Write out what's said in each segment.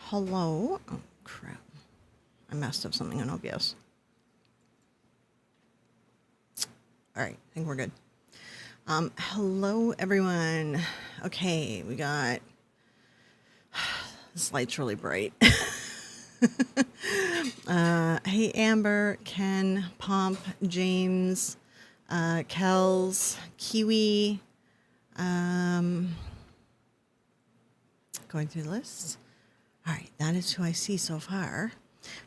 Hello. Oh, crap. I messed up something on OBS. All right, I think we're good. Hello, everyone. Okay, we got... This light's really bright. Hey, Amber, Ken, Pomp, James, Kels, Kiwi. Going through the list. All right, that is who I see so far.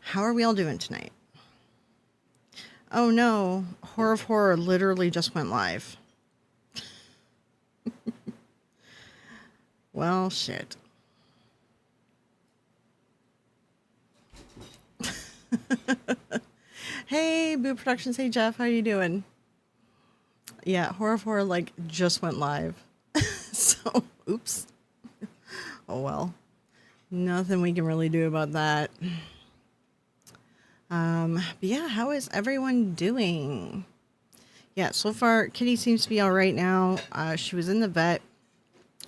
How are we all doing tonight? Oh no, Horror of Horror literally just went live. Well, shit. Hey, Boo Productions. Hey, Jeff. How you doing? Yeah, Horror of Horror, like, just went live. So, oops. Oh, well. Nothing we can really do about that. But yeah, how is everyone doing? Yeah, so far, Kitty seems to be all right now. She was in the vet.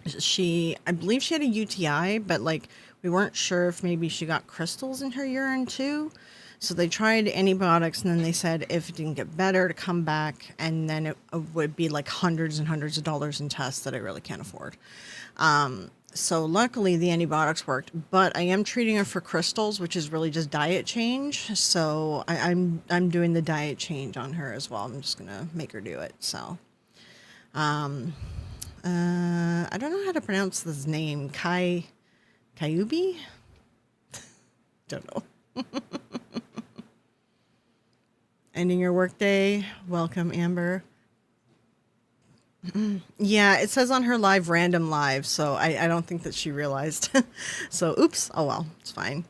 I believe she had a UTI, but like we weren't sure if maybe she got crystals in her urine too. So they tried antibiotics, and then they said if it didn't get better to come back, and then it would be like hundreds and hundreds of dollars in tests that I really can't afford. So luckily the antibiotics worked, but I am treating her for crystals, which is really just diet change. So I'm doing the diet change on her as well. I'm just gonna make her do it. So, I don't know how to pronounce this name. Kayubi? Don't know. Ending your workday. Welcome, Amber. Yeah, it says on her live random live, so I don't think that she realized. So, oops. Oh well, it's fine.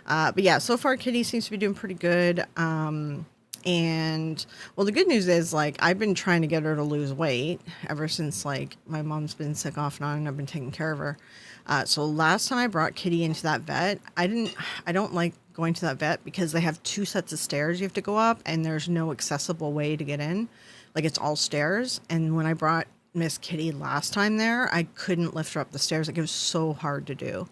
But yeah, so far Kitty seems to be doing pretty good. And well, the good news is like I've been trying to get her to lose weight ever since like my mom's been sick off and on, and I've been taking care of her. So last time I brought Kitty into that vet, I don't like going to that vet because they have two sets of stairs you have to go up, and there's no accessible way to get in. Like it's all stairs. And when I brought Miss Kitty last time there, I couldn't lift her up the stairs. Like it was so hard to do.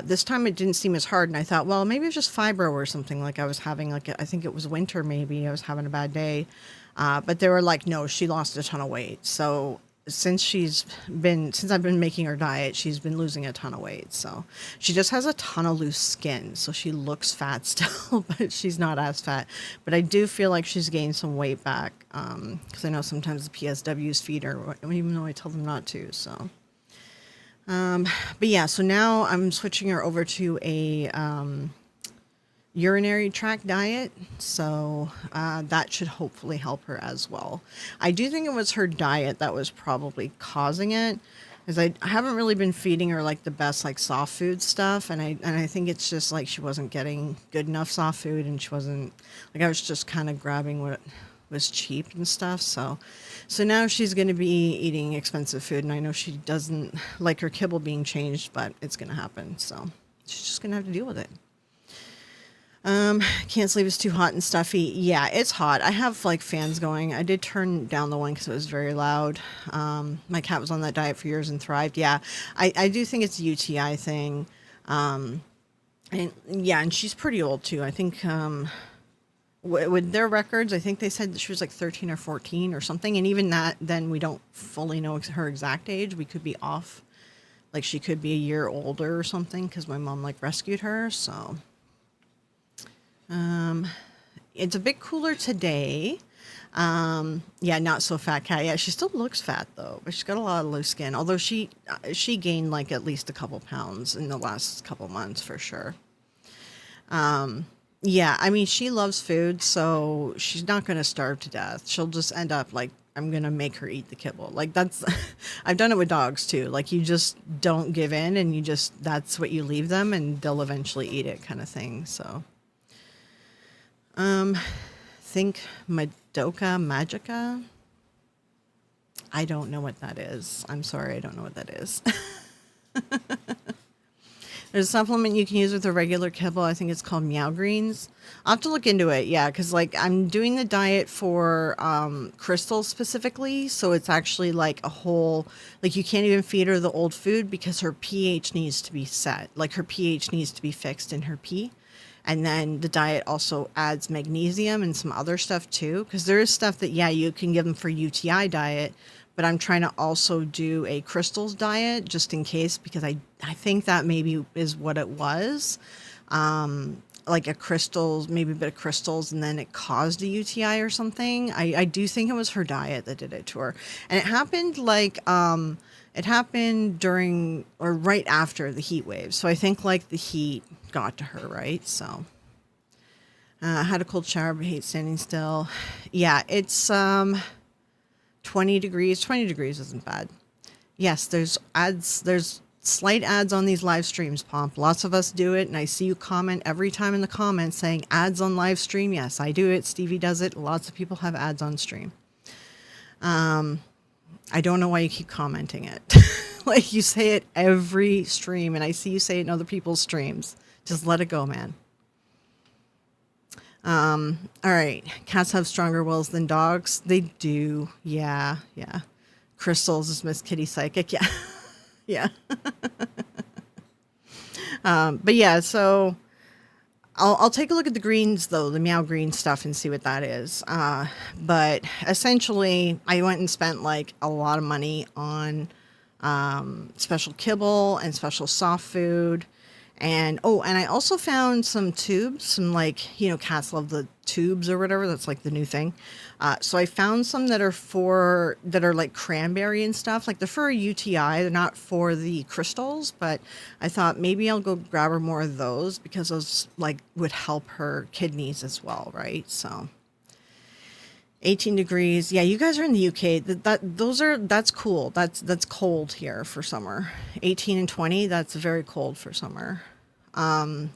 This time it didn't seem as hard, and I thought, well, maybe it was just fibro or something. Like I was having I think it was winter, maybe I was having a bad day. But they were like, no, she lost a ton of weight. So since I've been making her diet, she's been losing a ton of weight. So she just has a ton of loose skin. So she looks fat still, but she's not as fat. But I do feel like she's gained some weight back. Cause I know sometimes the PSWs feed her, even though I tell them not to, so. But yeah, so now I'm switching her over to a urinary tract diet. So that should hopefully help her as well. I do think it was her diet that was probably causing it, because I haven't really been feeding her like the best like soft food stuff, and I think it's just like she wasn't getting good enough soft food, and she wasn't like I was just kind of grabbing what was cheap and stuff. So now she's going to be eating expensive food, and I know she doesn't like her kibble being changed, but it's going to happen. So she's just going to have to deal with it. Can't sleep, it's too hot and stuffy. Yeah, it's hot. I have like fans going. I did turn down the one because it was very loud. My cat was on that diet for years and thrived. Yeah, I do think it's a UTI thing. And yeah, and she's pretty old too. I think, with their records, I think they said that she was like 13 or 14 or something. And even that, then we don't fully know her exact age. We could be off. Like she could be a year older or something because my mom like rescued her. So, it's a bit cooler today. Yeah, not so fat cat. Yeah, she still looks fat though, but she's got a lot of loose skin. Although she gained like at least a couple pounds in the last couple months for sure. Yeah, I mean, she loves food, so she's not going to starve to death. She'll just end up like, I'm going to make her eat the kibble. Like, that's, I've done it with dogs too. Like, you just don't give in, and that's what you leave them, and they'll eventually eat it kind of thing. So, think Madoka Magica. I don't know what that is. I'm sorry, I don't know what that is. There's a supplement you can use with a regular kibble. I think it's called Meow Greens. I'll have to look into it. Yeah, because like I'm doing the diet for Crystal specifically, so it's actually like a whole like you can't even feed her the old food because her pH needs to be set. Like her pH needs to be fixed in her pee. And then the diet also adds magnesium and some other stuff too, because there is stuff that yeah you can give them for UTI diet, but I'm trying to also do a crystals diet just in case because I think that maybe is what it was. Like a crystals, maybe a bit of crystals, and then it caused a UTI or something. I do think it was her diet that did it to her. And it happened like, it happened during or right after the heat wave. So I think like the heat got to her, right? So I had a cold shower, but hate standing still. Yeah, it's 20 degrees. 20 degrees isn't bad. Yes, there's ads. There's slight ads on these live streams, Pomp. Lots of us do it, and I see you comment every time in the comments saying ads on live stream. Yes, I do it. Stevie does it. Lots of people have ads on stream. I don't know why you keep commenting it. Like you say it every stream, and I see you say it in other people's streams. Just let it go, man. All right. Cats have stronger wills than dogs. They do. Yeah. Yeah. Crystals is Miss Kitty Psychic. Yeah. Yeah. But yeah, so I'll take a look at the greens though, the Meow Green stuff and see what that is. But essentially I went and spent like a lot of money on, special kibble and special soft food. And and I also found some tubes, some like, you know, cats love the tubes or whatever. That's like the new thing. So I found some that are like cranberry and stuff. Like they're for a UTI. They're not for the crystals, but I thought maybe I'll go grab her more of those because those like would help her kidneys as well, right? So 18 degrees. Yeah, you guys are in the UK. That's cool. That's cold here for summer. 18 and 20, that's very cold for summer. And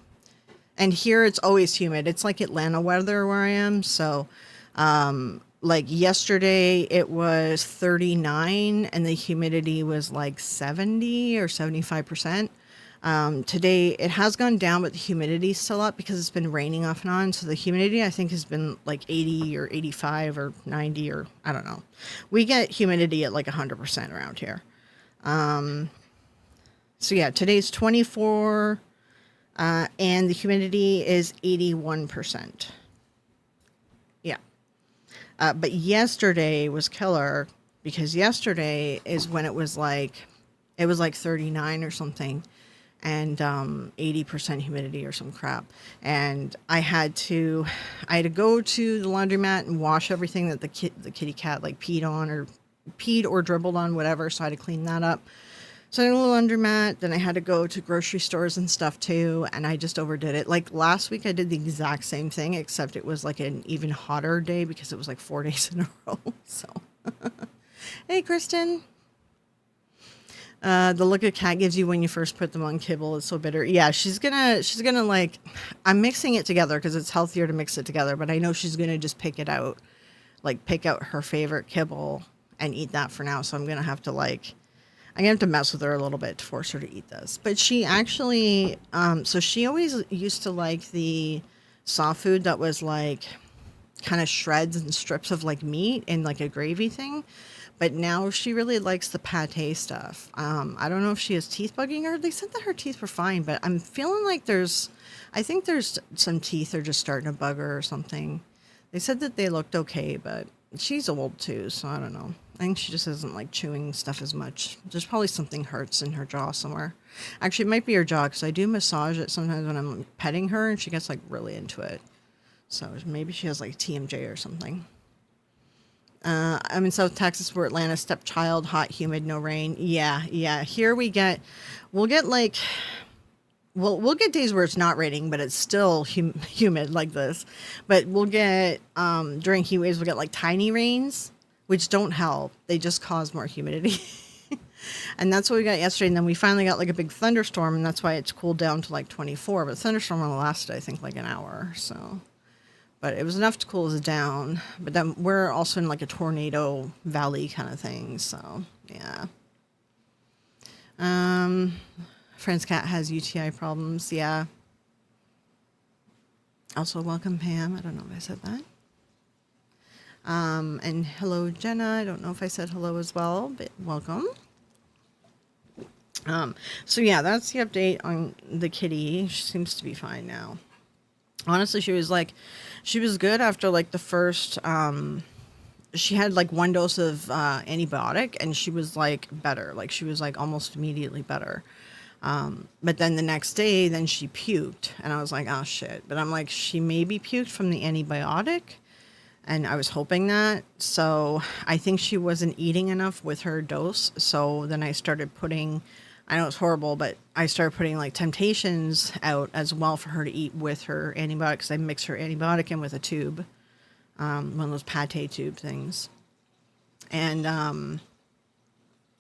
here it's always humid. It's like Atlanta weather where I am. So, like yesterday it was 39 and the humidity was like 70 or 75%. Today it has gone down, but the humidity's still up because it's been raining off and on. So the humidity I think has been like 80 or 85 or 90 or I don't know. We get humidity at like 100% around here. So yeah, today's 24, and the humidity is 81%. Yeah. But yesterday was killer because yesterday is when it was like 39 or something and 80% humidity or some crap. And I had to go to the laundromat and wash everything that the kitty cat like peed or dribbled on, whatever. So I had to clean that up. So I had a little laundromat. Then I had to go to grocery stores and stuff too. And I just overdid it. Like last week I did the exact same thing, except it was like an even hotter day because it was like 4 days in a row. So, hey, Kristen. The look a cat gives you when you first put them on kibble is so bitter. Yeah, she's gonna like, I'm mixing it together because it's healthier to mix it together, but I know she's gonna just pick out her favorite kibble and eat that for now. So I'm gonna have to mess with her a little bit to force her to eat this. But she actually, so she always used to like the soft food that was like kind of shreds and strips of like meat and like a gravy thing. But now she really likes the pate stuff. I don't know if she has teeth bugging her. They said that her teeth were fine, but I'm feeling like I think there's some teeth are just starting to bug her or something. They said that they looked okay, but she's old too, so I don't know. I think she just isn't like chewing stuff as much. There's probably something hurts in her jaw somewhere. Actually, it might be her jaw because I do massage it sometimes when I'm petting her and she gets like really into it. So maybe she has like TMJ or something. I'm in South Texas. We're Atlanta, stepchild, hot, humid, no rain. Yeah. Here we'll get days where it's not raining, but it's still humid like this. But we'll get, during heat waves, we'll get like tiny rains, which don't help. They just cause more humidity. And that's what we got yesterday. And then we finally got like a big thunderstorm, and that's why it's cooled down to like 24. But the thunderstorm only lasted, I think, like an hour. So, but it was enough to cool us down. But then we're also in like a tornado valley kind of thing. So, yeah. Friend's cat has UTI problems. Yeah. Also, welcome, Pam. I don't know if I said that. And hello, Jenna. I don't know if I said hello as well, but welcome. So yeah, that's the update on the kitty. She seems to be fine now. Honestly, she was good after like the first, she had like one dose of antibiotic and she was like better. Like she was like almost immediately better. But then the next day, then she puked and I was like, oh shit. But I'm like, she maybe puked from the antibiotic. And I was hoping that. So I think she wasn't eating enough with her dose. So then I started putting, I know it's horrible, but I started putting like Temptations out as well for her to eat with her antibiotic because I mix her antibiotic in with a tube, one of those pate tube things. And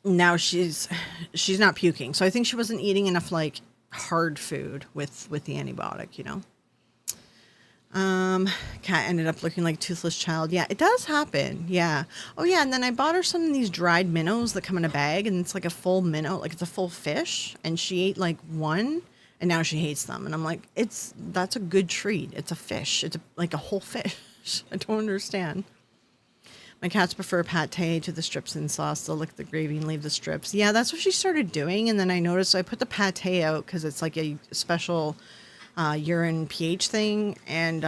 now she's not puking. So I think she wasn't eating enough like hard food with the antibiotic, you know. Cat ended up looking like a toothless child. Yeah, it does happen. Yeah. Oh yeah, and then I bought her some of these dried minnows that come in a bag and it's like a full minnow, like it's a full fish, and she ate like one and now she hates them. And I'm like, that's a good treat. It's a fish. It's like a whole fish. I don't understand. My cats prefer pate to the strips and sauce. They'll lick the gravy and leave the strips. Yeah, that's what she started doing. And then I noticed I put the pate out because it's like a special urine pH thing, and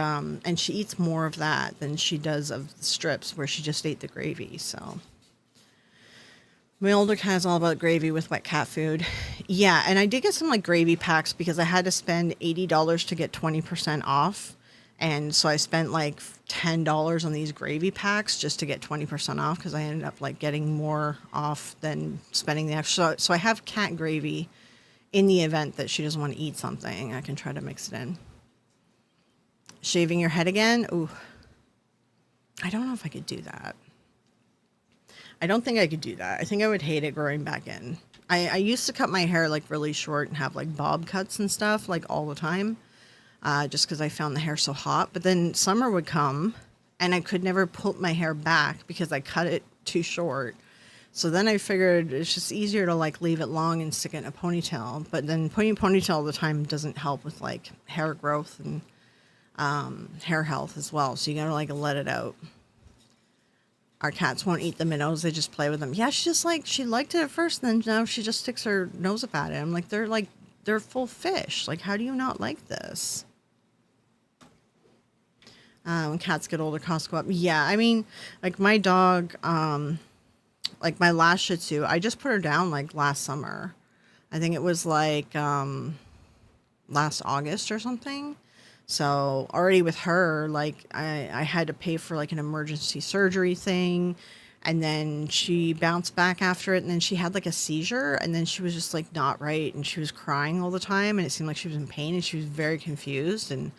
she eats more of that than she does of the strips where she just ate the gravy. So my older cat is all about gravy with wet cat food. Yeah, and I did get some like gravy packs because I had to spend $80 to get 20% off. And so I spent like $10 on these gravy packs just to get 20% off because I ended up like getting more off than spending the extra. So I have cat gravy in the event that she doesn't want to eat something. I can try to mix it in. Shaving your head again? Ooh. I don't know if I could do that. I don't think I could do that. I think I would hate it growing back in. I used to cut my hair like really short and have like bob cuts and stuff like all the time. Just because I found the hair so hot. But then summer would come and I could never put my hair back because I cut it too short. So then I figured it's just easier to like leave it long and stick it in a ponytail. But then putting a ponytail all the time doesn't help with like hair growth and hair health as well. So you gotta like let it out. Our cats won't eat the minnows; they just play with them. Yeah, she liked it at first, and then now she just sticks her nose up at it. I'm like, they're full fish. Like, how do you not like this? When cats get older, costs go up. Yeah, I mean, like my dog. Like my last Shih Tzu, I just put her down like last summer. I think it was like last August or something. So already with her, like I had to pay for like an emergency surgery thing. And then she bounced back after it. And then she had like a seizure. And then she was just like not right. And she was crying all the time. And it seemed like she was in pain. And she was very confused. And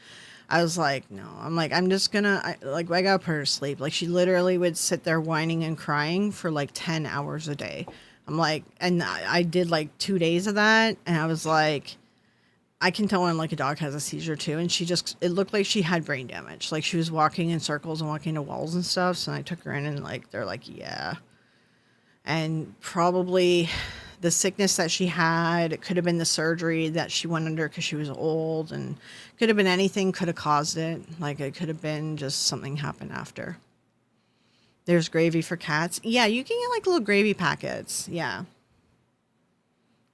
I was like, no, I'm like, I'm just gonna, I gotta put her to sleep. Like, she literally would sit there whining and crying for like 10 hours a day. I'm like, and I did like 2 days of that. And I was like, I can tell when like a dog has a seizure too. And it looked like she had brain damage. Like she was walking in circles and walking to walls and stuff. So I took her in and like, they're like, yeah. And probably the sickness that she had, it could have been the surgery that she went under because she was old, and could have been anything, could have caused it. Like it could have been just something happened after. There's gravy for cats. Yeah, you can get like little gravy packets. Yeah.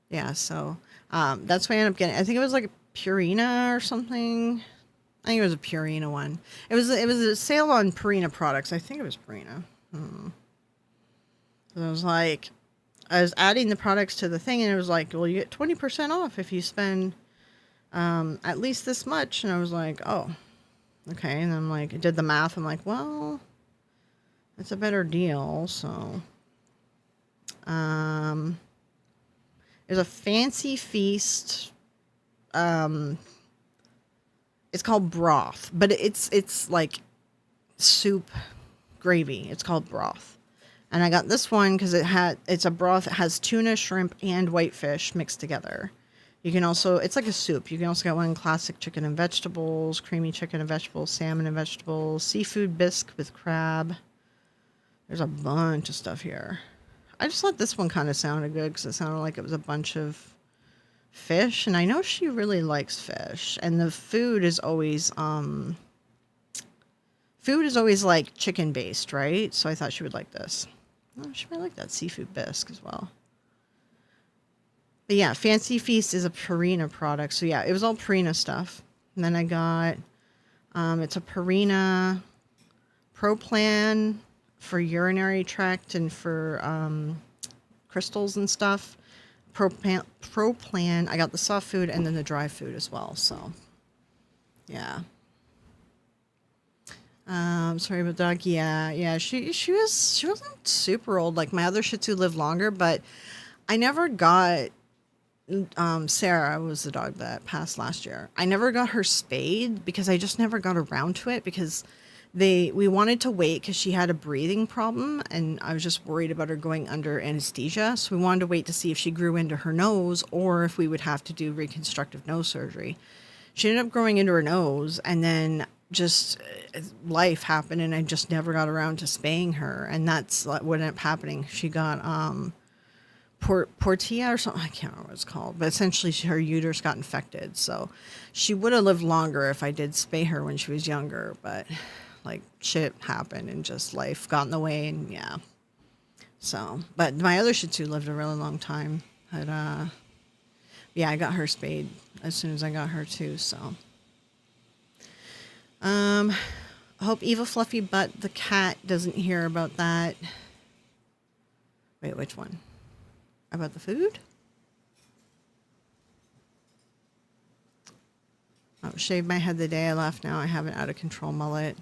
Yeah, so that's what I ended up getting. I think it was like a Purina or something. I think it was a Purina one. It was a sale on Purina products. I think it was Purina. So I was like, I was adding the products to the thing, and it was like, well, you get 20% off if you spend at least this much. And I was like, oh, okay. And I'm like, I did the math. I'm like, well, it's a better deal. So there's a Fancy Feast. It's called broth, but it's like soup gravy. It's called broth. And I got this one because it's a broth that has tuna, shrimp, and whitefish mixed together. You can also, it's like a soup. You can also get one classic chicken and vegetables, creamy chicken and vegetables, salmon and vegetables, seafood bisque with crab. There's a bunch of stuff here. I just thought this one kind of sounded good because it sounded like it was a bunch of fish, and I know she really likes fish. And the food is always like chicken based, right? So I thought she would like this. Oh, she might like that seafood bisque as well. But yeah, Fancy Feast is a Purina product. So yeah, it was all Purina stuff. And then I got it's a Purina Pro Plan for urinary tract and for crystals and stuff. Pro Plan. I got the soft food and then the dry food as well. So yeah. Sorry about dog. Yeah. She wasn't super old. Like my other Shih Tzu lived longer, but I never got Sarah was the dog that passed last year. I never got her spayed because I just never got around to it because we wanted to wait because she had a breathing problem and I was just worried about her going under anesthesia. So we wanted to wait to see if she grew into her nose or if we would have to do reconstructive nose surgery. She ended up growing into her nose and then just life happened and I just never got around to spaying her. And that's what ended up happening. She got Portia or something. I can't remember what it's called, but essentially her uterus got infected. So she would have lived longer if I did spay her when she was younger, but like shit happened and just life got in the way and yeah. So, but my other Shih Tzu lived a really long time. But yeah, I got her spayed as soon as I got her too. So, I hope Eva Fluffy Butt the cat doesn't hear about that. Wait, which one? About the food? Oh, shaved my head the day I left. Now I have an out of control mullet.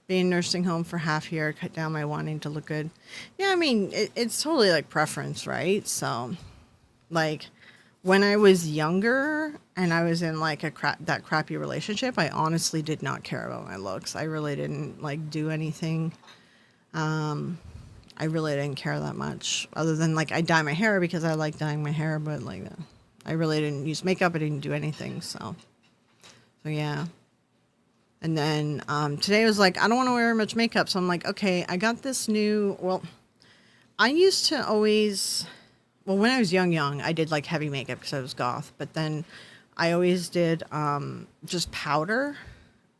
Being nursing home for half year, cut down my wanting to look good. Yeah, I mean, it's totally like preference, right? So, like, when I was younger and I was in like that crappy relationship, I honestly did not care about my looks. I really didn't like do anything. I really didn't care that much other than like I dye my hair because I like dyeing my hair, but like I really didn't use makeup. I didn't do anything. So yeah. And then today I was like, I don't want to wear much makeup. So I'm like, okay, I got this new, well, I used to always, well, when I was young, I did like heavy makeup because I was goth, but then I always did just powder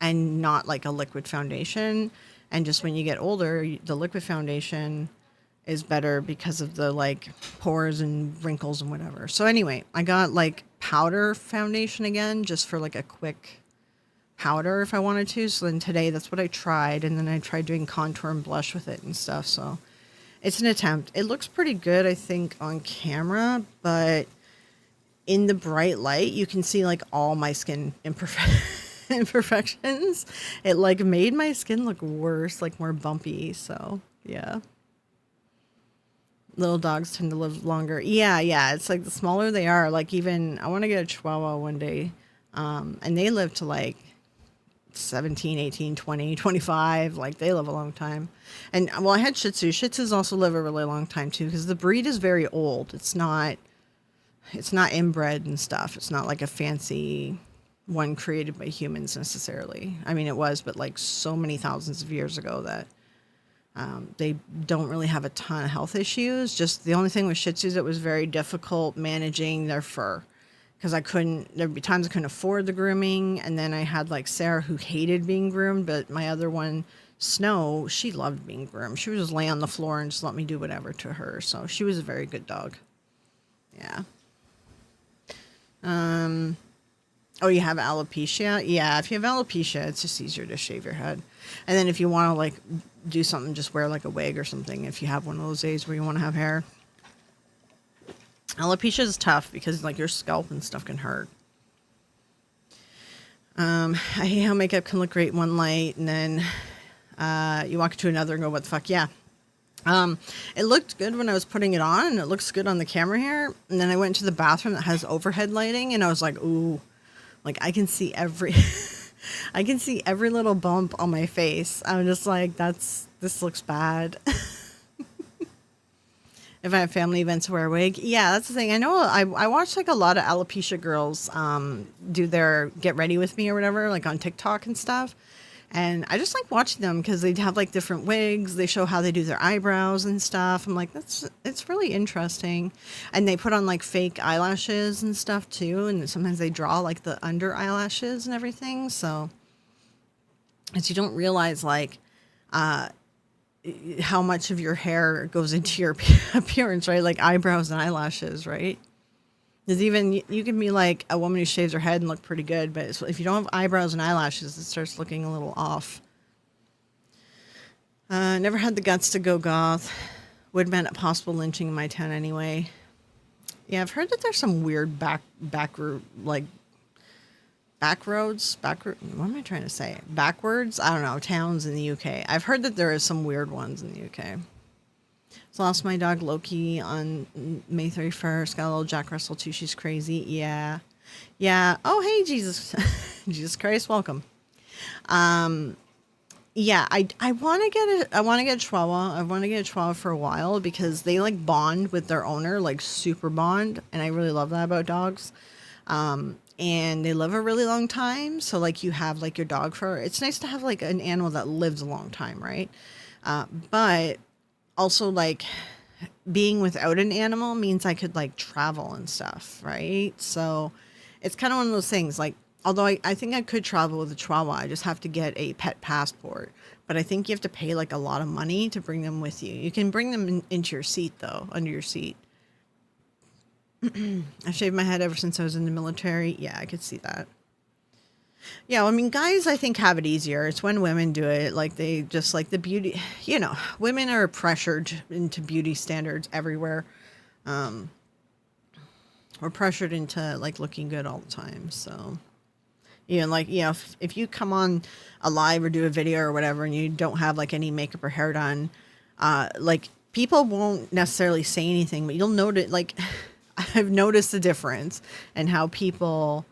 and not like a liquid foundation. And just when you get older, the liquid foundation is better because of the like pores and wrinkles and whatever. So anyway, I got like powder foundation again, just for like a quick powder if I wanted to. So then today that's what I tried. And then I tried doing contour and blush with it and stuff. So it's an attempt. It looks pretty good, I think, on camera, but in the bright light, you can see like all my skin imperfections. It like made my skin look worse, like more bumpy. So yeah. Little dogs tend to live longer. Yeah. It's like the smaller they are, like even I want to get a Chihuahua one day. And they live to like 17, 18, 20, 25. Like they live a long time. And well, I had Shih Tzu. Shih Tzus also live a really long time too, because the breed is very old. It's not inbred and stuff. It's not like a fancy one created by humans necessarily. I mean, it was, but like so many thousands of years ago that they don't really have a ton of health issues. Just the only thing with Shih Tzus, it was very difficult managing their fur because there'd be times I couldn't afford the grooming. And then I had like Sarah who hated being groomed, but my other one, Snow, she loved being groomed. She would just lay on the floor and just let me do whatever to her. So she was a very good dog. Yeah. Oh, you have alopecia? Yeah, if you have alopecia, it's just easier to shave your head. And then if you want to like do something, just wear like a wig or something if you have one of those days where you want to have hair. Alopecia is tough because like your scalp and stuff can hurt. I hate how makeup can look great in one light and then you walk into another and go, what the fuck? Yeah. It looked good when I was putting it on and it looks good on the camera here. And then I went to the bathroom that has overhead lighting and I was like, ooh, like I can see I can see every little bump on my face. I'm just like, this looks bad. If I have family events, wear a wig. Yeah, that's the thing. I know I watch like a lot of alopecia girls do their get ready with me or whatever, like on TikTok and stuff. And I just like watching them because they have like different wigs. They show how they do their eyebrows and stuff. I'm like, it's really interesting. And they put on like fake eyelashes and stuff too. And sometimes they draw like the under eyelashes and everything. So as you don't realize like how much of your hair goes into your appearance, right? Like eyebrows and eyelashes, right? There's even, you can be like a woman who shaves her head and look pretty good, but if you don't have eyebrows and eyelashes, it starts looking a little off. Never had the guts to go goth. Would have been a possible lynching in my town anyway. Yeah, I've heard that there's some weird what am I trying to say? Backwards? I don't know, towns in the UK. I've heard that there is some weird ones in the UK. So I lost my dog Loki on May 31st. Got a little Jack Russell too. She's crazy. Yeah. Yeah. Oh, hey, Jesus. Jesus Christ. Welcome. Yeah, I want to get a Chihuahua. I want to get a Chihuahua for a while because they like bond with their owner, like super bond. And I really love that about dogs. And they live a really long time. So like you have like your dog for, it's nice to have like an animal that lives a long time. Right. But also like being without an animal means I could like travel and stuff. Right. So it's kind of one of those things like, although I think I could travel with a Chihuahua, I just have to get a pet passport. But I think you have to pay like a lot of money to bring them with you. You can bring them into your seat though, under your seat. I shaved my head ever since I was in the military. Yeah, I could see that. Yeah, I mean, guys, I think have it easier. It's when women do it. Like they just like the beauty, women are pressured into beauty standards everywhere. We're pressured into like looking good all the time. So, if you come on a live or do a video or whatever and you don't have like any makeup or hair done, like people won't necessarily say anything, but you'll notice like I've noticed the difference in how people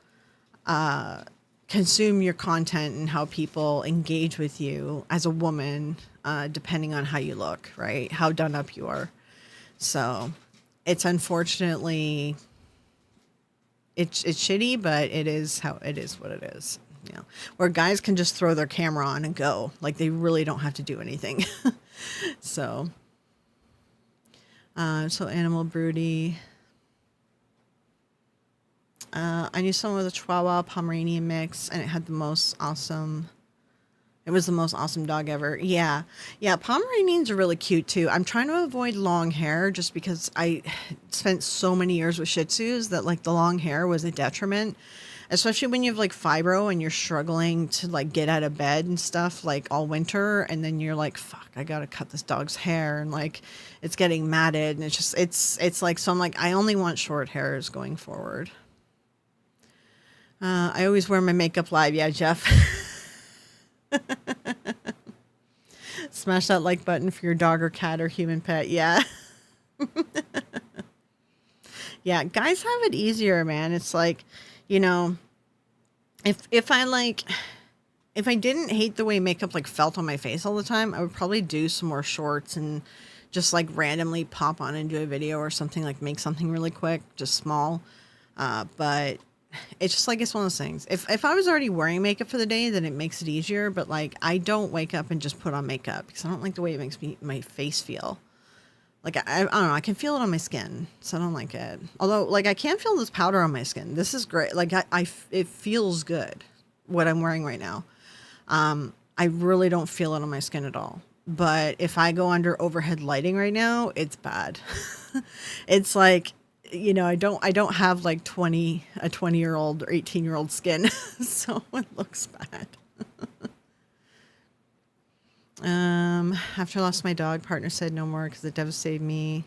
consume your content and how people engage with you as a woman, depending on how you look, right? How done up you are. So it's unfortunately, it's shitty, but it is what it is. Where guys can just throw their camera on and go, like they really don't have to do anything. So Animal Broody. I knew someone with a Chihuahua Pomeranian mix, and it was the most awesome dog ever. Yeah. Pomeranians are really cute too. I'm trying to avoid long hair just because I spent so many years with Shih Tzus that like the long hair was a detriment, especially when you have like fibro and you're struggling to like get out of bed and stuff like all winter. And then you're like, fuck, I got to cut this dog's hair. And like, it's getting matted and it's like, so I'm like, I only want short hairs going forward. I always wear my makeup live. Yeah, Jeff. Smash that like button for your dog or cat or human pet. Yeah. Yeah, guys have it easier, man. It's like, if I didn't hate the way makeup like felt on my face all the time, I would probably do some more shorts and just like randomly pop on and do a video or something, like make something really quick, just small. But it's just like, it's one of those things. If I was already wearing makeup for the day, then it makes it easier. But like, I don't wake up and just put on makeup because I don't like the way it makes my face feel. Like, I don't know. I can feel it on my skin, so I don't like it. Although, like, I can't feel this powder on my skin. This is great. Like, it feels good, what I'm wearing right now. I really don't feel it on my skin at all. But if I go under overhead lighting right now, it's bad. It's like, I don't have like a 20-year-old or 18-year-old skin, so it looks bad. After I lost my dog, partner said no more because it devastated me.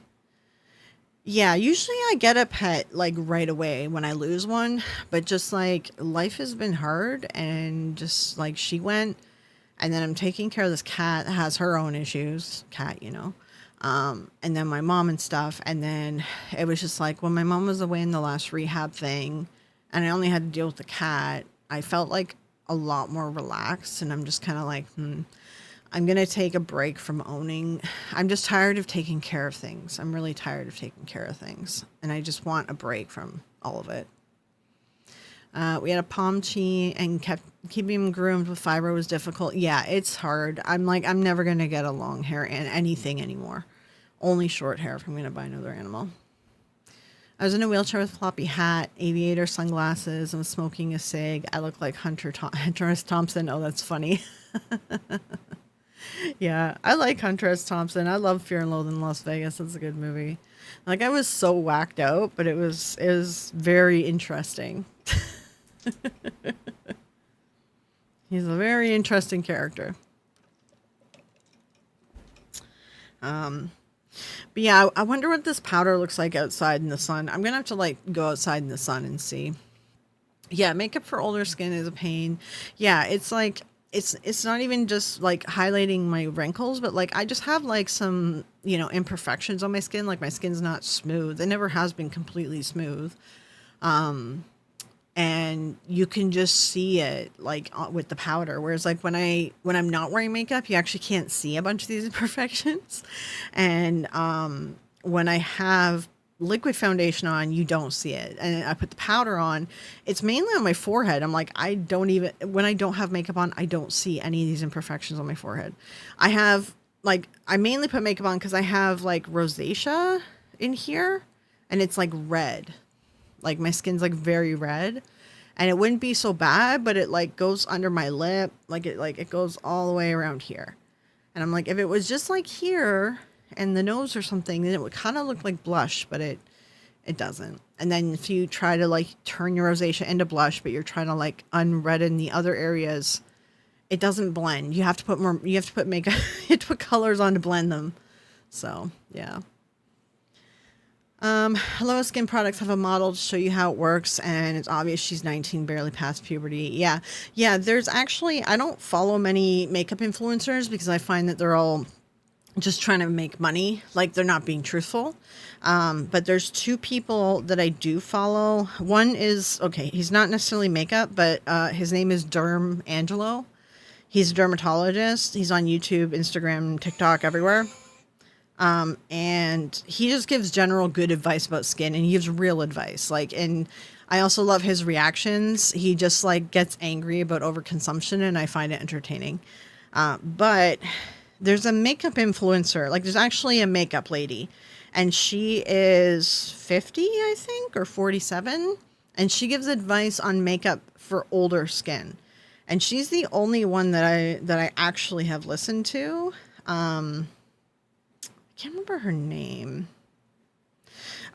Yeah, usually I get a pet like right away when I lose one, but just like life has been hard and just like she went, and then I'm taking care of this cat that has her own issues, and then my mom and stuff. And then it was just like when my mom was away in the last rehab thing and I only had to deal with the cat, I felt like a lot more relaxed, and I'm just kind of like, I'm going to take a break from owning. I'm just tired of taking care of things. I'm really tired of taking care of things. And I just want a break from all of it. We had a Pomchi and kept Keeping them groomed with fiber was difficult. Yeah, it's hard. I'm like, I'm never going to get a long hair and anything anymore. Only short hair if I'm going to buy another animal. I was in a wheelchair with a floppy hat, aviator sunglasses, and was smoking a cig. I look like Hunter S. Thompson. Oh, that's funny. Yeah, I like Hunter S. Thompson. I love Fear and Loathing in Las Vegas. It's a good movie. Like, I was so whacked out, but it was very interesting. He's a very interesting character. But yeah, I wonder what this powder looks like outside in the sun. I'm gonna have to like go outside in the sun and see. Yeah, makeup for older skin is a pain. Yeah, it's like it's not even just like highlighting my wrinkles, but like I just have like some, imperfections on my skin. Like my skin's not smooth. It never has been completely smooth. And you can just see it like with the powder, whereas like when I'm not wearing makeup, you actually can't see a bunch of these imperfections. And when I have liquid foundation on, you don't see it, and I put the powder on, it's mainly on my forehead. I'm like, I don't even, when I don't have makeup on, I don't see any of these imperfections on my forehead. I have like, I mainly put makeup on because I have like rosacea in here, and it's like red. Like my skin's like very red, and it wouldn't be so bad, but it like goes under my lip. It goes all the way around here. And I'm like, if it was just like here and the nose or something, then it would kind of look like blush, but it doesn't. And then if you try to like turn your rosacea into blush, but you're trying to like unredden the other areas, it doesn't blend. You have to put more, you have to put makeup, you have to put colors on to blend them. So yeah. Hello Skin Products have a model to show you how it works, and it's obvious she's 19, barely past puberty. Yeah, there's actually, I don't follow many makeup influencers because I find that they're all just trying to make money, like they're not being truthful. But there's two people that I do follow. One is, okay, he's not necessarily makeup, but his name is Derm Angelo. He's a dermatologist. He's on YouTube, Instagram, TikTok, everywhere. And he just gives general good advice about skin, and he gives real advice. Like, and I also love his reactions. He just like gets angry about overconsumption, and I find it entertaining. But there's a makeup influencer, like there's actually a makeup lady, and she is 50, I think, or 47. And she gives advice on makeup for older skin. And she's the only one that I actually have listened to. Can't remember her name.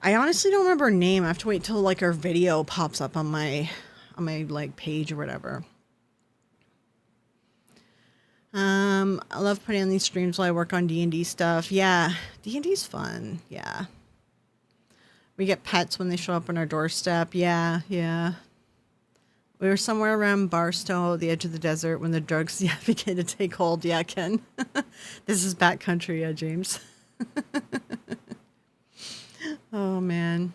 I honestly don't remember her name. I have to wait till like her video pops up on my like page or whatever. I love putting on these streams while I work on D&D stuff. Yeah, D&D's fun. Yeah. We get pets when they show up on our doorstep. Yeah. We were somewhere around Barstow, the edge of the desert, when the drugs began to take hold. Yeah, Ken. This is backcountry, James. Oh man.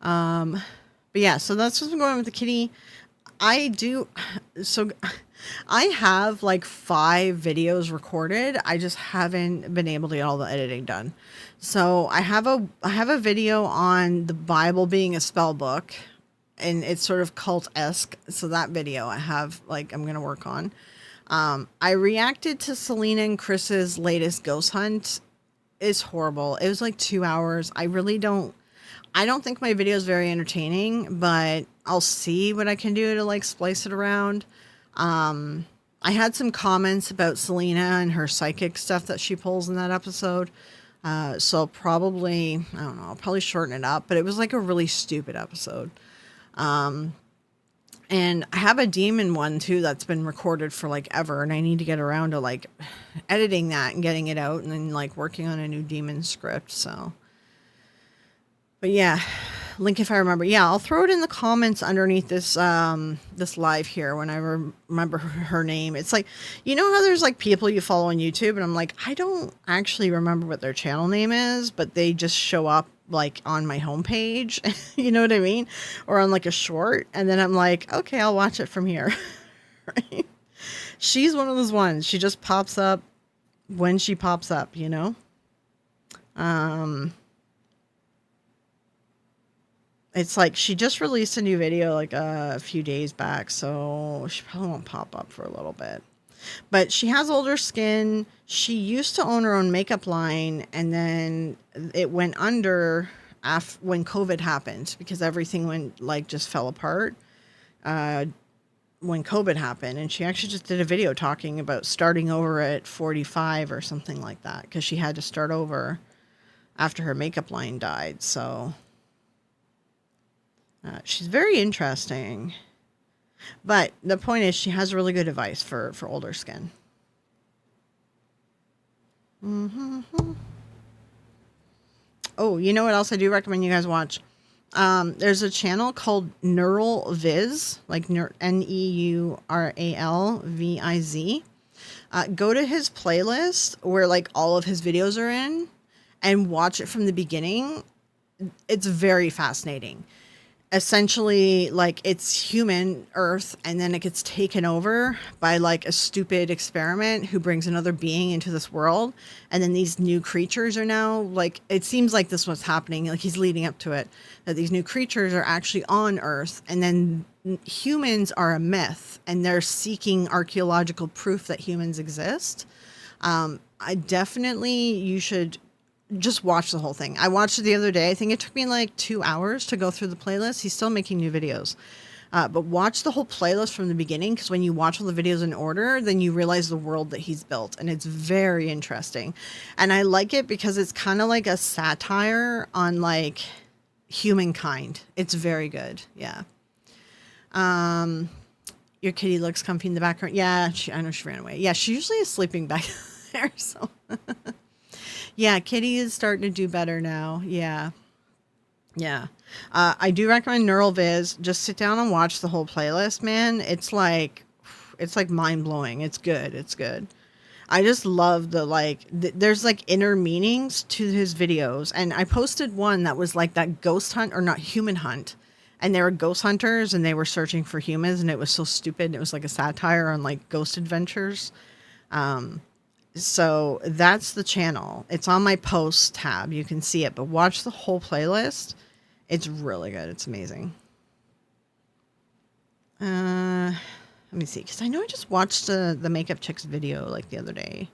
But yeah, so that's what's going on with the kitty. I have like 5 videos recorded. I just haven't been able to get all the editing done. So I have a video on the Bible being a spell book, and it's sort of cult-esque. So that video I have, like, I'm going to work on. I reacted to Selena and Chris's latest ghost hunt. It's horrible. It was like 2 hours. I don't think my video is very entertaining, but I'll see what I can do to like splice it around. I had some comments about Selena and her psychic stuff that she pulls in that episode. So I'll probably, I don't know, I'll probably shorten it up, but it was like a really stupid episode. And I have a demon one too that's been recorded for like ever, and I need to get around to like editing that and getting it out, and then like working on a new demon script. So, but yeah, link if I remember. Yeah, I'll throw it in the comments underneath this this live here when I remember her name. It's like, you know how there's like people you follow on YouTube, and I'm like, I don't actually remember what their channel name is, but they just show up like on my homepage, you know what I mean? Or on like a short. And then I'm like, okay, I'll watch it from here. Right? She's one of those ones. She just pops up when she pops up, you know? It's like she just released a new video like a few days back, so she probably won't pop up for a little bit. But she has older skin. She used to own her own makeup line, and then it went under when COVID happened because everything went like just fell apart when COVID happened. And she actually just did a video talking about starting over at 45 or something like that because she had to start over after her makeup line died. So she's very interesting. But the point is, she has really good advice for older skin. Oh, you know what else I do recommend you guys watch? There's a channel called Neural Viz, like Neuralviz. Go to his playlist where like all of his videos are in and watch it from the beginning. It's very fascinating. Essentially, like, it's human Earth, and then it gets taken over by like a stupid experiment who brings another being into this world, and then these new creatures are now like, it seems like this was happening, like he's leading up to it, that these new creatures are actually on Earth, and then humans are a myth, and they're seeking archaeological proof that humans exist. I definitely, you should just watch the whole thing. I watched it the other day. I think it took me like 2 hours to go through the playlist. He's still making new videos. But watch the whole playlist from the beginning, because when you watch all the videos in order, then you realize the world that he's built. And it's very interesting. And I like it because it's kind of like a satire on like humankind. It's very good. Yeah. Your kitty looks comfy in the background. Yeah, I know she ran away. Yeah, she usually is sleeping back there. So... Yeah, Kitty is starting to do better now. Yeah. Yeah. I do recommend Neural Viz. Just sit down and watch the whole playlist, man. It's like mind blowing. It's good. It's good. I just love the there's like inner meanings to his videos. And I posted one that was like that ghost hunt, or not, human hunt. And they were ghost hunters and they were searching for humans, and it was so stupid. It was like a satire on like ghost adventures. So that's the channel. It's on my posts tab. You can see it, but watch the whole playlist. It's really good. It's amazing. Let me see, because I know I just watched the Makeup Chicks video like the other day.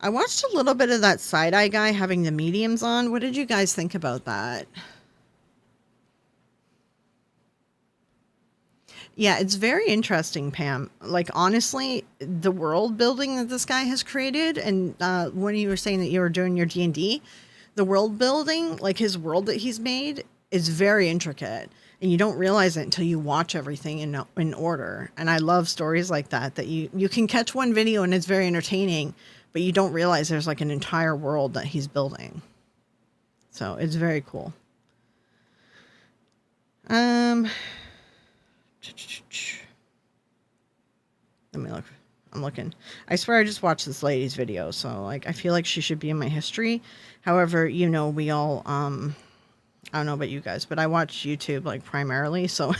I watched a little bit of that side-eye guy having the mediums on. What did you guys think about that? Yeah, it's very interesting, Pam. Like, honestly, the world building that this guy has created, and when you were saying that you were doing your D&D, the world building, like his world that he's made, is very intricate. And you don't realize it until you watch everything in order. And I love stories like that, that you can catch one video and it's very entertaining, but you don't realize there's like an entire world that he's building. So it's very cool. Let me look. I'm looking. I swear I just watched this lady's video, so like I feel like she should be in my history. However, you know, we all I don't know about you guys, but I watch YouTube like primarily, so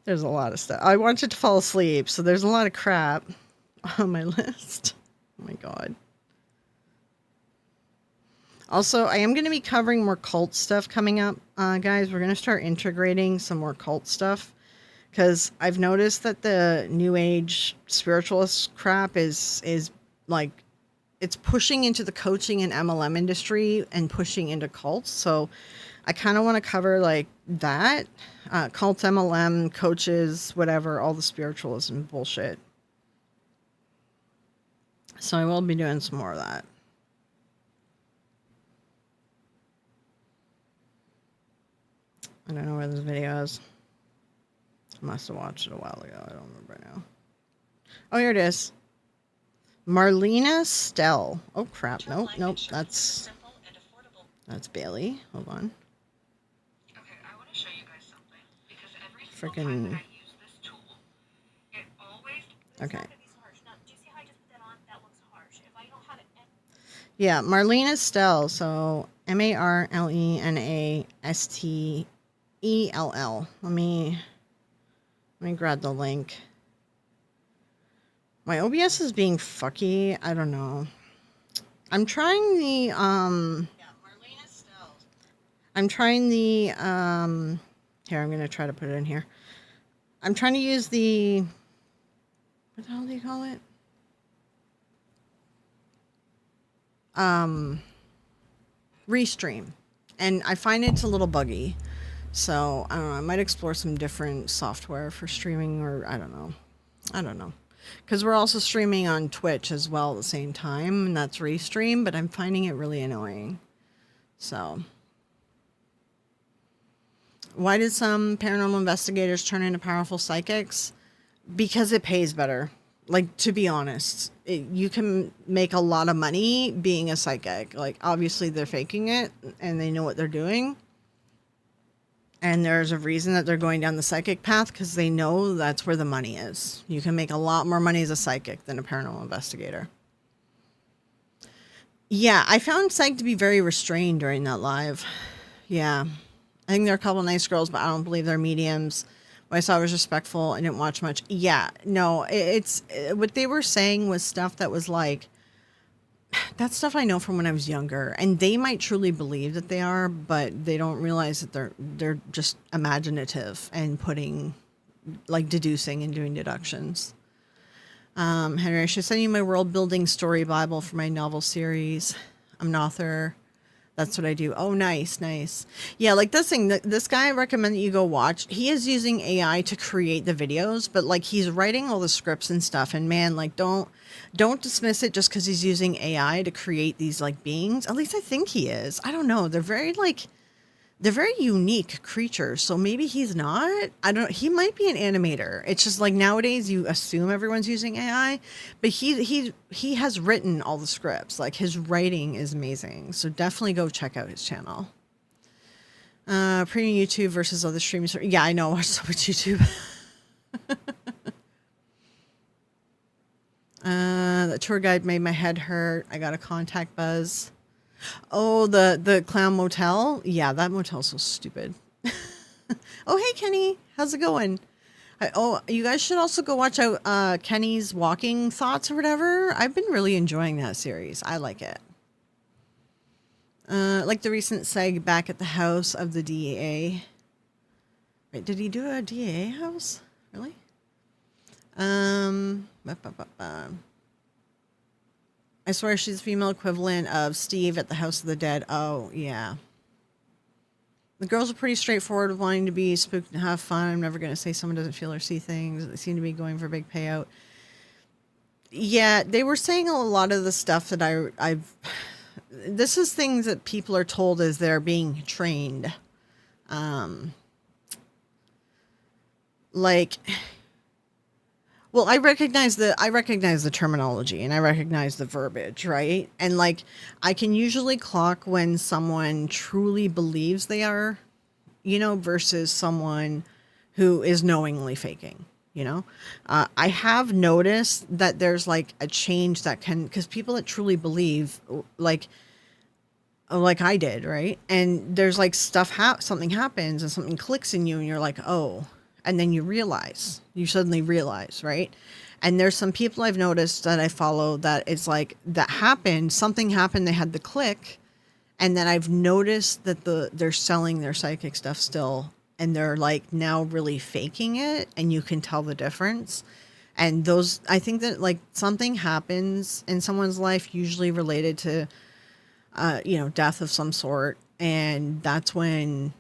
there's a lot of stuff. I wanted to fall asleep, so there's a lot of crap on my list. Oh my god. Also, I am going to be covering more cult stuff coming up, guys. We're going to start integrating some more cult stuff, because I've noticed that the New Age spiritualist crap is like, it's pushing into the coaching and MLM industry and pushing into cults. So I kind of want to cover like that, cult, MLM, coaches, whatever, all the spiritualism bullshit. So I will be doing some more of that. I don't know where this video is. I must have watched it a while ago. I don't remember now. Oh, here it is. Marlena Stell. Oh, crap. Nope. That's Bailey. Hold on. Okay, I want to show you guys something. Because every single time that I use this tool, it always... Okay. Now, do you see how I just put that on? That looks harsh. If I don't have it... Yeah, Marlena Stell. So, Marlenastell. Let me grab the link. My OBS is being fucky. I don't know. I'm trying the Yeah, Marlena Stell. I'm trying the here, I'm gonna try to put it in here. I'm trying to use the, what the hell do you call it? Restream. And I find it's a little buggy. So I don't know, I might explore some different software for streaming, or I don't know. I don't know. Because we're also streaming on Twitch as well at the same time, and that's Restream, but I'm finding it really annoying. So, why did some paranormal investigators turn into powerful psychics? Because it pays better. Like, to be honest, you can make a lot of money being a psychic. Like, obviously, they're faking it and they know what they're doing. And there's a reason that they're going down the psychic path, because they know that's where the money is. You can make a lot more money as a psychic than a paranormal investigator. Yeah, I found psych to be very restrained during that live. Yeah. I think there are a couple nice girls, but I don't believe they're mediums. What I saw was respectful. I didn't watch much. Yeah, no, it's what they were saying was stuff that was like, that's stuff I know from when I was younger, and they might truly believe that they are, but they don't realize that they're just imaginative and putting, like, deducing and doing deductions. Henry, I should send you my world building story Bible for my novel series. I'm an author. That's what I do. Oh, nice, nice. Yeah, like this thing, this guy I recommend that you go watch. He is using AI to create the videos, but like he's writing all the scripts and stuff. And man, like don't dismiss it just because he's using AI to create these like beings. At least I think he is. I don't know. They're very unique creatures. So maybe he's not. I don't. He might be an animator. It's just like nowadays you assume everyone's using AI, but he has written all the scripts. Like his writing is amazing. So definitely go check out his channel. Premium YouTube versus other streamers. Yeah, I know. I watch so much YouTube. The tour guide made my head hurt. I got a contact buzz. Oh, the clown motel. Yeah, that motel's so stupid. Oh, hey, Kenny. How's it going? You guys should also go watch out Kenny's walking thoughts or whatever. I've been really enjoying that series. I like it. Like the recent seg back at the house of the DEA. Wait, did he do a DEA house? Really? I swear she's the female equivalent of Steve at the House of the Dead. Oh, yeah. The girls are pretty straightforward with wanting to be spooked and have fun. I'm never going to say someone doesn't feel or see things. They seem to be going for a big payout. Yeah, they were saying a lot of the stuff that I've... This is things that people are told as they're being trained. Like... Well, I recognize the terminology and I recognize the verbiage, right? And like, I can usually clock when someone truly believes they are, versus someone who is knowingly faking, I have noticed that there's like a change that because people that truly believe, like I did, right? And there's like something happens and something clicks in you and you're like, oh. And then you suddenly realize, right? And there's some people I've noticed that I follow that it's like, something happened, they had the click. And then I've noticed that they're selling their psychic stuff still. And they're like now really faking it. And you can tell the difference. And I think that like something happens in someone's life, usually related to, death of some sort. And that's when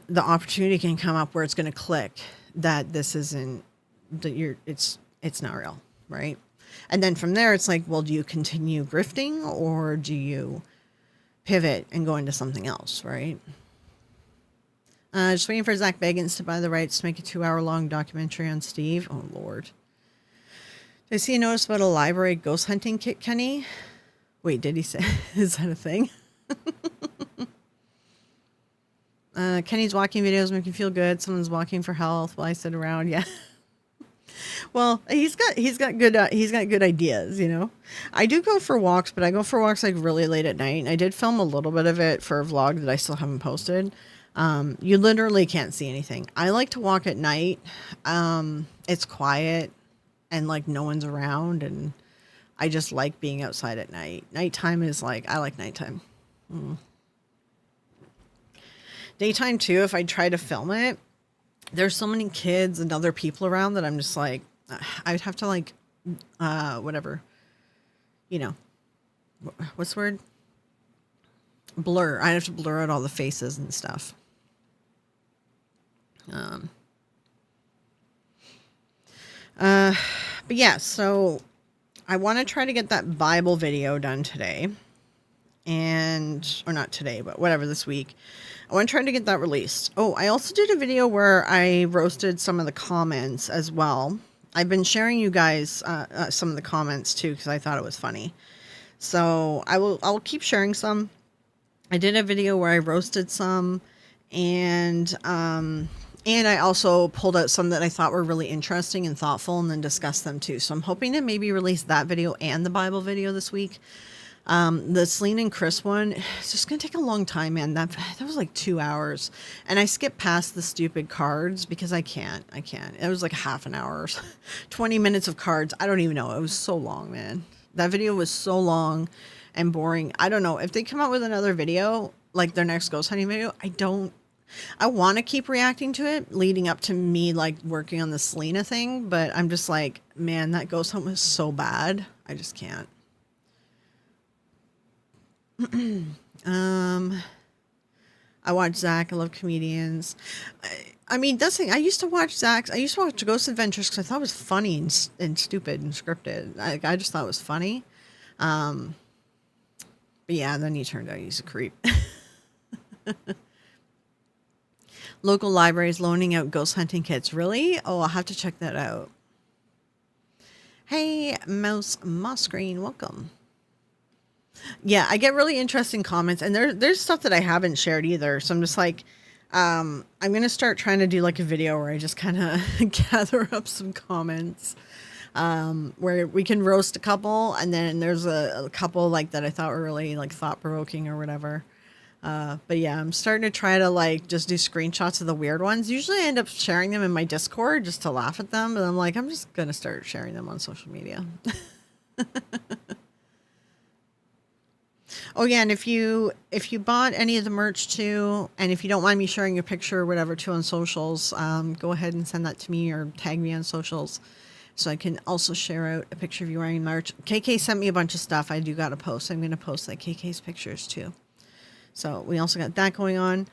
the opportunity can come up where it's going to click that this isn't it's not real, right? And then from there it's like, well, do you continue grifting or do you pivot and go into something else, right? Just waiting for Zach Bagans to buy the rights to make a 2-hour-long documentary on Steve. Oh Lord. Did I see a notice about a library ghost hunting kit, Kenny? Wait, did he say is that a thing? Kenny's walking videos make me feel good. Someone's walking for health while I sit around. Yeah. Well, he's got good ideas, I do go for walks, but I go for walks like really late at night. And I did film a little bit of it for a vlog that I still haven't posted. You literally can't see anything. I like to walk at night. It's quiet and like no one's around, and I just like being outside at night. Nighttime is like, I like nighttime. Daytime too, if I try to film it, there's so many kids and other people around that I'm just like, I'd have to like, whatever, you know, what's the word? Blur. I'd have to blur out all the faces and stuff. But yeah, so I want to try to get that Bible video done today. Or not today, but whatever, this week. I want to try to get that released. Oh, I also did a video where I roasted some of the comments as well. I've been sharing you guys some of the comments too because I thought it was funny. So I'll keep sharing some. I did a video where I roasted some, and I also pulled out some that I thought were really interesting and thoughtful, and then discussed them too. So I'm hoping to maybe release that video and the Bible video this week. The Celine and Chris one, it's just gonna take a long time, man. That was like 2 hours, and I skipped past the stupid cards because I can't. It was like half an hour, 20 minutes of cards. I don't even know. It was so long, man. That video was so long and boring. I don't know if they come out with another video like their next ghost hunting video. I want to keep reacting to it leading up to me like working on the Selena thing, but I'm just like, man, that ghost hunt was so bad. I just can't. I watch Zach. I love comedians. I mean, that's the thing. I used to watch Zach's. I used to watch Ghost Adventures because I thought it was funny and stupid and scripted. I just thought it was funny. But yeah, then he turned out he's a creep. Local libraries loaning out ghost hunting kits. Really? Oh, I'll have to check that out. Hey, Mouse Mossgreen, welcome. Yeah, I get really interesting comments, and there's stuff that I haven't shared either. So I'm just like, I'm gonna start trying to do like a video where I just kind of gather up some comments, where we can roast a couple, and then there's a couple like that I thought were really like thought provoking or whatever. But yeah, I'm starting to try to like just do screenshots of the weird ones. Usually I end up sharing them in my Discord just to laugh at them, but I'm like, I'm just gonna start sharing them on social media. Oh yeah, and if you bought any of the merch too, and if you don't mind me sharing your picture or whatever too on socials, go ahead and send that to me or tag me on socials, so I can also share out a picture of you wearing merch. KK sent me a bunch of stuff. I do got to post. I'm gonna post like KK's pictures too. So we also got that going on.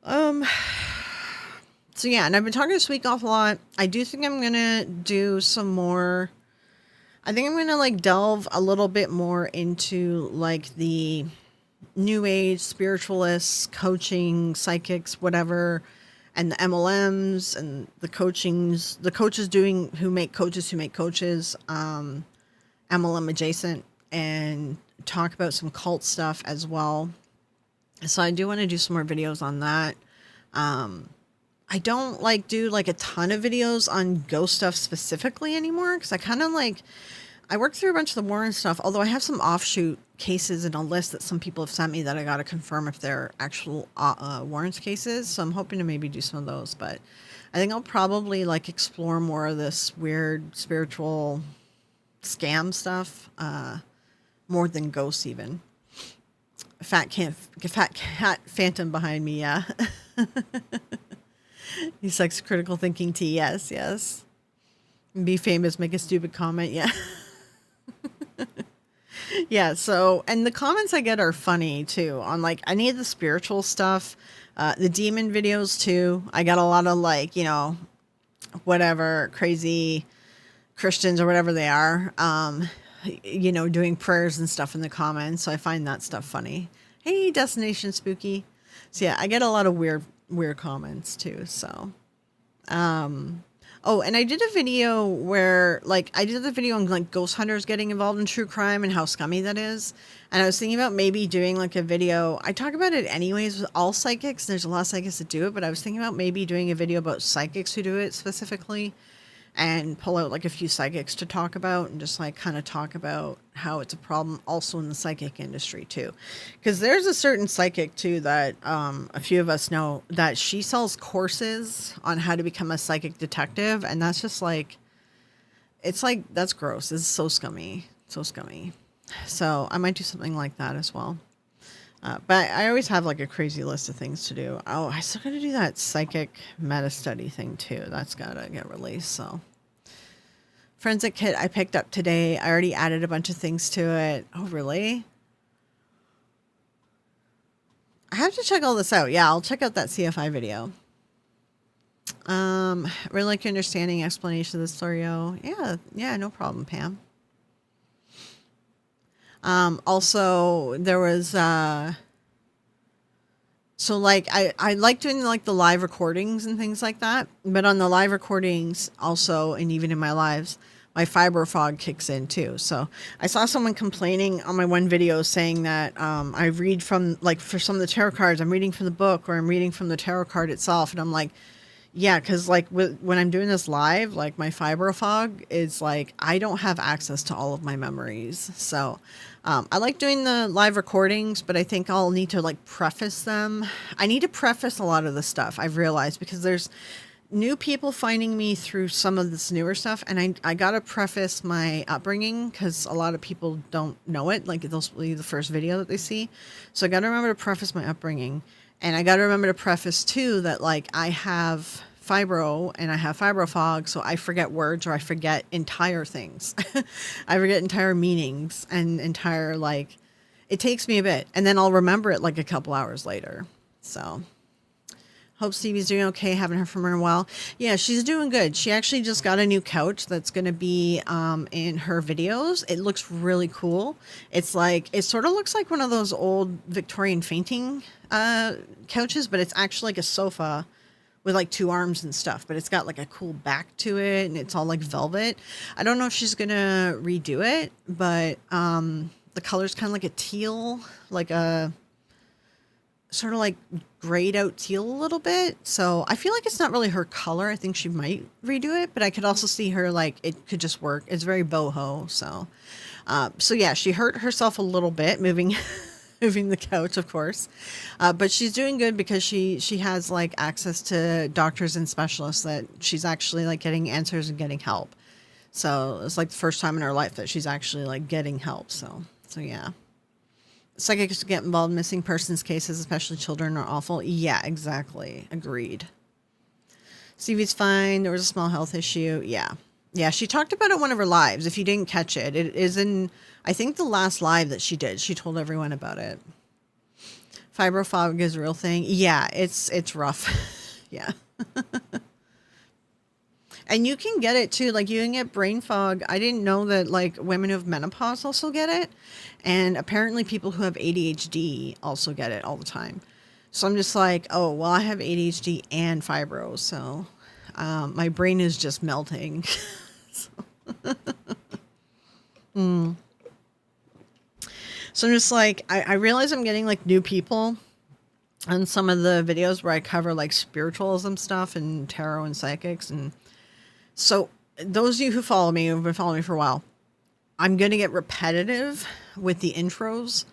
So yeah, and I've been talking this week off a lot. I do think I'm gonna do some more. I think I'm going to like delve a little bit more into like the new age spiritualists, coaching, psychics, whatever, and the MLMs and the coaches who make coaches, MLM adjacent, and talk about some cult stuff as well. So I do want to do some more videos on that. I don't like do like a ton of videos on ghost stuff specifically anymore, because I kind of like, I worked through a bunch of the Warren stuff, although I have some offshoot cases in a list that some people have sent me that I got to confirm if they're actual Warren's cases. So I'm hoping to maybe do some of those, but I think I'll probably like explore more of this weird spiritual scam stuff, more than ghosts even. Fat cat phantom behind me, yeah. He likes critical thinking tea, yes. Be famous, make a stupid comment, yeah. Yeah, so, and the comments I get are funny too on like any of the spiritual stuff, the demon videos too. I got a lot of like, you know, whatever crazy Christians or whatever they are, you know, doing prayers and stuff in the comments. So I find that stuff funny. Hey, Destination Spooky. So yeah, I get a lot of weird comments too. So, oh, and I did a video where, like, I did the video on, like, ghost hunters getting involved in true crime and how scummy that is. And I was thinking about maybe doing, like, a video. I talk about it anyways with all psychics. There's a lot of psychics that do it, but I was thinking about maybe doing a video about psychics who do it specifically and pull out, like, a few psychics to talk about and just, like, kind of talk about how it's a problem also in the psychic industry, too. Because there's a certain psychic, too, that a few of us know that she sells courses on how to become a psychic detective. And that's just, like, it's, like, that's gross. It's so scummy. So scummy. So I might do something like that as well. But I always have like a crazy list of things to do. Oh, I still got to do that psychic meta study thing too. That's got to get released. So, Forensic Kit I picked up today. I already added a bunch of things to it. Oh, really? I have to check all this out. Yeah, I'll check out that CFI video. Really like your understanding explanation of the story. Yeah, no problem, Pam. Also there was so like I like doing like the live recordings and things like that, but on the live recordings also, and even in my lives, my fibro fog kicks in too. So I saw someone complaining on my one video saying that I read from, like, for some of the tarot cards, I'm reading from the book or I'm reading from the tarot card itself, and I'm like, yeah, because like when I'm doing this live, like my fibro fog is like I don't have access to all of my memories. So I like doing the live recordings, but I think I'll need to like preface them. I need to preface a lot of the stuff, I've realized, because there's new people finding me through some of this newer stuff, and I got to preface my upbringing because a lot of people don't know it. Like, they'll be the first video that they see. So I got to remember to preface my upbringing. And I got to remember to preface too that like I have fibro and I have fibro fog, so I forget words or I forget entire things. I forget entire meanings and entire, like, it takes me a bit, and then I'll remember it like a couple hours later. So hope Stevie's doing okay. Haven't heard from her in a while. Yeah, she's doing good. She actually just got a new couch that's going to be in her videos. It looks really cool. It's like, it sort of looks like one of those old Victorian fainting couches, but it's actually like a sofa with like two arms and stuff, but it's got like a cool back to it, and it's all like velvet. I don't know if she's going to redo it, but the color's kind of like a teal, like a sort of like grayed out teal a little bit. So I feel like it's not really her color. I think she might redo it, but I could also see her, like, it could just work. It's very boho. So yeah, she hurt herself a little bit moving moving the couch, of course. But she's doing good because she has like access to doctors and specialists that she's actually like getting answers and getting help. So it's like the first time in her life that she's actually like getting help. So yeah. Psychics get involved in missing persons cases, especially children, are awful. Yeah, exactly. Agreed. Stevie's fine. There was a small health issue. Yeah. Yeah, she talked about it in one of her lives. If you didn't catch it, it is in, I think, the last live that she did. She told everyone about it. Fibro fog is a real thing. Yeah, it's rough. Yeah. And you can get it too. Like, you can get brain fog. I didn't know that like women who have menopause also get it. And apparently people who have ADHD also get it all the time. So I'm just like, oh, well, I have ADHD and fibro. So my brain is just melting. So I'm just like, I realize I'm getting like new people on some of the videos where I cover like spiritualism stuff and tarot and psychics. And so those of you who follow me, who've been following me for a while, I'm going to get repetitive with the intros.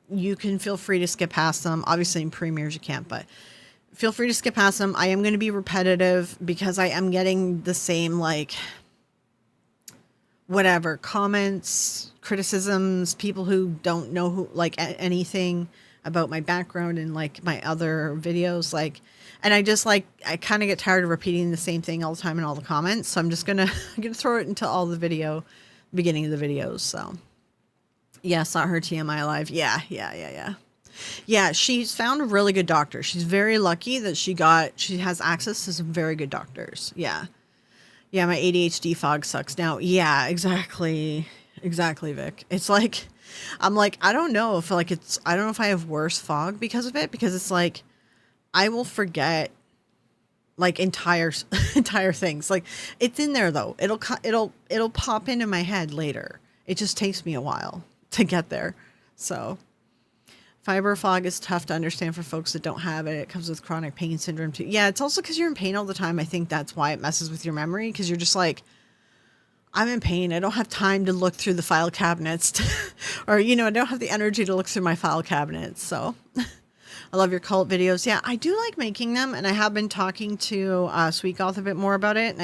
You can feel free to skip past them. Obviously in premieres you can't, but feel free to skip past them. I am going to be repetitive because I am getting the same, like, whatever, comments, criticisms, people who don't know who, like, anything about my background and like my other videos, like, and I just like, I kind of get tired of repeating the same thing all the time in all the comments. So I'm just gonna throw it into all the beginning of the videos. So yeah, saw her TMI live. Yeah. Yeah, she's found a really good doctor. She's very lucky that she has access to some very good doctors. Yeah, my ADHD fog sucks now. Yeah, exactly, Vic. It's like, I'm like, I don't know if I have worse fog because of it, because it's like, I will forget like entire things. Like, it's in there though. It'll pop into my head later. It just takes me a while to get there. So fiber fog is tough to understand for folks that don't have it. It comes with chronic pain syndrome too. Yeah, it's also because you're in pain all the time. I think that's why it messes with your memory, because you're just like, I'm in pain. I don't have time to look through the file cabinets or, I don't have the energy to look through my file cabinets. So I love your cult videos. Yeah, I do like making them. And I have been talking to Sweet Goth a bit more about it. And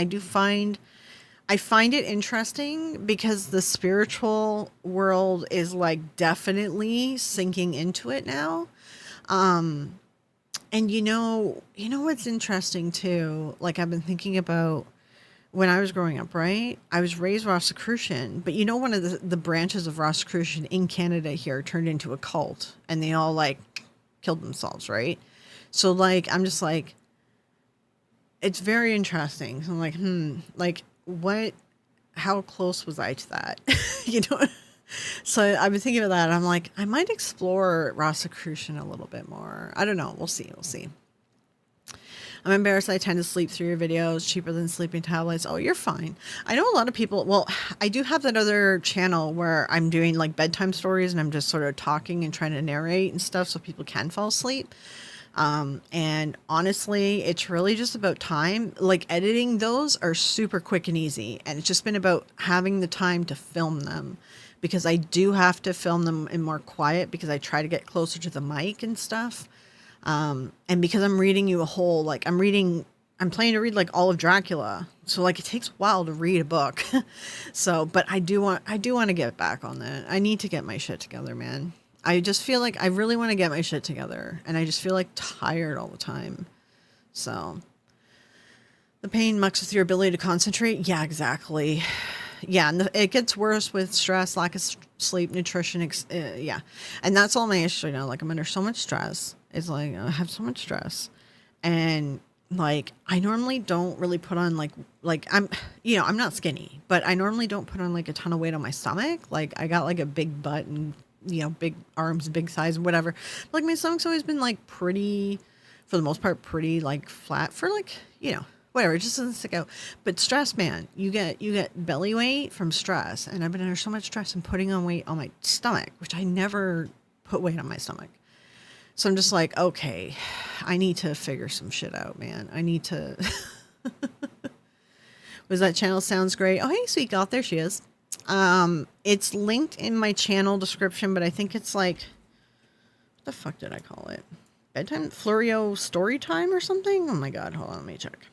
I I find it interesting because the spiritual world is like definitely sinking into it now. And you know what's interesting too? Like I've been thinking about when I was growing up, right? I was raised Rosicrucian, but you know, one of the branches of Rosicrucian in Canada here turned into a cult and they all like killed themselves, right? So like, I'm just like, it's very interesting. So I'm like what, how close was I to that? you know? So I've been thinking about that. I'm like, I might explore Rosicrucian a little bit more. I don't know. We'll see. We'll see. I'm embarrassed I tend to sleep through your videos, cheaper than sleeping tablets. Oh, you're fine. I know a lot of people, well, I do have that other channel where I'm doing like bedtime stories and I'm just sort of talking and trying to narrate and stuff so people can fall asleep. And honestly, it's really just about time. Like editing those are super quick and easy. And it's just been about having the time to film them because I do have to film them in more quiet because I try to get closer to the mic and stuff. And because I'm reading you a whole, like I'm planning to read like all of Dracula. So like it takes a while to read a book. So, but I do want to get back on that. I need to get my shit together, man. I just feel like I really want to get my shit together and I just feel like tired all the time. So the pain mucks with your ability to concentrate. Yeah, exactly. Yeah. And it gets worse with stress, lack of sleep, nutrition. Yeah. And that's all my issue right now. Like I'm under so much stress. It's like I have so much stress, and like I normally don't really put on like I'm I'm not skinny, but I normally don't put on like a ton of weight on my stomach. Like I got like a big butt and big arms, big thighs, whatever. Like my stomach's always been like pretty, for the most part, pretty like flat for like whatever. It just doesn't stick out. But stress, man, you get belly weight from stress, and I've been under so much stress and putting on weight on my stomach, which I never put weight on my stomach. So I'm just like, okay, I need to figure some shit out, man. I need to. Was that channel sounds great? Oh, hey, sweet God, there she is. It's linked in my channel description, but I think it's like, what the fuck did I call it? Bedtime Florio story time or something? Oh my God, hold on, let me check.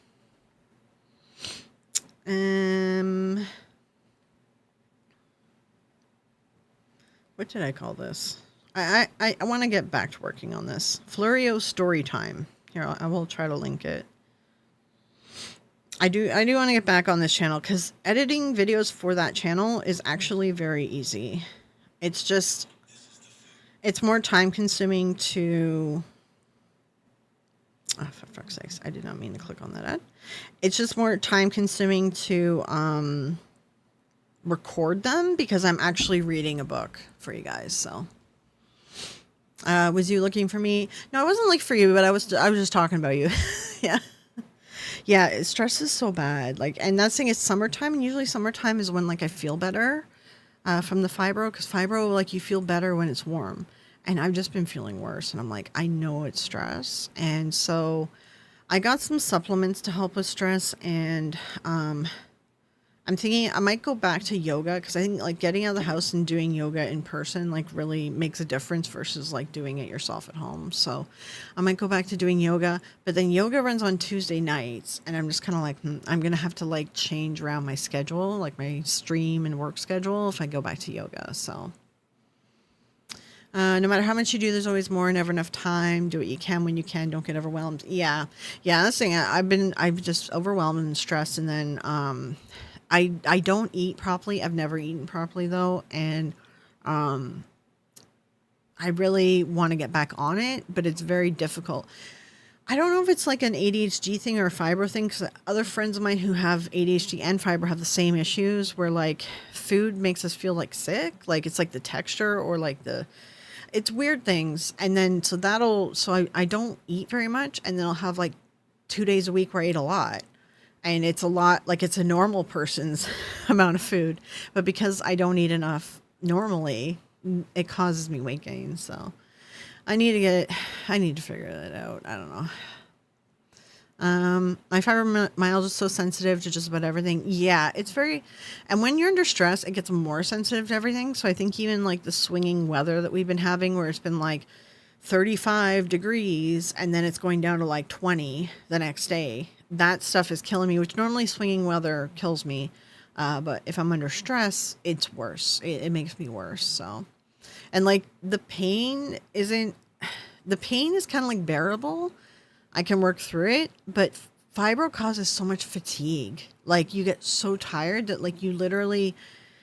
What did I call this? I want to get back to working on this. Florio story time. Here, I will try to link it. I do want to get back on this channel because editing videos for that channel is actually very easy. It's just, it's more time consuming to, oh, for fuck's sakes, I did not mean to click on that ad. It's just more time consuming to record them because I'm actually reading a book for you guys. So was you looking for me? No, I wasn't looking for you, but I was just talking about you. Yeah. Yeah, stress is so bad. Like, and that's thing is summertime, and usually summertime is when like I feel better from the fibro, because fibro, like you feel better when it's warm, and I've just been feeling worse, and I'm like, I know it's stress, and so I got some supplements to help with stress, and I'm thinking I might go back to yoga because I think like getting out of the house and doing yoga in person like really makes a difference versus like doing it yourself at home. So I might go back to doing yoga, but then yoga runs on Tuesday nights and I'm just kind of like, I'm going to have to like change around my schedule, like my stream and work schedule if I go back to yoga. So no matter how much you do, there's always more, never enough time. Do what you can when you can. Don't get overwhelmed. Yeah. That's the thing. I've just overwhelmed and stressed. And then, I don't eat properly. I've never eaten properly though. And, I really want to get back on it, but it's very difficult. I don't know if it's like an ADHD thing or a fibro thing, because other friends of mine who have ADHD and fibro have the same issues where like food makes us feel like sick. Like it's like the texture or like it's weird things. And then, so I don't eat very much. And then I'll have like 2 days a week where I eat a lot. And it's a lot, like it's a normal person's amount of food. But because I don't eat enough normally, it causes me weight gain. So I need to figure that out. I don't know. My fibromyalgia is so sensitive to just about everything. Yeah, it's very, and when you're under stress, it gets more sensitive to everything. So I think even like the swinging weather that we've been having, where it's been like 35 degrees and then it's going down to like 20 the next day, that stuff is killing me, which normally swinging weather kills me. But if I'm under stress, it's worse. It makes me worse. So, and like the pain is kind of like bearable. I can work through it, but fibro causes so much fatigue. Like you get so tired that like you literally,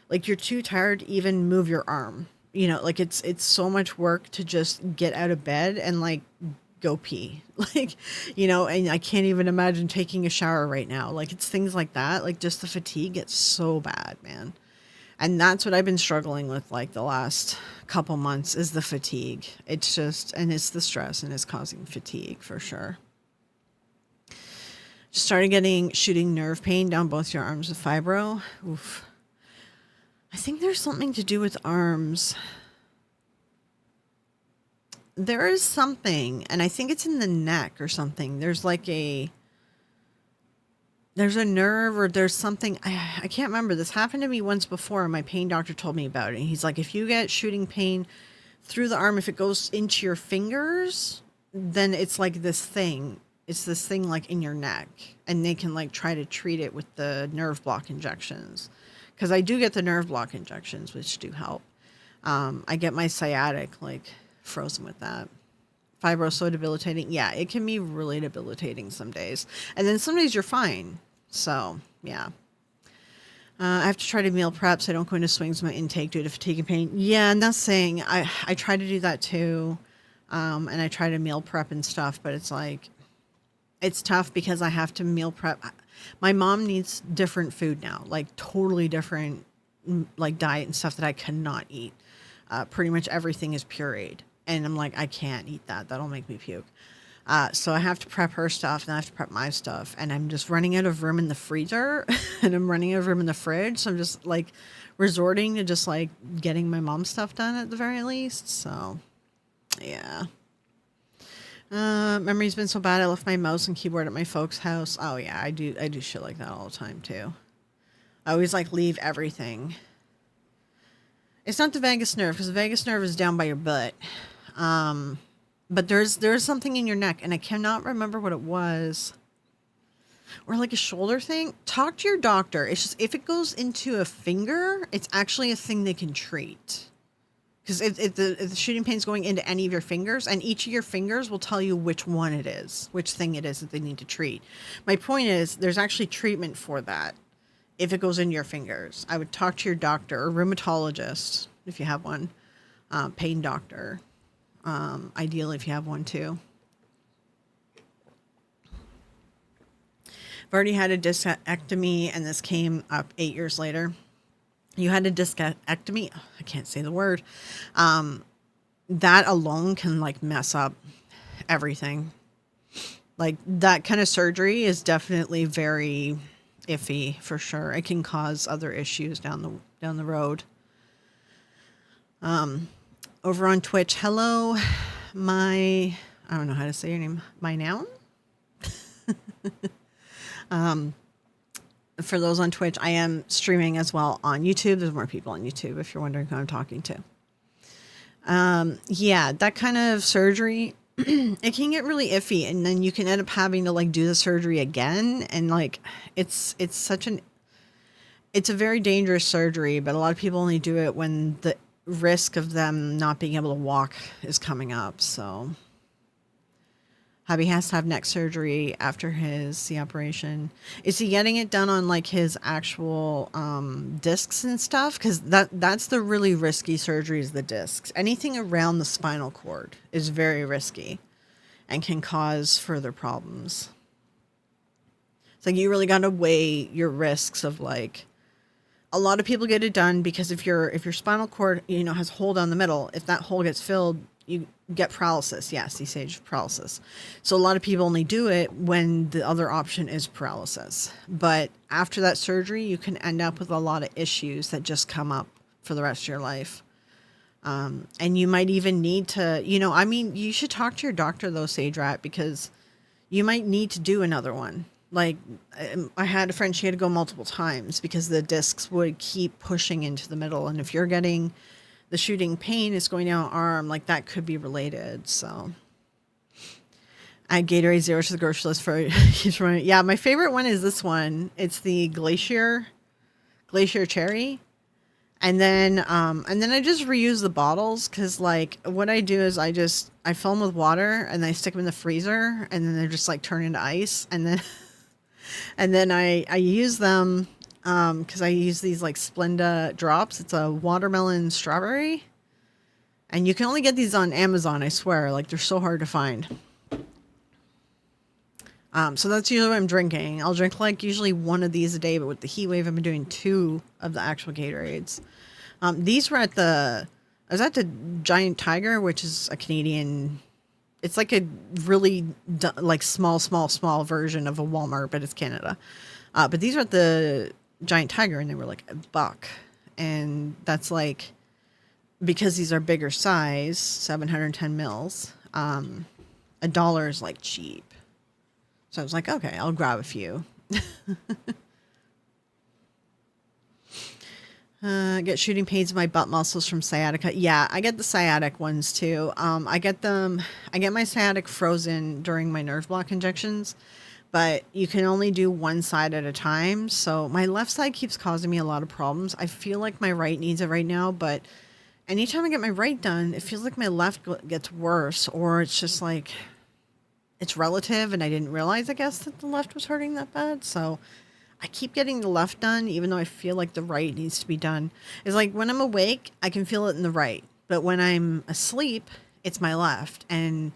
like you're too tired to even move your arm. You know, like it's so much work to just get out of bed and like go pee. Like, you know, and I can't even imagine taking a shower right now. Like it's things like that. Like just the fatigue gets so bad, man. And that's what I've been struggling with like the last couple months is the fatigue. It's just, and it's the stress and it's causing fatigue for sure. Just started getting shooting nerve pain down both your arms with fibro. Oof. I think there's something to do with arms. There is something, and I think it's in the neck or something. There's a nerve or there's something. I can't remember. This happened to me once before. My pain doctor told me about it. And he's like, if you get shooting pain through the arm, if it goes into your fingers, then it's like this thing. It's this thing like in your neck, and they can like try to treat it with the nerve block injections. Because I do get the nerve block injections, which do help. I get my sciatic like frozen with that. Fibro so debilitating. Yeah, it can be really debilitating some days. And then some days you're fine. So, yeah. I have to try to meal prep so I don't go into swings with my intake due to fatigue and pain. Yeah, and that's saying I try to do that too. And I try to meal prep and stuff, but it's like, it's tough because I have to meal prep. My mom needs different food now, like totally different like diet and stuff that I cannot eat. Pretty much everything is pureed. And I'm like, I can't eat that. That'll make me puke. So I have to prep her stuff and I have to prep my stuff. And I'm just running out of room in the freezer and I'm running out of room in the fridge. So I'm just like resorting to just like getting my mom's stuff done at the very least. So yeah. Memory's been so bad. I left my mouse and keyboard at my folks' house. Oh yeah, I do shit like that all the time too. I always like leave everything. It's not the vagus nerve because the vagus nerve is down by your butt. But there's something in your neck and I cannot remember what it was. Or like a shoulder thing. Talk to your doctor. It's just, if it goes into a finger, it's actually a thing they can treat. Because if the shooting pain's going into any of your fingers, and each of your fingers will tell you which one it is, which thing it is that they need to treat. My point is, there's actually treatment for that if it goes in your fingers. I would talk to your doctor or rheumatologist if you have one, pain doctor, ideally if you have one too. I've already had a discectomy, and this came up 8 years later. You had a discectomy. I can't say the word. That alone can like mess up everything. Like that kind of surgery is definitely very iffy for sure. It can cause other issues down the road. Over on Twitch, hello, I don't know how to say your name. My noun. For those on Twitch, I am streaming as well on YouTube. There's more people on YouTube if you're wondering who I'm talking to. Yeah, that kind of surgery, it can get really iffy, and then you can end up having to like do the surgery again. And like, it's a very dangerous surgery, but a lot of people only do it when the risk of them not being able to walk is coming up. So hubby has to have neck surgery after the operation. Is he getting it done on like his actual discs and stuff? Because that's the really risky surgery, is the discs. Anything around the spinal cord is very risky and can cause further problems. It's like you really got to weigh your risks of like, a lot of people get it done because if your spinal cord, has a hole down the middle, if that hole gets filled, you get paralysis. Yes, C-stage paralysis. So a lot of people only do it when the other option is paralysis. But after that surgery, you can end up with a lot of issues that just come up for the rest of your life. And you might even need to, you should talk to your doctor though, Sage Rat, because you might need to do another one. Like I had a friend, she had to go multiple times because the discs would keep pushing into the middle. And if you're getting the shooting pain is going down arm, like that could be related. So add Gatorade Zero to the grocery list for keeps running. Yeah, my favorite one is this one. It's the Glacier Glacier Cherry. And then I just reuse the bottles because like what I do is I fill them with water and I stick them in the freezer and then they're just like turn into ice and then I use them because I use these like Splenda drops. It's a watermelon strawberry, and you can only get these on Amazon. I swear, like they're so hard to find. So that's usually what I'm drinking. I'll drink like usually one of these a day, but with the heat wave, I've been doing 2 of the actual Gatorades. These were I was at the Giant Tiger, which is a Canadian. It's like a really like small version of a Walmart, but it's Canada. But these were at the Giant Tiger, and they were like $1, and that's like because these are bigger size, 710 mils. $1 is like cheap. So I was like, okay, I'll grab a few. Get shooting pains in my butt muscles from sciatica. Yeah, I get the sciatic ones too. I get my sciatic frozen during my nerve block injections, but you can only do one side at a time. So my left side keeps causing me a lot of problems. I feel like my right needs it right now, but anytime I get my right done, it feels like my left gets worse, or it's just like, it's relative, and I didn't realize, I guess, that the left was hurting that bad. So I keep getting the left done, even though I feel like the right needs to be done. It's like when I'm awake, I can feel it in the right. But when I'm asleep, it's my left. And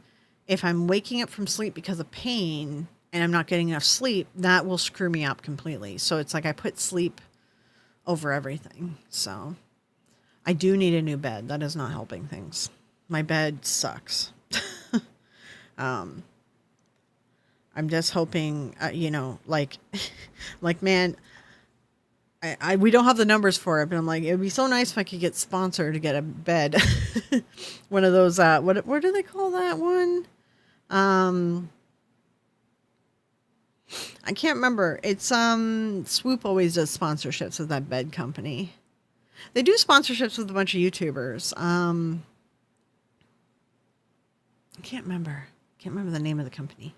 if I'm waking up from sleep because of pain and I'm not getting enough sleep, that will screw me up completely. So it's like I put sleep over everything. So I do need a new bed. That is not helping things. My bed sucks. I'm just hoping, like man, we don't have the numbers for it, but I'm like, it would be so nice if I could get sponsored to get a bed. One of those, what do they call that one? I can't remember. It's, Swoop always does sponsorships with that bed company. They do sponsorships with a bunch of YouTubers. I can't remember the name of the company.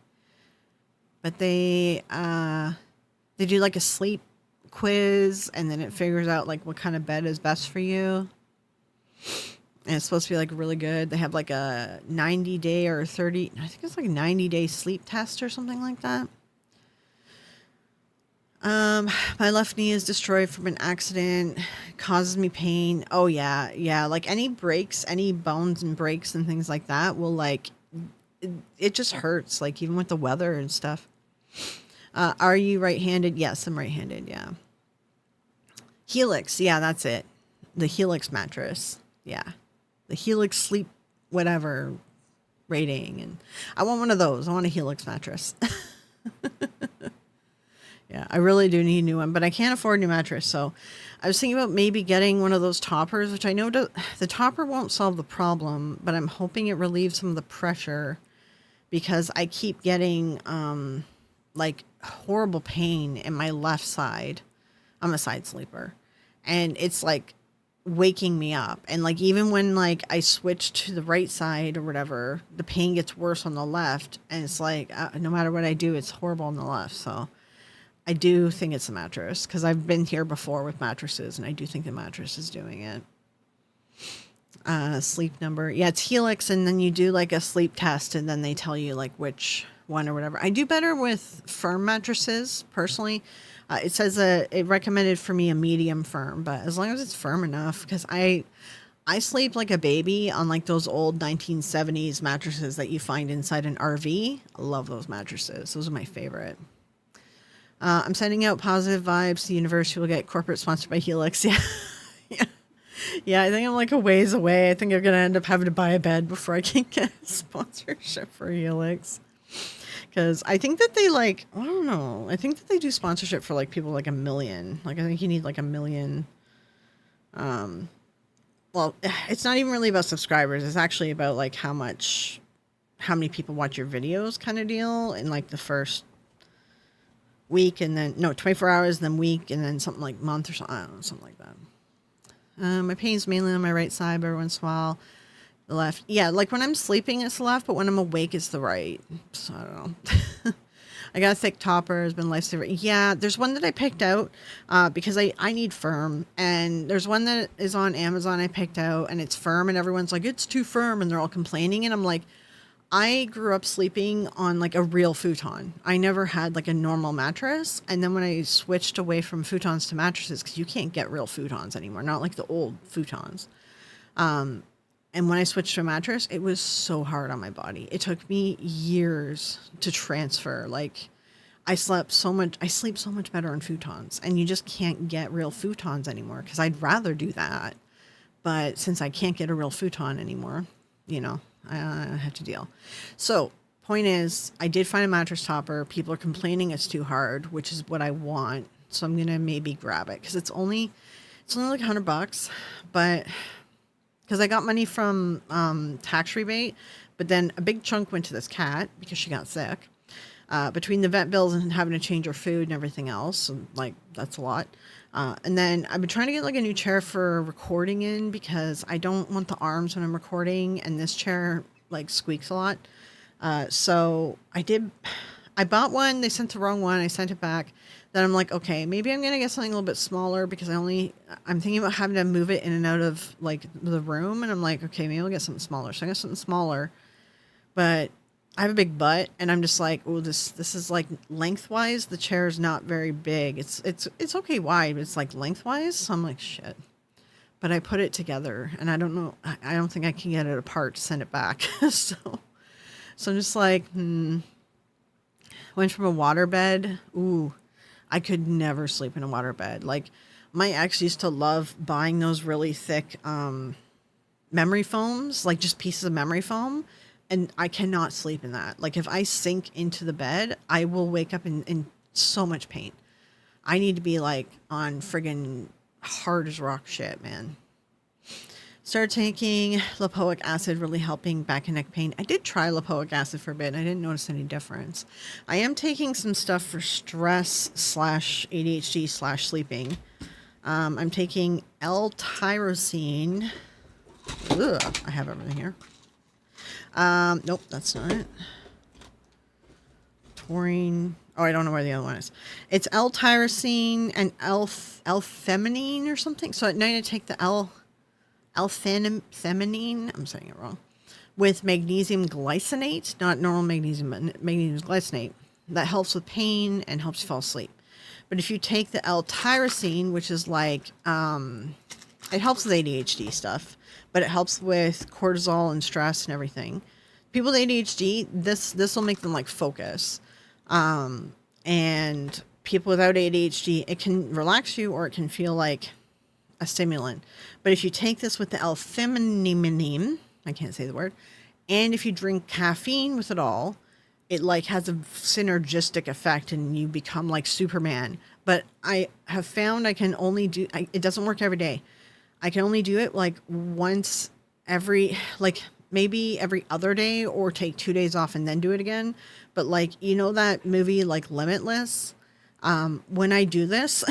But they do like a sleep quiz, and then it figures out like what kind of bed is best for you. And it's supposed to be like really good. They have like a 90-day or 30, I think it's like a 90-day sleep test or something like that. My left knee is destroyed from an accident. It causes me pain. Oh yeah. Like any breaks, any bones and breaks and things like that will like, it just hurts. Like even with the weather and stuff. Are you right-handed? Yes, I'm right-handed. Yeah. Helix. Yeah, that's it. The Helix mattress. Yeah. The Helix sleep, whatever rating. And I want one of those. I want a Helix mattress. Yeah, I really do need a new one, but I can't afford a new mattress. So I was thinking about maybe getting one of those toppers, which I know the topper won't solve the problem, but I'm hoping it relieves some of the pressure because I keep getting, like horrible pain in my left side. I'm a side sleeper, and it's like waking me up. And like, even when like I switch to the right side or whatever, the pain gets worse on the left. And it's like, no matter what I do, it's horrible on the left. So I do think it's the mattress, because I've been here before with mattresses, and I do think the mattress is doing it. Sleep number. Yeah, it's Helix, and then you do like a sleep test, and then they tell you like which one or whatever. I do better with firm mattresses personally. It says it recommended for me a medium firm, but as long as it's firm enough, because I sleep like a baby on like those old 1970s mattresses that you find inside an RV. I love those mattresses. Those are my favorite. I'm sending out positive vibes. The university will get corporate sponsored by Helix. Yeah. Yeah, I think I'm like a ways away. I think I'm going to end up having to buy a bed before I can get a sponsorship for Helix. Because I think that they like, I don't know. I think that they do sponsorship for like people like 1 million. Like I think you need like 1 million. Well, it's not even really about subscribers. It's actually about like how many people watch your videos kind of deal in like the first week, and then 24 hours, then week, and then something like month or something. I don't know, something like that. My pain's mainly on my right side, but every once in a while, the left. Yeah, like when I'm sleeping, it's the left, but when I'm awake, it's the right. So I don't know. I got a thick topper. Has been lifesaver. Yeah, there's one that I picked out because I need firm, and there's one that is on Amazon I picked out, and it's firm, and everyone's like, it's too firm, and they're all complaining, and I'm like, I grew up sleeping on like a real futon. I never had like a normal mattress, and then when I switched away from futons to mattresses, because you can't get real futons anymore, not like the old futons. And when I switched to a mattress, it was so hard on my body. It took me years to transfer. Like, I sleep so much better on futons, and you just can't get real futons anymore because I'd rather do that. But since I can't get a real futon anymore, I have to deal. So, point is, I did find a mattress topper. People are complaining it's too hard, which is what I want. So I'm gonna maybe grab it because it's only like $100, but because I got money from tax rebate, but then a big chunk went to this cat because she got sick. Between the vet bills and having to change her food and everything else, and like that's a lot. And then I've been trying to get like a new chair for recording in because I don't want the arms when I'm recording, and this chair like squeaks a lot. So I bought one. They sent the wrong one. I sent it back. Then I'm like, okay, maybe I'm gonna get something a little bit smaller because I'm thinking about having to move it in and out of like the room, and I'm like, okay, maybe I'll get something smaller. So I got something smaller, but I have a big butt, and I'm just like, oh, this is like lengthwise. The chair is not very big. It's okay wide, but it's like lengthwise. So I'm like, shit. But I put it together, and I don't know. I don't think I can get it apart to send it back. so I'm just like, Went from a waterbed. Ooh, I could never sleep in a waterbed. Like, my ex used to love buying those really thick memory foams, like just pieces of memory foam. And I cannot sleep in that. Like, if I sink into the bed, I will wake up in so much pain. I need to be like on friggin' hard as rock shit, man. Started taking lipoic acid, really helping back and neck pain. I did try lipoic acid for a bit. I didn't notice any difference. I am taking some stuff for stress / ADHD / sleeping. I'm taking L-tyrosine. Ugh, I have everything here. Nope, that's not it. Taurine. Oh, I don't know where the other one is. It's L-tyrosine and L-theanine or something. So at night I take the L-theanine. I'm saying it wrong. With magnesium glycinate, not normal magnesium, but magnesium glycinate. That helps with pain and helps you fall asleep. But if you take the L-tyrosine, which is like, it helps with ADHD stuff, but it helps with cortisol and stress and everything. People with ADHD, this will make them like focus. And people without ADHD, it can relax you or it can feel like a stimulant. But if you take this with the L-theanine, I can't say the word, and if you drink caffeine with it all, it like has a synergistic effect and you become like Superman. But I have found I can only do, it doesn't work every day. I can only do it like once every, like maybe every other day, or take 2 days off and then do it again. But like, you know, that movie, like Limitless, when I do this,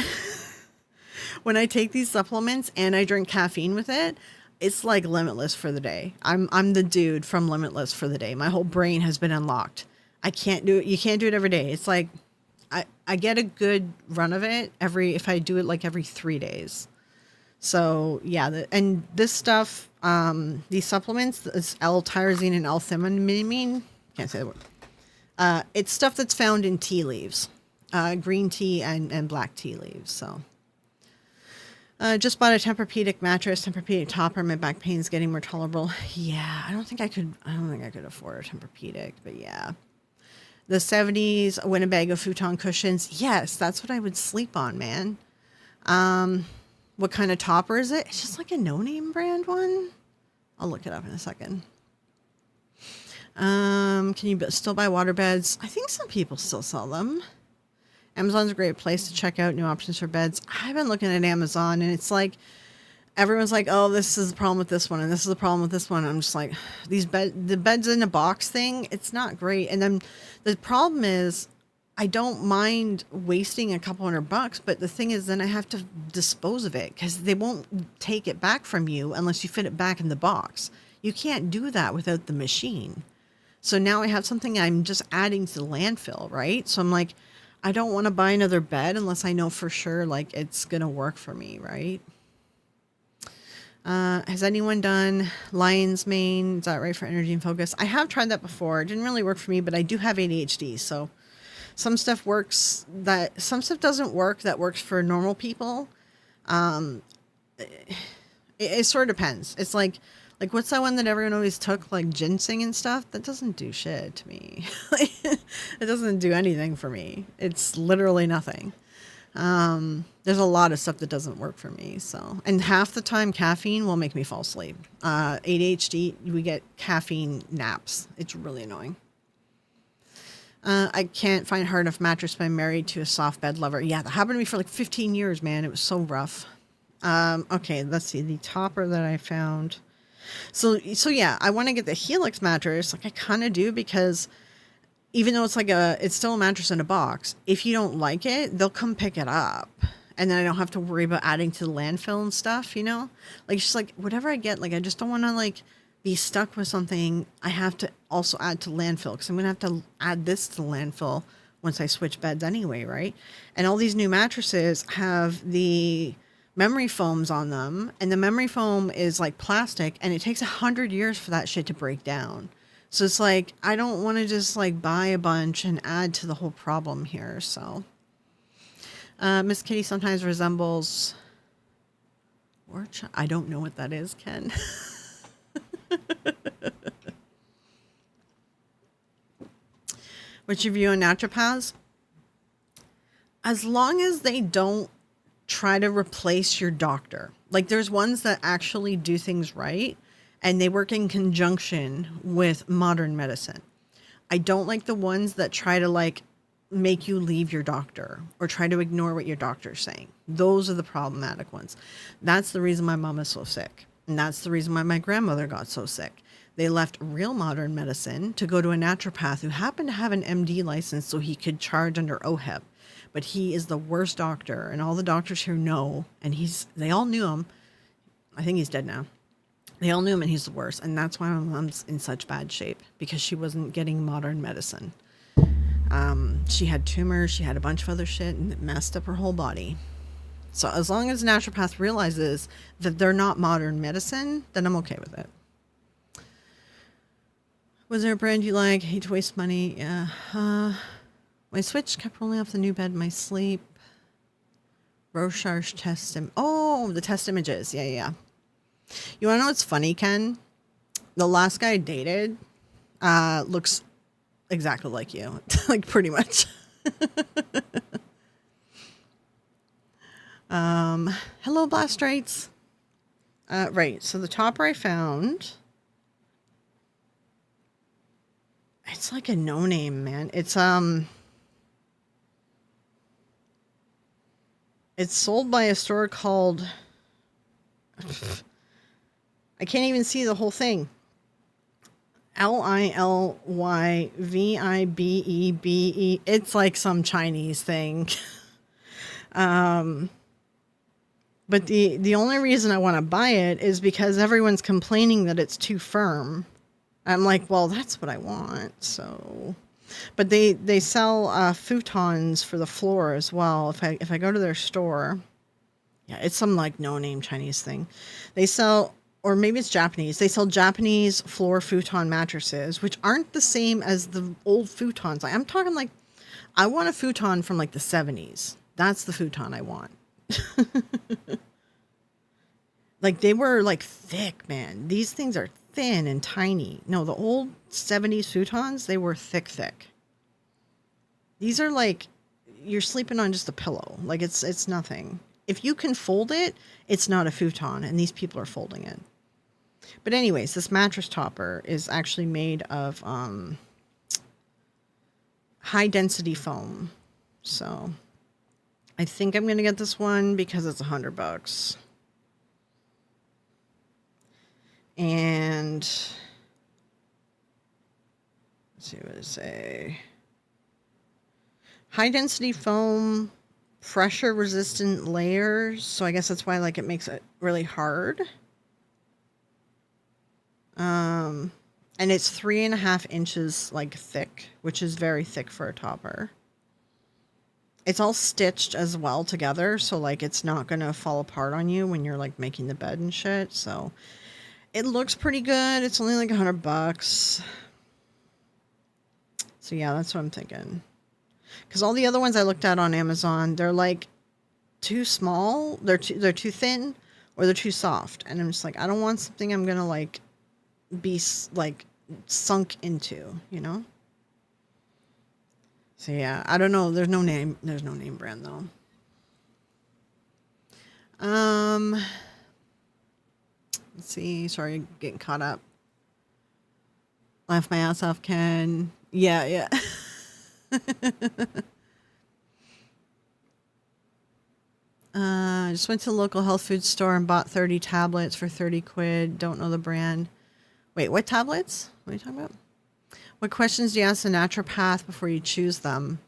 when I take these supplements and I drink caffeine with it, it's like Limitless for the day. I'm the dude from Limitless for the day. My whole brain has been unlocked. I can't do it. You can't do it every day. It's like, I get a good run of it if I do it like every 3 days. So yeah, and this stuff, these supplements, this L-tyrosine and L-theanine, can't say the word. It's stuff that's found in tea leaves, green tea and black tea leaves. So, just bought a Tempur-Pedic mattress, Tempur-Pedic topper. My back pain's getting more tolerable. Yeah, I don't think I could afford a Tempur-Pedic, but yeah. The 70s Winnebago futon cushions. Yes, that's what I would sleep on, man. What kind of topper is it? It's just like a no-name brand one. I'll look it up in a second. Can you still buy waterbeds? I think some people still sell them. Amazon's a great place to check out new options for beds. I've been looking at Amazon, and it's like, everyone's like, oh, this is the problem with this one, and this is the problem with this one. I'm just like, the beds in a box thing, it's not great. And then the problem is, I don't mind wasting a couple $100, but the thing is, then I have to dispose of it because they won't take it back from you unless you fit it back in the box. You can't do that without the machine. So now I have something I'm just adding to the landfill, right? So I'm like, I don't want to buy another bed unless I know for sure like it's gonna work for me, right? Has anyone done lion's mane? Is that right for energy and focus? I have tried that before. It didn't really work for me, but I do have ADHD, so some stuff works that some stuff doesn't work that works for normal people. It sort of depends. It's like what's that one that everyone always took, like ginseng and stuff? That doesn't do shit to me. It doesn't do anything for me. It's literally nothing. There's a lot of stuff that doesn't work for me. So, and half the time caffeine will make me fall asleep. ADHD, we get caffeine naps. It's really annoying. I can't find a hard enough mattress, but I'm married to a soft bed lover. Yeah, that happened to me for like 15 years, man. It was so rough. Okay, let's see the topper that I found. So yeah, I want to get the Helix mattress. Like I kind of do because even though it's still a mattress in a box. If you don't like it, they'll come pick it up, and then I don't have to worry about adding to the landfill and stuff. You know, like it's just like whatever I get. Like I just don't want to like be stuck with something. I have to also add to landfill because I'm gonna have to add this to the landfill once I switch beds anyway, right? And all these new mattresses have the memory foams on them, and the memory foam is like plastic, and it takes 100 years for that shit to break down. So it's like I don't want to just like buy a bunch and add to the whole problem here. So Miss Kitty sometimes resembles I don't know what that is, Ken. What's your view on naturopaths? As long as they don't try to replace your doctor. Like there's ones that actually do things right and they work in conjunction with modern medicine. I don't like the ones that try to like make you leave your doctor or try to ignore what your doctor's saying. Those are the problematic ones. That's the reason my mom is so sick. And that's the reason why my grandmother got so sick. They left real modern medicine to go to a naturopath who happened to have an MD license so he could charge under OHIP. But he is the worst doctor, and all the doctors here know, and they all knew him. I think he's dead now. They all knew him, and he's the worst. And that's why my mom's in such bad shape, because she wasn't getting modern medicine. She had tumors, she had a bunch of other shit, and it messed up her whole body. So as long as a naturopath realizes that they're not modern medicine, then I'm okay with it. Was there a brand you like? Hate to waste money. Yeah. My switch kept rolling off the new bed in my sleep. Rorschach test. Oh, the test images. Yeah. You want to know what's funny, Ken? The last guy I dated looks exactly like you. Like, pretty much. Hello, Blastrites. Right, so the topper I found... It's like a no-name, man. It's sold by a store called... I can't even see the whole thing. Lilybibebe. It's like some Chinese thing. But the only reason I want to buy it is because everyone's complaining that it's too firm. I'm like, well, that's what I want. So, but they sell futons for the floor as well. If I go to their store, yeah, it's some like no-name Chinese thing. They sell, or maybe it's Japanese. They sell Japanese floor futon mattresses, which aren't the same as the old futons. I'm talking like, I want a futon from like the 70s. That's the futon I want. Like they were like thick, man. These things are thin and tiny. No, the old 70s futons, they were thick. These are like, you're sleeping on just a pillow. Like it's nothing. If you can fold it, it's not a futon, and these people are folding it. But anyways, this mattress topper is actually made of high density foam. So I think I'm going to get this one because it's $100. And let's see what it say. High density foam, pressure resistant layers. So I guess that's why like it makes it really hard. And And it's 3.5 inches like thick, which is very thick for a topper. It's all stitched as well together, so like it's not gonna fall apart on you when you're like making the bed and shit. So it looks pretty good. It's only like $100. So yeah, that's what I'm thinking. Because all the other ones I looked at on Amazon, they're like too small, they're too thin, or they're too soft, and I'm just like, I don't want something I'm gonna like be like sunk into, you know. So yeah, I don't know. There's no name brand though. Let's see. Sorry, getting caught up. Laugh my ass off, Ken. Yeah. I just went to the local health food store and bought 30 tablets for 30 quid. Don't know the brand. Wait, what tablets? What are you talking about? What questions do you ask a naturopath before you choose them?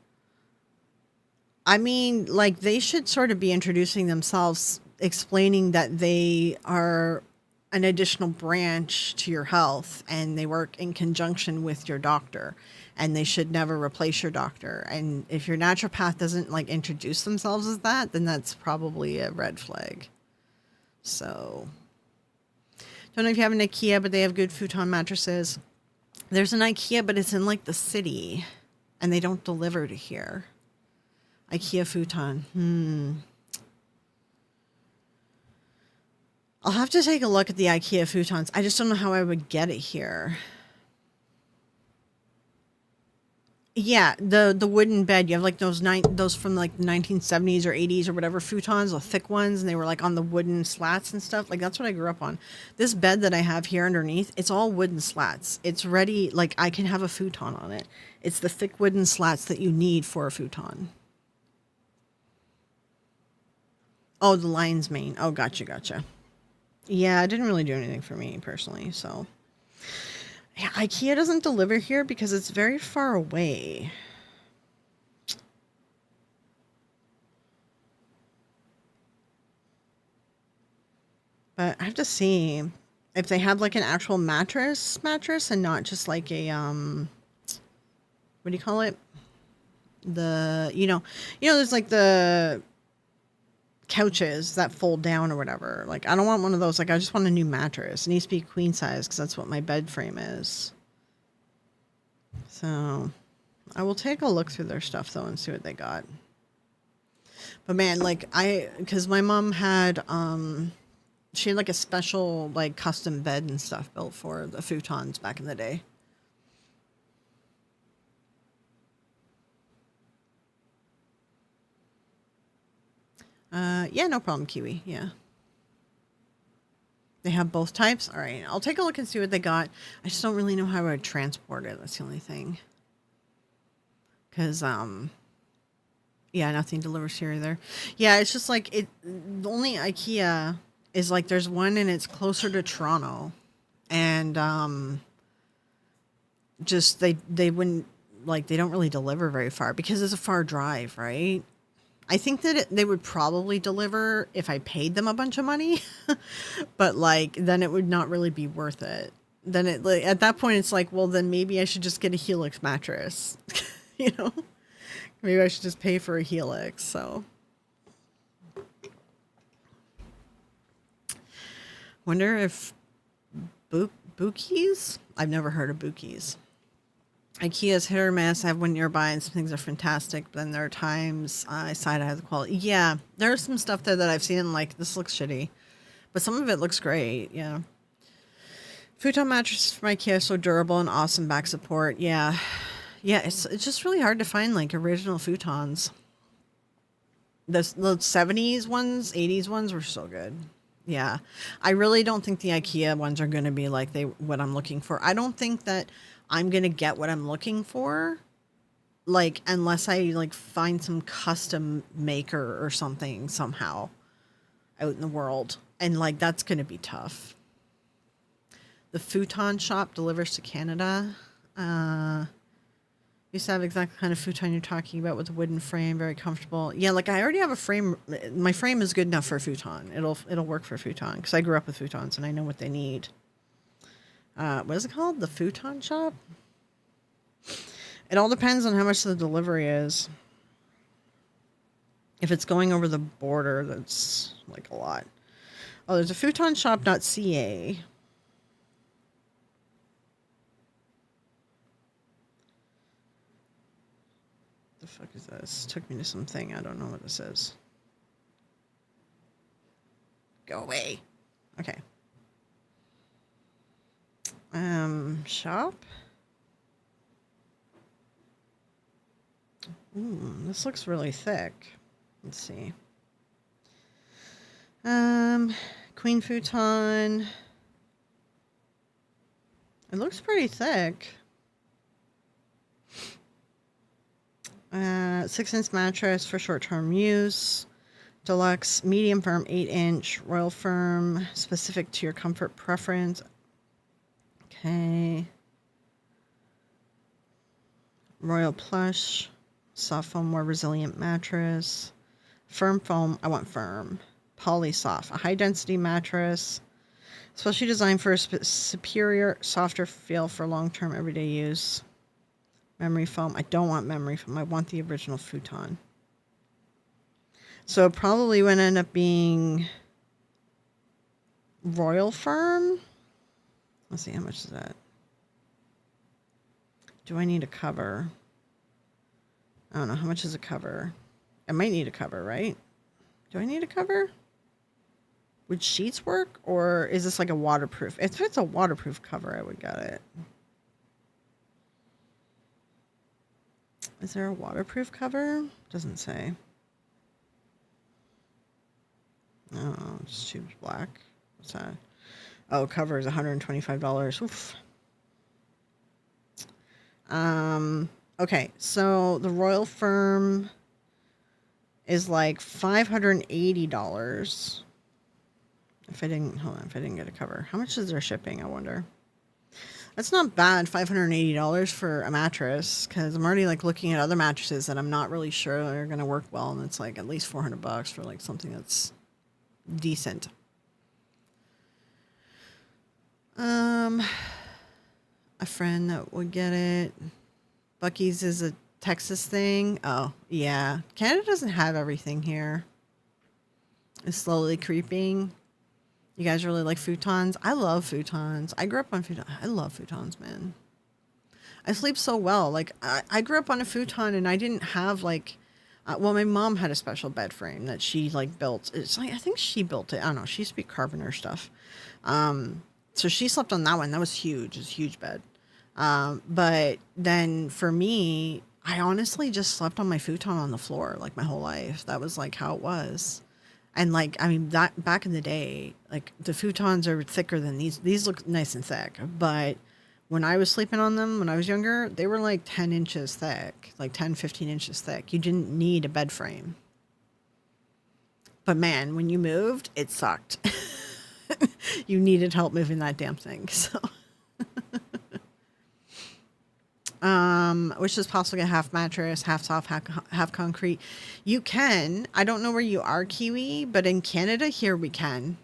I mean, like, they should sort of be introducing themselves, explaining that they are an additional branch to your health and they work in conjunction with your doctor, and they should never replace your doctor. And if your naturopath doesn't like introduce themselves as that, then that's probably a red flag. So, don't know if you have an IKEA, but they have good futon mattresses. There's an IKEA, but it's in like the city, and they don't deliver to here. IKEA futon. I'll have to take a look at the IKEA futons. I just don't know how I would get it here. Yeah, the wooden bed. You have like those from like the 1970s or 80s or whatever futons, the thick ones, and they were like on the wooden slats and stuff. Like that's what I grew up on. This bed that I have here underneath, it's all wooden slats. It's ready, like I can have a futon on it. It's the thick wooden slats that you need for a futon. Oh, the lion's mane. Oh, gotcha. Yeah, it didn't really do anything for me personally, so. Yeah, IKEA doesn't deliver here because it's very far away. But I have to see if they have like an actual mattress and not just like a what do you call it? There's like the couches that fold down or whatever. Like I don't want one of those. Like I just want a new mattress. It needs to be queen size because that's what my bed frame is. So I will take a look through their stuff though and see what they got. But man, like because my mom had she had like a special like custom bed and stuff built for the futons back in the day. Yeah, no problem, Kiwi. Yeah. They have both types? All right. I'll take a look and see what they got. I just don't really know how I would transport it. That's the only thing. Because, yeah, nothing delivers here either. Yeah, it's just like the only IKEA is like there's one and it's closer to Toronto. And, just they wouldn't, like, they don't really deliver very far because it's a far drive, right? I think that they would probably deliver if I paid them a bunch of money, but like then it would not really be worth it. Then at that point it's like, well, then maybe I should just get a Helix mattress, you know? Maybe I should just pay for a Helix. So, wonder if Bookies? I've never heard of Bookies. IKEA's hit or miss. I have one nearby and some things are fantastic, but then there are times I side eye the quality. Yeah, there's some stuff there that I've seen and like, this looks shitty, but some of it looks great. Yeah. Futon mattress from IKEA, so durable and awesome back support. Yeah. Yeah, it's just really hard to find like original futons. The 70s ones, 80s ones were so good. Yeah. I really don't think the IKEA ones are going to be like what I'm looking for. I don't think that I'm going to get what I'm looking for, like, unless I, like, find some custom maker or something somehow out in the world. And, like, that's going to be tough. The futon shop delivers to Canada. Used to have exactly the kind of futon you're talking about with a wooden frame, very comfortable. Yeah, like, I already have a frame. My frame is good enough for a futon. It'll work for a futon, because I grew up with futons, and I know what they need. What is it called? The futon shop? It all depends on how much the delivery is. If it's going over the border, that's like a lot. Oh, there's a futonshop.ca. The fuck is this? Took me to something. I don't know what this is. Go away. Okay. Shop. Ooh, this looks really thick. Let's see. Queen futon. It looks pretty thick. 6-inch mattress for short-term use. Deluxe, medium firm, 8-inch, royal firm, specific to your comfort preference. Okay. Royal plush, soft foam, more resilient mattress. Firm foam, I want firm. Polysoft, a high-density mattress, especially designed for a superior, softer feel for long-term everyday use. Memory foam, I don't want memory foam. I want the original futon. So it probably would end up being royal firm. Let's see, how much is that? Do I need a cover? I don't know. How much is a cover? I might need a cover, right? Do I need a cover? Would sheets work? Or is this like a waterproof? If it's a waterproof cover, I would get it. Is there a waterproof cover? Doesn't say. Oh, it's tube black. What's that? Oh, cover is $125. Oof. Okay, so the royal firm is like $580. If I didn't get a cover. How much is their shipping, I wonder? That's not bad, $580 for a mattress, because I'm already like looking at other mattresses that I'm not really sure are going to work well, and it's like at least $400 for like something that's decent. A friend that would get it. Buc-ee's is a Texas thing. Oh, yeah. Canada doesn't have everything here. It's slowly creeping. You guys really like futons? I love futons. I grew up on futons. I love futons, man. I sleep so well. Like, I grew up on a futon, and I didn't have, like... well, my mom had a special bed frame that she, like, built. It's like, I think she built it. I don't know. She used to be carpenter stuff. So she slept on that one. That was huge. It was a huge bed. But then for me, I honestly just slept on my futon on the floor, like, my whole life. That was, like, how it was. And like, I mean, that back in the day, like the futons are thicker than these. These look nice and thick, but when I was sleeping on them when I was younger, they were like 10 inches thick, like 10, 15 inches thick. You didn't need a bed frame. But man, when you moved, it sucked. You needed help moving that damn thing. So, which is possible to get half mattress, half soft, half concrete. You can. I don't know where you are, Kiwi, but in Canada here we can.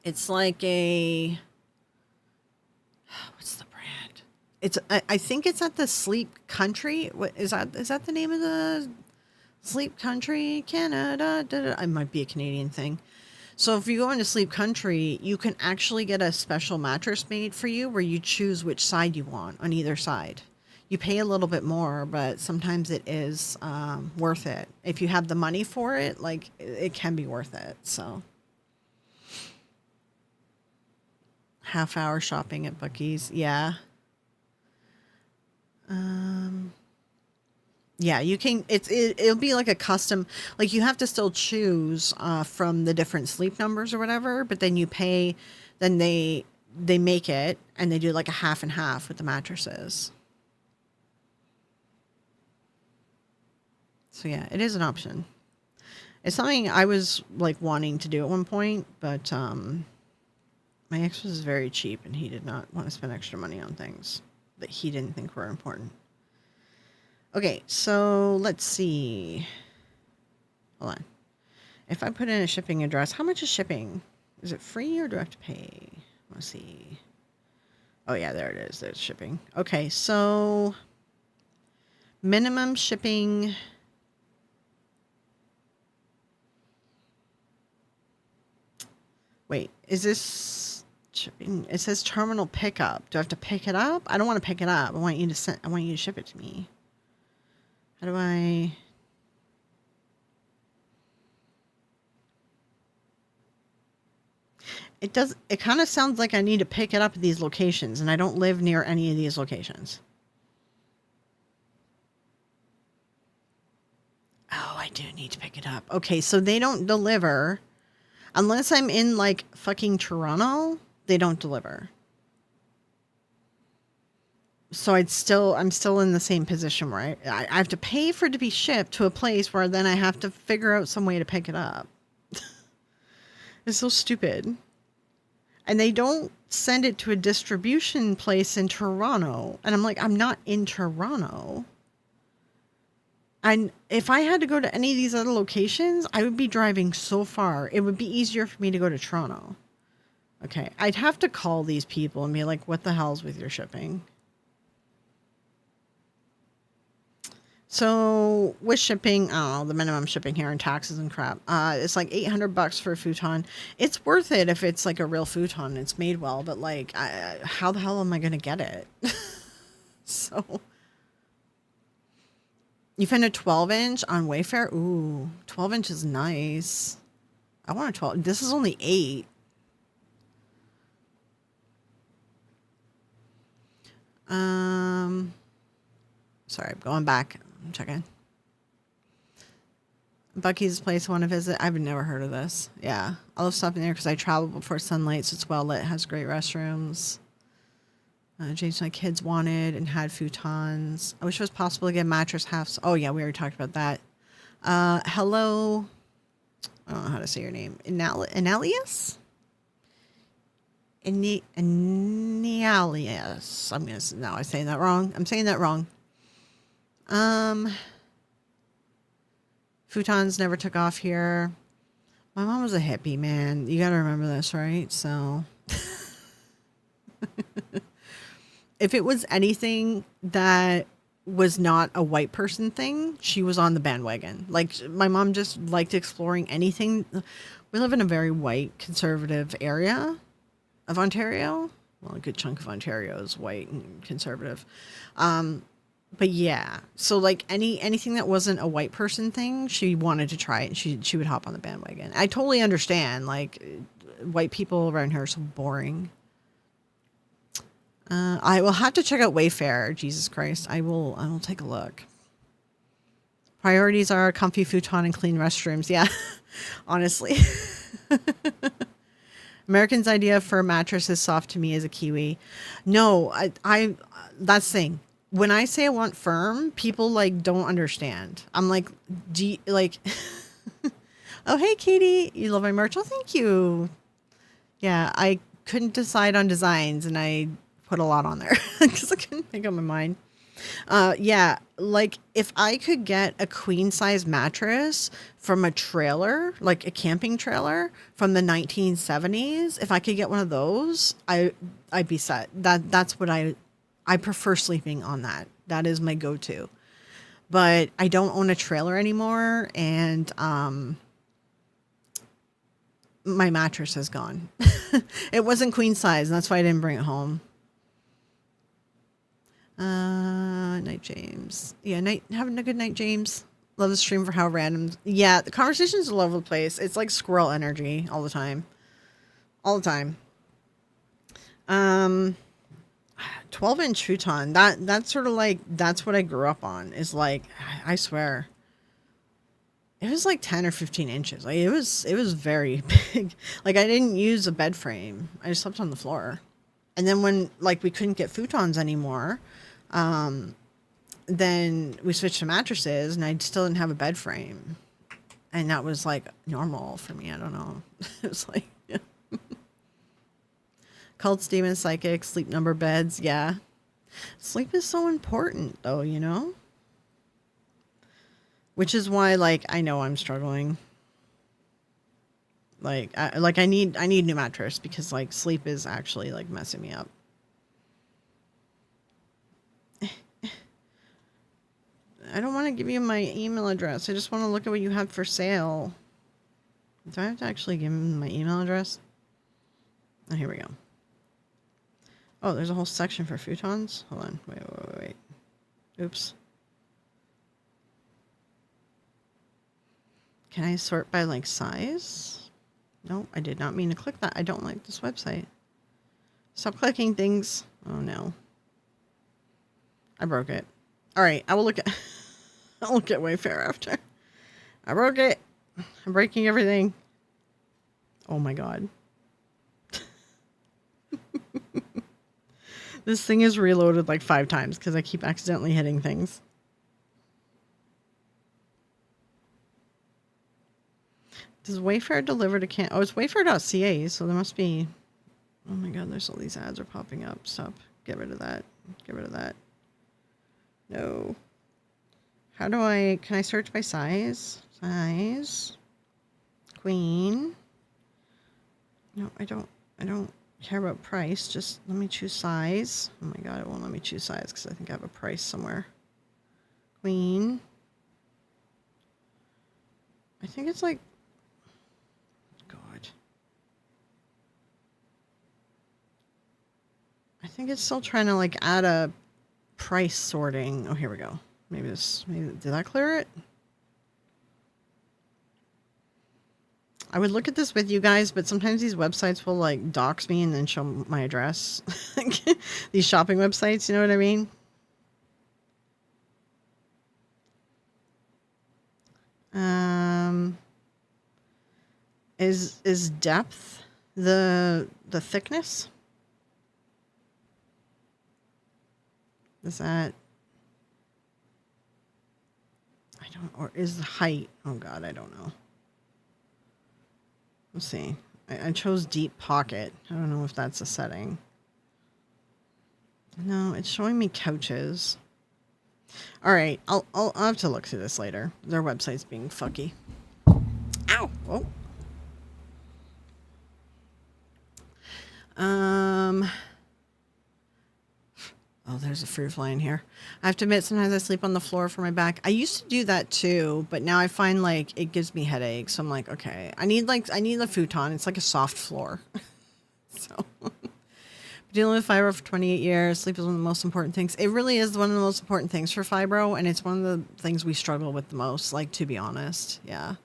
It's like a, what's the brand? It's I think it's at the Sleep Country. What is that? Is that the name of the Sleep Country Canada? It might be a Canadian thing. So if you go into Sleep Country, you can actually get a special mattress made for you where you choose which side you want on either side. You pay a little bit more, but sometimes it is worth it. If you have the money for it, like, it can be worth it. So half-hour shopping at Buc-ee's. Yeah. Yeah, you can. It'll be like a custom. Like, you have to still choose from the different sleep numbers or whatever, but then you pay. Then they make it, and they do like a half and half with the mattresses. So yeah, it is an option. It's something I was like wanting to do at one point, but my ex was very cheap, and he did not want to spend extra money on things that he didn't think were important. Okay, so let's see. Hold on. If I put in a shipping address, how much is shipping? Is it free or do I have to pay? Let's see. Oh yeah, there it is. There's shipping. Okay, so minimum shipping. Wait, is this shipping? It says terminal pickup. Do I have to pick it up? I don't want to pick it up. I want you to ship it to me. How do I? It kind of sounds like I need to pick it up at these locations, and I don't live near any of these locations. Oh, I do need to pick it up. Okay, so they don't deliver unless I'm in like fucking Toronto. They don't deliver. So I'm still in the same position where I have to pay for it to be shipped to a place where then I have to figure out some way to pick it up. It's so stupid. And they don't send it to a distribution place in Toronto. And I'm like, I'm not in Toronto. And if I had to go to any of these other locations, I would be driving so far. It would be easier for me to go to Toronto. Okay, I'd have to call these people and be like, what the hell's with your shipping? So with shipping, oh, the minimum shipping here and taxes and crap, it's like $800 for a futon. It's worth it if it's like a real futon and it's made well, but like, how the hell am I going to get it? So you found a 12-inch on Wayfair? Ooh, 12-inch is nice. I want a 12. This is only 8. Sorry, I'm going back. I'm checking. Bucky's place I want to visit. I've never heard of this. Yeah. I love stopping there because I travel before sunlight, so it's well lit, has great restrooms. James, my kids wanted and had futons. I wish it was possible to get mattress halves. Oh, yeah, we already talked about that. Hello. I don't know how to say your name. Enalius? Enalius. I'm saying that wrong. I'm saying that wrong. Futons never took off here. My mom was a hippie, man. You got to remember this, right? So if it was anything that was not a white person thing, she was on the bandwagon. Like, my mom just liked exploring anything. We live in a very white conservative area of Ontario. Well, a good chunk of Ontario is white and conservative. But yeah, so like anything that wasn't a white person thing, she wanted to try it. And she would hop on the bandwagon. I totally understand. Like, white people around here are so boring. I will have to check out Wayfair. Jesus Christ, I will take a look. Priorities are comfy futon and clean restrooms. Yeah, honestly. American's idea for a mattress is soft to me as a Kiwi. No, I that's the thing. When I say I want firm, people like don't understand. I'm like, oh, hey, Katie, you love my merch? Oh, thank you. Yeah, I couldn't decide on designs and I put a lot on there because I couldn't make up my mind. Yeah, like if I could get a queen size mattress from a trailer, like a camping trailer from the 1970s, if I could get one of those, I'd be set. That's what I prefer sleeping on that. That is my go-to. But I don't own a trailer anymore, and my mattress is gone. It wasn't queen size, and that's why I didn't bring it home. Night, James. Yeah, having a good night, James. Love the stream for how random. Yeah, the conversation's all over the place. It's like squirrel energy all the time. All the time. 12-inch futon. That's sort of like, that's what I grew up on. Is like, I swear, it was like 10 or 15 inches. Like it was very big. Like I didn't use a bed frame. I just slept on the floor. And then when like we couldn't get futons anymore, then we switched to mattresses, and I still didn't have a bed frame, and that was like normal for me. I don't know. It was like. Yeah. Cults, demons, psychics, sleep number beds. Yeah. Sleep is so important, though, you know? Which is why, like, I know I'm struggling. Like I need new mattress because like sleep is actually like messing me up. I don't want to give you my email address. I just want to look at what you have for sale. Do I have to actually give him my email address? Oh, here we go. Oh, there's a whole section for futons. Hold on. Wait. Oops. Can I sort by like size? No, I did not mean to click that. I don't like this website. Stop clicking things. Oh no. I broke it. All right, I will look at I'll look at Wayfair after. I broke it. I'm breaking everything. Oh my god. This thing is reloaded like 5 times because I keep accidentally hitting things. Does Wayfair deliver to Canada? Oh, it's wayfair.ca, so there must be... Oh my god, there's all these ads are popping up. Stop. Get rid of that. Get rid of that. No. How do I... Can I search by size? Size. Queen. No, I don't care about price. Just let me choose size. Oh my god, it won't let me choose size because I think I have a price somewhere. Queen. I think it's like... God. I think it's still trying to like add a price sorting. Oh, here we go. Maybe did that clear it? I would look at this with you guys, but sometimes these websites will like dox me and then show my address. These shopping websites, you know what I mean? Is depth the thickness? Is that... I don't... Or is the height? Oh god, I don't know. Let's see. I chose deep pocket. I don't know if that's a setting. No, it's showing me couches. All right, I'll have to look through this later. Their website's being fucky. Ow! Oh. Oh, there's a fruit fly in here. I have to admit, sometimes I sleep on the floor for my back. I used to do that too, but now I find like it gives me headaches. So I'm like, okay, I need a futon. It's like a soft floor. So dealing with fibro for 28 years, sleep is one of the most important things. It really is one of the most important things for fibro, and it's one of the things we struggle with the most, like, to be honest. Yeah.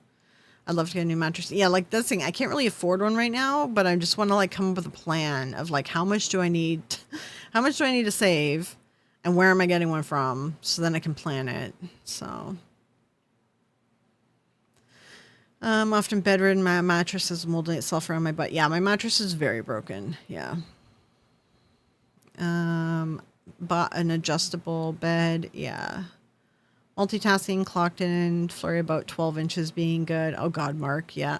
I'd love to get a new mattress. Yeah, like this thing, I can't really afford one right now, but I just want to like come up with a plan of like how much do I need to save and where am I getting one from, so then I can plan it. So often bedridden, my mattress is molding itself around my butt. Yeah, my mattress is very broken. Yeah. Bought an adjustable bed. Yeah. Multitasking, clocked in, flurry about 12 inches being good. Oh God, Mark. Yeah.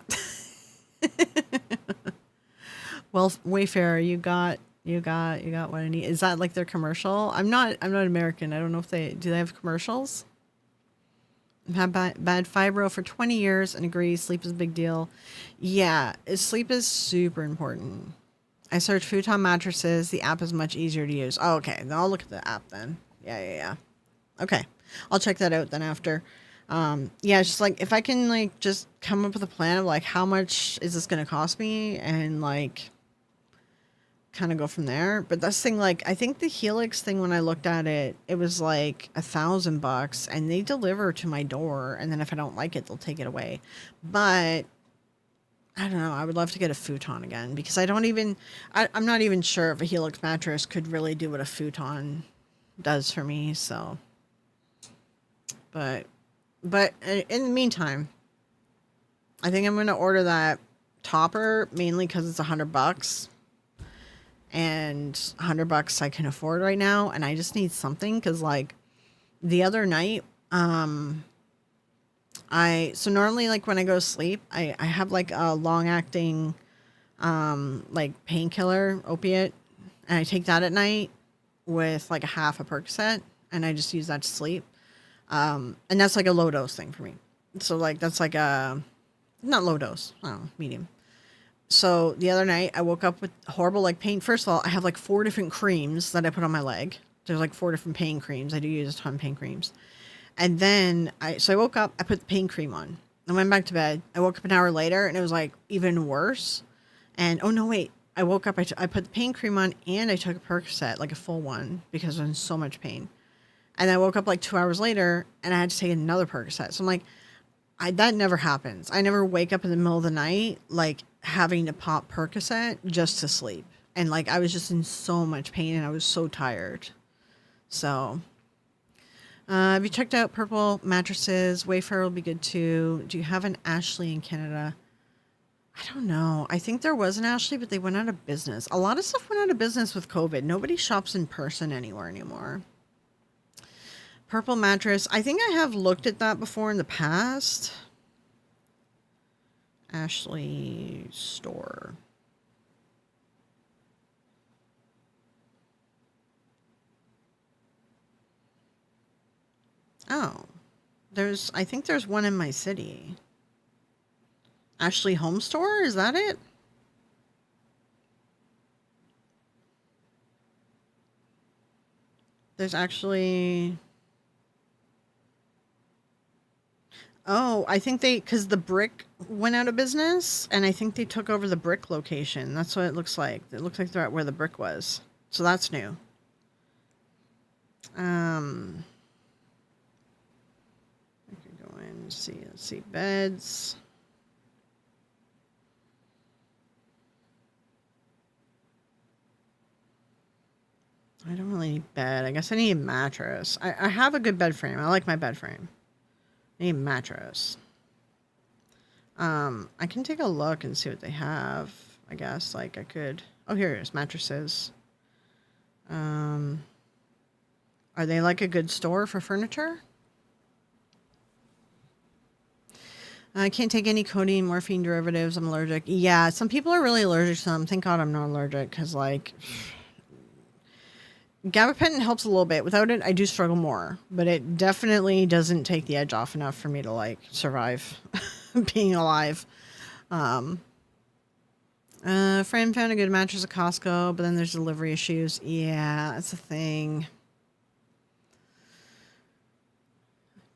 Well, Wayfair, you got what I need. Is that like their commercial? I'm not American. I don't know if they have commercials. I've had bad fibro for 20 years and agree sleep is a big deal. Yeah, sleep is super important. I searched futon mattresses. The app is much easier to use. Oh, okay. Then I'll look at the app then. Yeah. Okay. I'll check that out then after. Yeah, it's just like if I can like just come up with a plan of like how much is this going to cost me and like kind of go from there. But this thing, like I think the Helix thing, when I looked at it, it was like $1,000 and they deliver to my door. And then if I don't like it, they'll take it away. But I don't know. I would love to get a futon again because I'm not even sure if a Helix mattress could really do what a futon does for me. So, but in the meantime, I think I'm going to order that topper mainly because it's $100 and $100 I can afford right now. And I just need something because like the other night, so normally like when I go to sleep, I have like a long acting, like painkiller opiate and I take that at night with like a half a Percocet and I just use that to sleep. And that's like a low dose thing for me. So like, that's like not low dose, I don't know, medium. So the other night I woke up with horrible like pain. First of all, I have like 4 different creams that I put on my leg. There's like 4 different pain creams. I do use a ton of pain creams. And then I woke up, I put the pain cream on. I went back to bed. I woke up an hour later and it was like even worse. And oh no, wait. I woke up, I put the pain cream on and I took a Percocet, like a full one, because I was in so much pain. And I woke up like 2 hours later and I had to take another Percocet. So I'm like, that never happens. I never wake up in the middle of the night, like having to pop Percocet just to sleep. And like, I was just in so much pain and I was so tired. So, have you checked out Purple Mattresses? Wayfair will be good too. Do you have an Ashley in Canada? I don't know. I think there was an Ashley, but they went out of business. A lot of stuff went out of business with COVID. Nobody shops in person anywhere anymore. Purple mattress. I think I have looked at that before in the past. Ashley store. Oh, I think there's one in my city. Ashley Home Store? Is that it? There's actually... Oh, I think because the Brick went out of business, and I think they took over the Brick location. That's what it looks like. It looks like they're at where the Brick was. So that's new. I could go in and see. Let's see. Beds. I don't really need bed. I guess I need a mattress. I have a good bed frame. I like my bed frame. I need a mattress. I can take a look and see what they have. I guess like I could. Oh, here it is. Mattresses. Are they like a good store for furniture? I can't take any codeine, morphine derivatives. I'm allergic. Yeah, some people are really allergic to them. Thank God I'm not allergic because like gabapentin helps a little bit. Without it, I do struggle more, but it definitely doesn't take the edge off enough for me to like survive being alive. Friend found a good mattress at Costco, but then there's delivery issues. Yeah, that's a thing.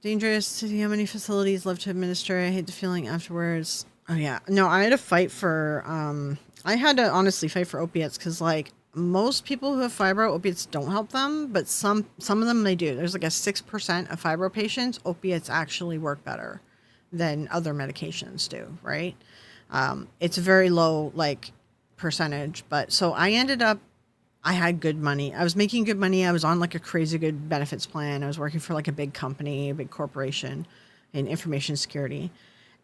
Dangerous to see how many facilities love to administer. I hate the feeling afterwards. Oh yeah, no, I had to fight for. I had to honestly fight for opiates because like most people who have fibro, opiates don't help them, but some of them they do. There's like a 6% of fibro patients, opiates actually work better than other medications do, right? It's a very low like percentage, but so I ended up, I had good money. I was making good money. I was on like a crazy good benefits plan. I was working for like a big company, a big corporation in information security.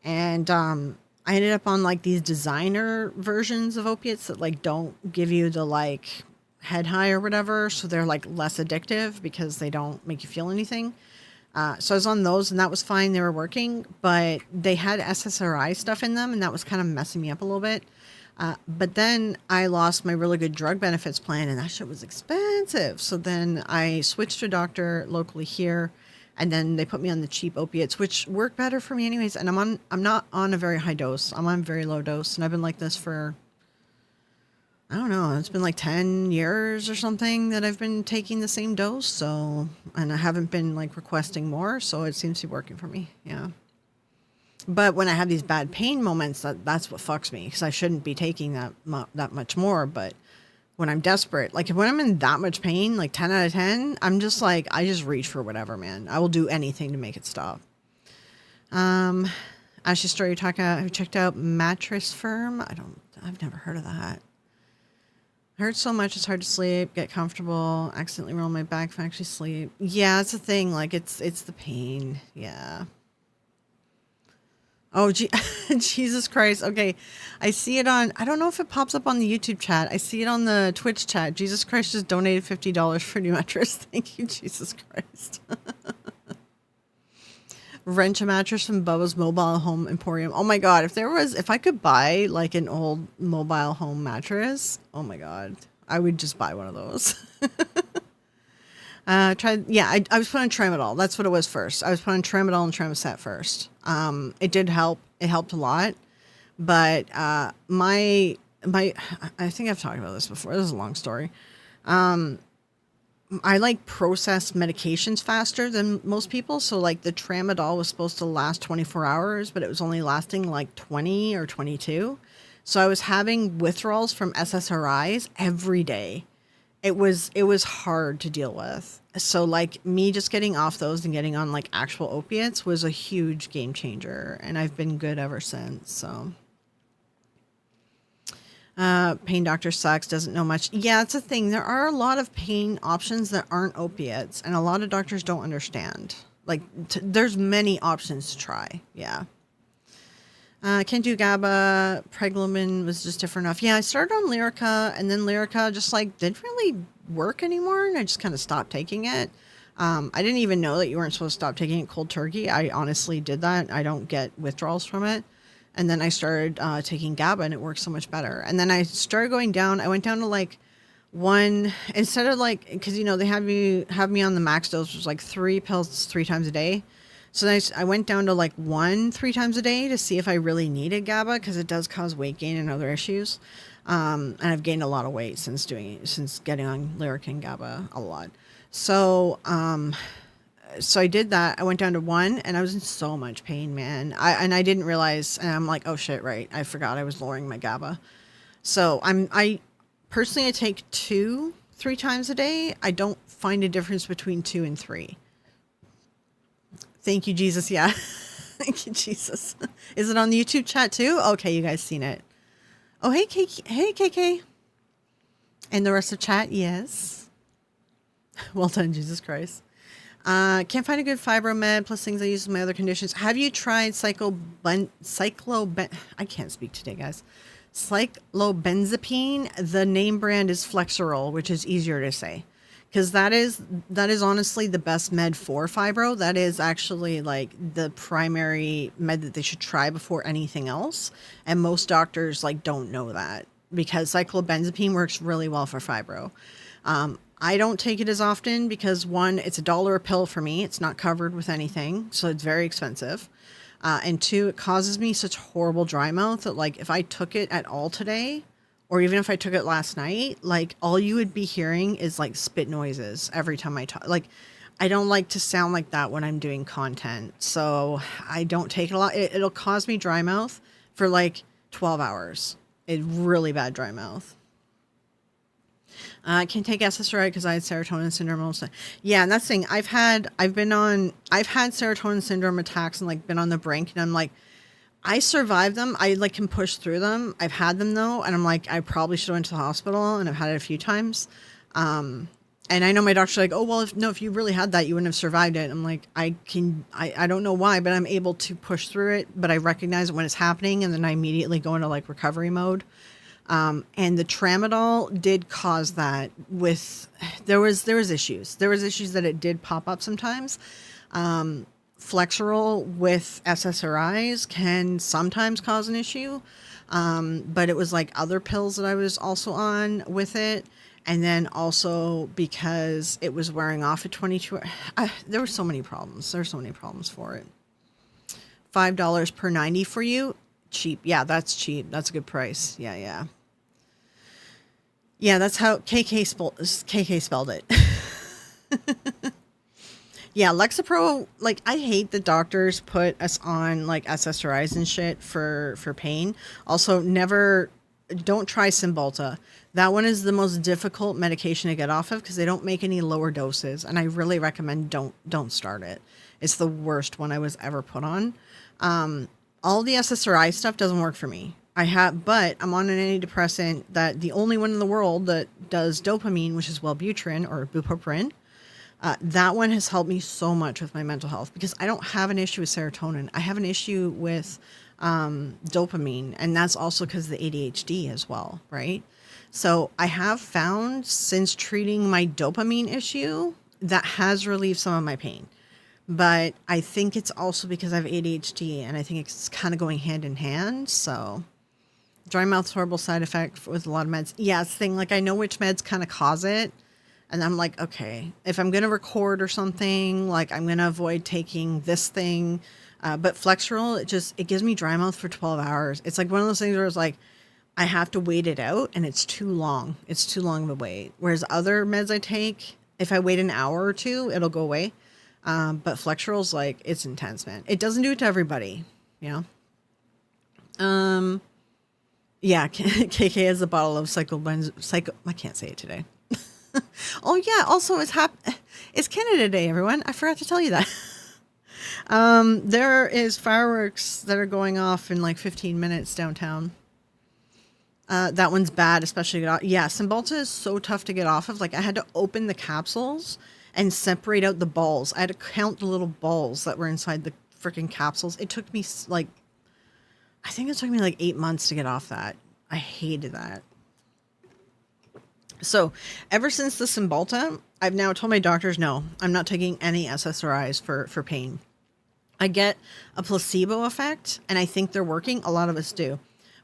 And I ended up on like these designer versions of opiates that like don't give you the like head high or whatever. So they're like less addictive because they don't make you feel anything. So I was on those and that was fine. They were working, but they had SSRI stuff in them and that was kind of messing me up a little bit. But then I lost my really good drug benefits plan and that shit was expensive. So then I switched to a doctor locally here and then they put me on the cheap opiates, which work better for me anyways. And I'm not on a very high dose. I'm on a very low dose. And I've been like this for, I don't know, it's been like 10 years or something that I've been taking the same dose. So, and I haven't been like requesting more. So it seems to be working for me. Yeah. But when I have these bad pain moments, that's what fucks me because I shouldn't be taking that much more. But when I'm desperate, like when I'm in that much pain, like 10 out of 10, I'm just like, I just reach for whatever, man. I will do anything to make it stop. Ashley Story, have you checked out Mattress Firm? I've never heard of that. I hurt so much, it's hard to sleep, get comfortable, accidentally roll my back if I actually sleep. Yeah, it's a thing. Like it's the pain. Yeah. Oh, Jesus Christ. Okay. I see it I don't know if it pops up on the YouTube chat. I see it on the Twitch chat. Jesus Christ just donated $50 for a new mattress. Thank you, Jesus Christ. Rent a mattress from Bubba's Mobile Home Emporium. Oh my God. If I could buy like an old mobile home mattress, oh my God, I would just buy one of those. I was put on Tramadol. That's what it was first. I was put on Tramadol and Tramoset first. It did help. It helped a lot. But my I think I've talked about this before. This is a long story. I like process medications faster than most people. So like the tramadol was supposed to last 24 hours, but it was only lasting like 20 or 22. So I was having withdrawals from SSRIs every day. It was hard to deal with. So like me just getting off those and getting on like actual opiates was a huge game changer, and I've been good ever since. So pain doctor sucks, doesn't know much. Yeah, it's a thing. There are a lot of pain options that aren't opiates, and a lot of doctors don't understand. Like, there's many options to try. Yeah. Can't do GABA. Preglomen was just different enough. Yeah, I started on Lyrica, and then Lyrica just like didn't really work anymore, and I just kind of stopped taking it. I didn't even know that you weren't supposed to stop taking it cold turkey. I honestly did that. I don't get withdrawals from it. And then I started taking GABA, and it works so much better. And then I started going down. I went down to like one, instead of like, because they have me on the max dose, which was like 3 pills 3 times a day. So then I went down to like 1 3 times a day to see if I really needed GABA, because it does cause weight gain and other issues. And I've gained a lot of weight since getting on Lyrica and GABA a lot. So I did that. I went down to 1, and I was in so much pain, man. I didn't realize, and I'm like, oh shit, right. I forgot I was lowering my GABA. So I personally take 2 3 times a day. I don't find a difference between 2 and 3. Thank you, Jesus. Yeah. Thank you, Jesus. Is it on the YouTube chat too? Okay, you guys seen it. Oh, hey, KK. Hey, KK. And the rest of chat, yes. Well done, Jesus Christ. Can't find a good fibromed, plus things I use in my other conditions. Have you tried I can't speak today, guys. Cyclobenzapine. The name brand is Flexerol, which is easier to say. Because that is honestly the best med for fibro. That is actually like the primary med that they should try before anything else. And most doctors like don't know that, because cyclobenzapine works really well for fibro. I don't take it as often because, one, it's $1 a pill for me. It's not covered with anything, so it's very expensive. And 2, it causes me such horrible dry mouth that like if I took it at all today, or even if I took it last night, like all you would be hearing is like spit noises every time I talk. Like, I don't like to sound like that when I'm doing content, so I don't take it a lot. It'll cause me dry mouth for like 12 hours. It's really bad dry mouth. I can take SSRI because I had serotonin syndrome also. Yeah, and that's the thing. I've had serotonin syndrome attacks and like been on the brink, and I'm like, I survived them. I like can push through them. I've had them though, and I'm like, I probably should have went to the hospital, and I've had it a few times. And I know my doctor's like, oh well, if you really had that, you wouldn't have survived it. I'm like, I don't know why, but I'm able to push through it. But I recognize it when it's happening, and then I immediately go into like recovery mode. And the tramadol did cause that. There was issues. There was issues that it did pop up sometimes. Flexerol with SSRIs can sometimes cause an issue. But it was like other pills that I was also on with it. And then also because it was wearing off at 22. There were so many problems. There's so many problems for it. $5 per 90 for you. Cheap. Yeah, that's cheap. That's a good price. Yeah. Yeah, that's how KK spelled it. Yeah, Lexapro, like, I hate that doctors put us on, like, SSRIs and shit for pain. Also, don't try Cymbalta. That one is the most difficult medication to get off of because they don't make any lower doses, and I really recommend don't start it. It's the worst one I was ever put on. All the SSRI stuff doesn't work for me. But I'm on an antidepressant that the only one in the world that does dopamine, which is Wellbutrin or bupropion. That one has helped me so much with my mental health because I don't have an issue with serotonin. I have an issue with dopamine, and that's also because of the ADHD as well, right? So I have found since treating my dopamine issue that has relieved some of my pain. But I think it's also because I have ADHD, and I think it's kind of going hand in hand. So dry mouth's horrible side effect with a lot of meds. Yeah, it's the thing. Like, I know which meds kind of cause it. And I'm like, okay, if I'm going to record or something, like I'm going to avoid taking this thing. But Flexeril, it gives me dry mouth for 12 hours. It's like one of those things where it's like, I have to wait it out and it's too long. It's too long of a wait. Whereas other meds I take, if I wait an hour or two, it'll go away. But Flexeril's like, it's intense, man. It doesn't do it to everybody, you know? Yeah, KK has a bottle of I can't say it today. Oh yeah, also it's Canada Day, everyone. I forgot to tell you that. There is fireworks that are going off in like 15 minutes downtown. That one's bad, especially yeah, Cymbalta is so tough to get off of. Like I had to open the capsules and separate out the balls. I had to count the little balls that were inside the freaking capsules. It took me I think it took me like 8 months to get off that. I hated that. So ever since the Cymbalta, I've now told my doctors, no, I'm not taking any SSRIs for pain. I get a placebo effect and I think they're working. A lot of us do.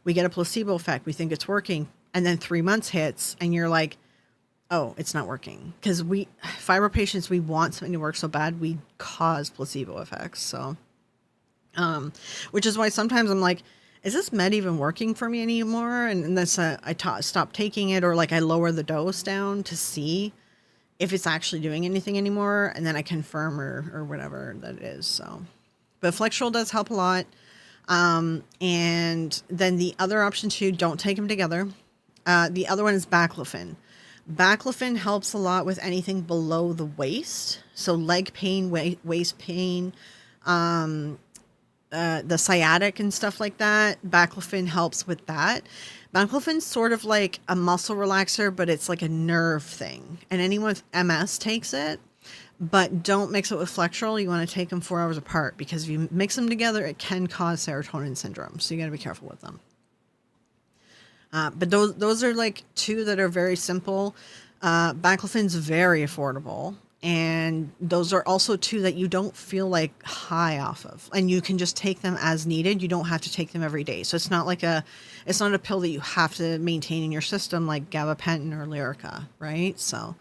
We get a placebo effect. We think it's working. And then 3 months hits and you're like, oh, it's not working. Because fibro patients, we want something to work so bad, we cause placebo effects. So, which is why sometimes I'm like, is this med even working for me anymore? And then I stop taking it, or like I lower the dose down to see if it's actually doing anything anymore. And then I confirm or whatever that it is. So, but Flexeril does help a lot. And then the other option too, don't take them together. The other one is Baclofen. Baclofen helps a lot with anything below the waist. So leg pain, waist pain, the sciatic and stuff like that. Baclofen helps with that. Baclofen's sort of like a muscle relaxer, but it's like a nerve thing. And anyone with MS takes it, but don't mix it with Flexeril. You want to take them 4 hours apart because if you mix them together, it can cause serotonin syndrome. So you got to be careful with them. But those are like two that are very simple. Baclofen's very affordable. And those are also two that you don't feel like high off of, and you can just take them as needed. You don't have to take them every day. So it's not it's not a pill that you have to maintain in your system like gabapentin or Lyrica, right? So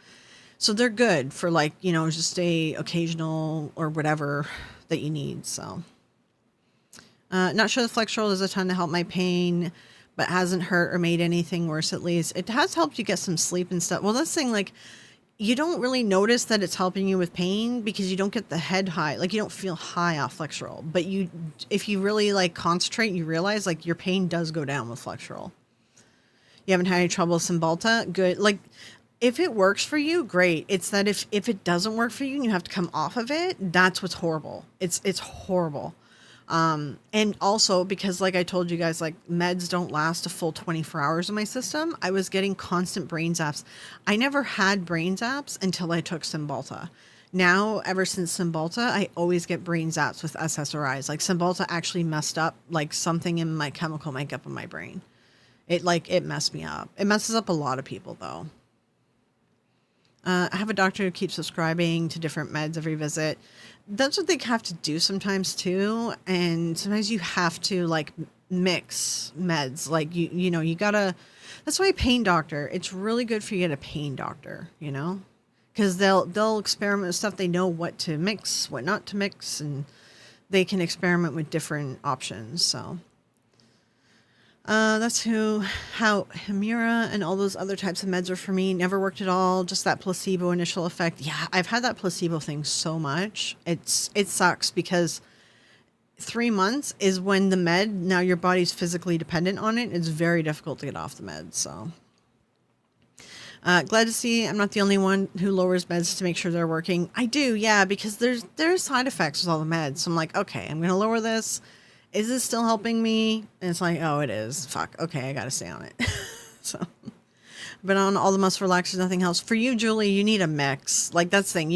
they're good for like, you know, just a occasional or whatever that you need. So, not sure the Flexeril does a ton to help my pain, but hasn't hurt or made anything worse. At least it has helped you get some sleep and stuff. Well, that's the thing, like, you don't really notice that it's helping you with pain because you don't get the head high. Like you don't feel high off Flexeril, but if you really like concentrate, you realize like your pain does go down with Flexeril. You haven't had any trouble with Cymbalta? Good. Like if it works for you, great. It's that if it doesn't work for you and you have to come off of it, that's what's horrible. It's horrible. And also because like I told you guys, like meds don't last a full 24 hours in my system. I was getting constant brain zaps. I never had brain zaps until I took Cymbalta. Now, ever since Cymbalta, I always get brain zaps with SSRIs. Like Cymbalta actually messed up like something in my chemical makeup in my brain. It messed me up. It messes up a lot of people though. I have a doctor who keeps subscribing to different meds every visit. That's what they have to do sometimes too. And sometimes you have to like mix meds. Like you know, you gotta, that's why a pain doctor, it's really good for you to get a pain doctor, you know, because they'll experiment with stuff. They know what to mix, what not to mix, and they can experiment with different options. So that's how Humira and all those other types of meds are for me. Never worked at all. Just that placebo initial effect. Yeah, I've had that placebo thing so much. It sucks because 3 months is when the med, now your body's physically dependent on it. It's very difficult to get off the med. So glad to see I'm not the only one who lowers meds to make sure they're working. I do, yeah, because there's side effects with all the meds. So I'm like, okay, I'm going to lower this. Is this still helping me? And it's like, oh, it is. Fuck. Okay, I got to stay on it. So, but on all the muscle relaxers, nothing else. For you, Julie, you need a mix. Like that's the thing.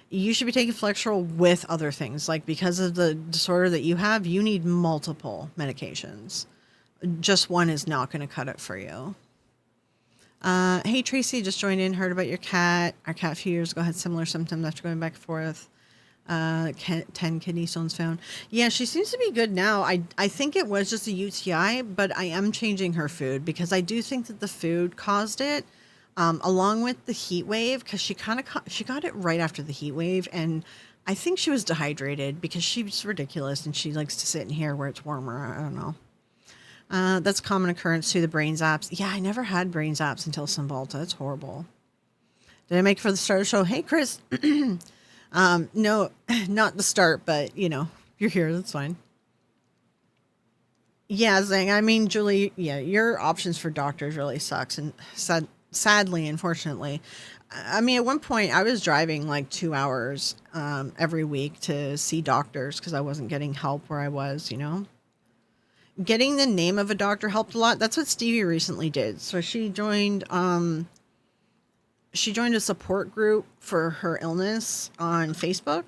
You should be taking Flexeril with other things. Like because of the disorder that you have, you need multiple medications. Just one is not going to cut it for you. Hey, Tracy, just joined in, heard about your cat. Our cat a few years ago had similar symptoms after going back and forth. 10 kidney stones found. Yeah, she seems to be good now. I think it was just a UTI, but I am changing her food because I do think that the food caused it, along with the heat wave, because she got it right after the heat wave, and I think she was dehydrated because she's ridiculous and she likes to sit in here where it's warmer. I don't know. That's a common occurrence to the brain zaps. Yeah, I never had brain zaps until Cymbalta. It's horrible. Did I make it for the start of the show? Hey, Chris. No, not the start, but you're here. That's fine. Yeah, Zing. I mean, Julie, yeah, your options for doctors really sucks. And sadly, unfortunately, I mean, at one point I was driving like 2 hours every week to see doctors because I wasn't getting help where I was. Getting the name of a doctor helped a lot. That's what Stevie recently did. So she joined a support group for her illness on Facebook,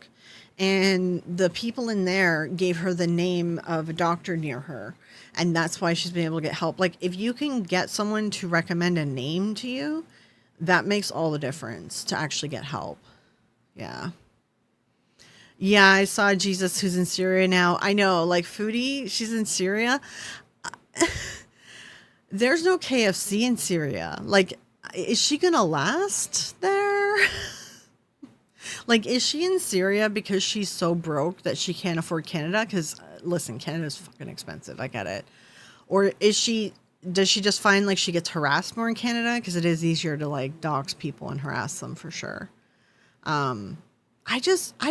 and the people in there gave her the name of a doctor near her, and that's why she's been able to get help. Like, if you can get someone to recommend a name to you, that makes all the difference to actually get help. Yeah. Yeah, I saw Jesus who's in Syria now. I know, like Foodie, she's in Syria. There's no KFC in Syria. Like, is she gonna last there? Like, is she in Syria because she's so broke that she can't afford Canada? Because listen, Canada's fucking expensive. I get it. Or does she just find like she gets harassed more in Canada? Because it is easier to like dox people and harass them for sure. I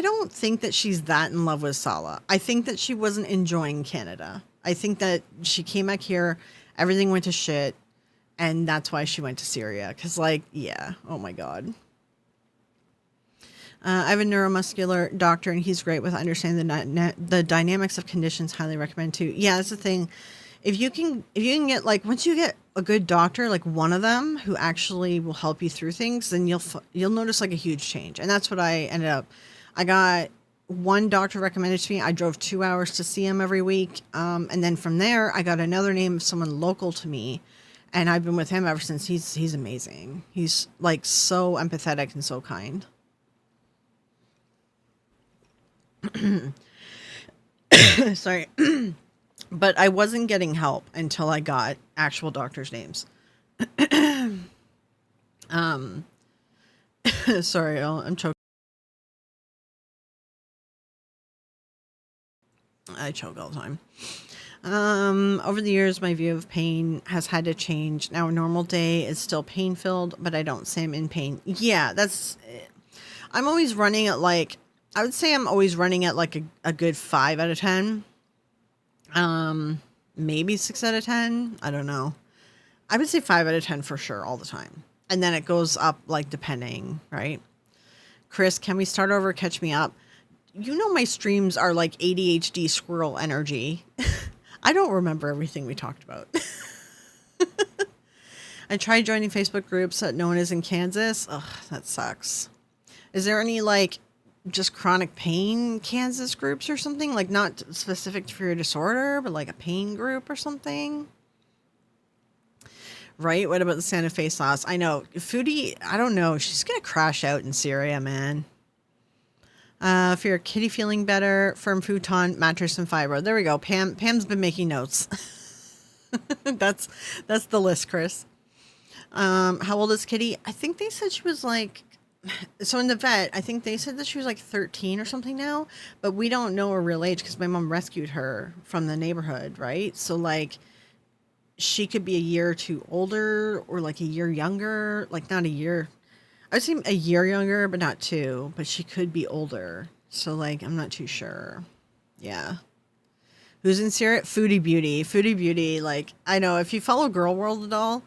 don't think that she's that in love with Salah. I think that she wasn't enjoying Canada. I think that she came back here, everything went to shit, and that's why she went to Syria. Because, like, yeah, oh my God. I have a neuromuscular doctor, and he's great with understanding the dynamics of conditions. Highly recommend too. Yeah, that's the thing. If you can get, like, once you get a good doctor, like one of them who actually will help you through things, then you'll notice like a huge change. And that's what I ended up. I got one doctor recommended to me. I drove 2 hours to see him every week, and then from there, I got another name of someone local to me. And I've been with him ever since. He's amazing. He's like so empathetic and so kind. Sorry. But I wasn't getting help until I got actual doctors' names. Sorry, I'm choking. I choke all the time. Over the years, my view of pain has had to change. Now, a normal day is still pain-filled, but I don't say I'm in pain. Yeah, I'm always running at like, I would say I'm always running at like a good 5 out of 10. Maybe 6 out of 10. I don't know. I would say 5 out of 10 for sure all the time. And then it goes up like depending, right? Chris, can we start over? Catch me up. My streams are like ADHD squirrel energy. I don't remember everything we talked about. I tried joining Facebook groups that no one is in Kansas. Ugh, that sucks. Is there any like just chronic pain Kansas groups or something? Like not specific to your disorder, but like a pain group or something? Right? What about the Santa Fe sauce? I know. Foodie, I don't know. She's going to crash out in Syria, man. For your kitty feeling better, firm futon, mattress, and fibro. There we go. Pam's been making notes. That's the list, Chris. How old is Kitty? I think they said she was like, so in the vet, I think they said that she was like 13 or something now, but we don't know her real age because my mom rescued her from the neighborhood, right? So like, she could be a year or two older or like a year younger, like not a year. I'd say a year younger, but not 2. But she could be older. So, like, I'm not too sure. Yeah. Who's in Syria? Foodie Beauty. Foodie Beauty, like, I know, if you follow Girl World at all,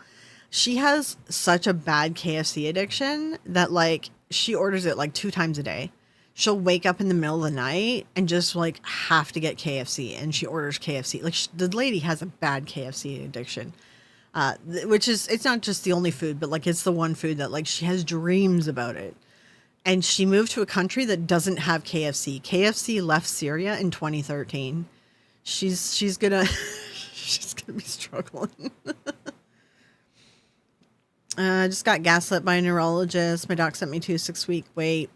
she has such a bad KFC addiction that, like, she orders it, like, 2 times a day. She'll wake up in the middle of the night and just, like, have to get KFC. And she orders KFC. Like, the lady has a bad KFC addiction. Which is, it's not just the only food, but like it's the one food that like she has dreams about it. And she moved to a country that doesn't have KFC. KFC left Syria in 2013. She's gonna she's gonna be struggling. I just got gaslit by a neurologist. My doc sent me to a 6-week wait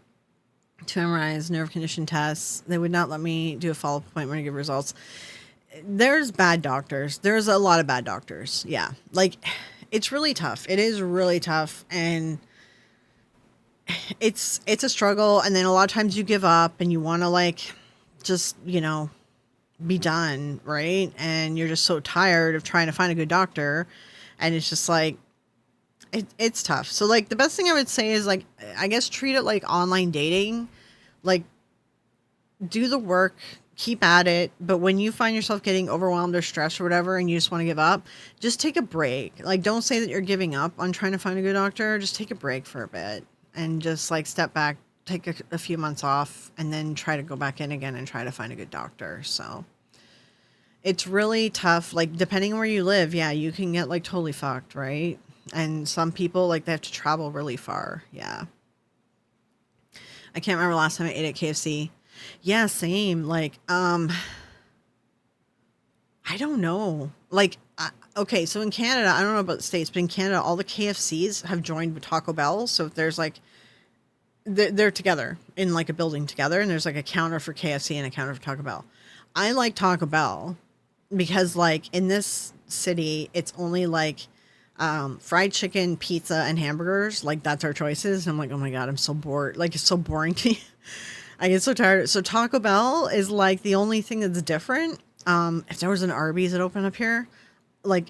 to MRIs, nerve condition tests. They would not let me do a follow-up appointment to give results. There's bad doctors. There's a lot of bad doctors. Yeah. Like It's really tough. It is really tough, and it's a struggle. And then a lot of times you give up and you want to like just be done, right? And you're just so tired of trying to find a good doctor, and it's just like it's tough. So like the best thing I would say is like I guess treat it like online dating, like do the work, keep at it, but when you find yourself getting overwhelmed or stressed or whatever and you just want to give up, just take a break. Like don't say that you're giving up on trying to find a good doctor. Just take a break for a bit and just like step back, take a few months off, and then try to go back in again and try to find a good doctor. So it's really tough. Like depending on where you live, yeah, you can get like totally fucked, right? And some people like they have to travel really far. Yeah. I can't remember last time I ate at KFC. Yeah, same. Like, I don't know. Like, okay, so in Canada, I don't know about the States, but in Canada, all the KFCs have joined with Taco Bell. So if there's like, they're together in like a building together, and there's like a counter for KFC and a counter for Taco Bell. I like Taco Bell because like in this city, it's only like fried chicken, pizza, and hamburgers. Like that's our choices. And I'm like, oh my God, I'm so bored. Like it's so boring to me. I get so tired. So Taco Bell is like the only thing that's different. If there was an Arby's that opened up here, like,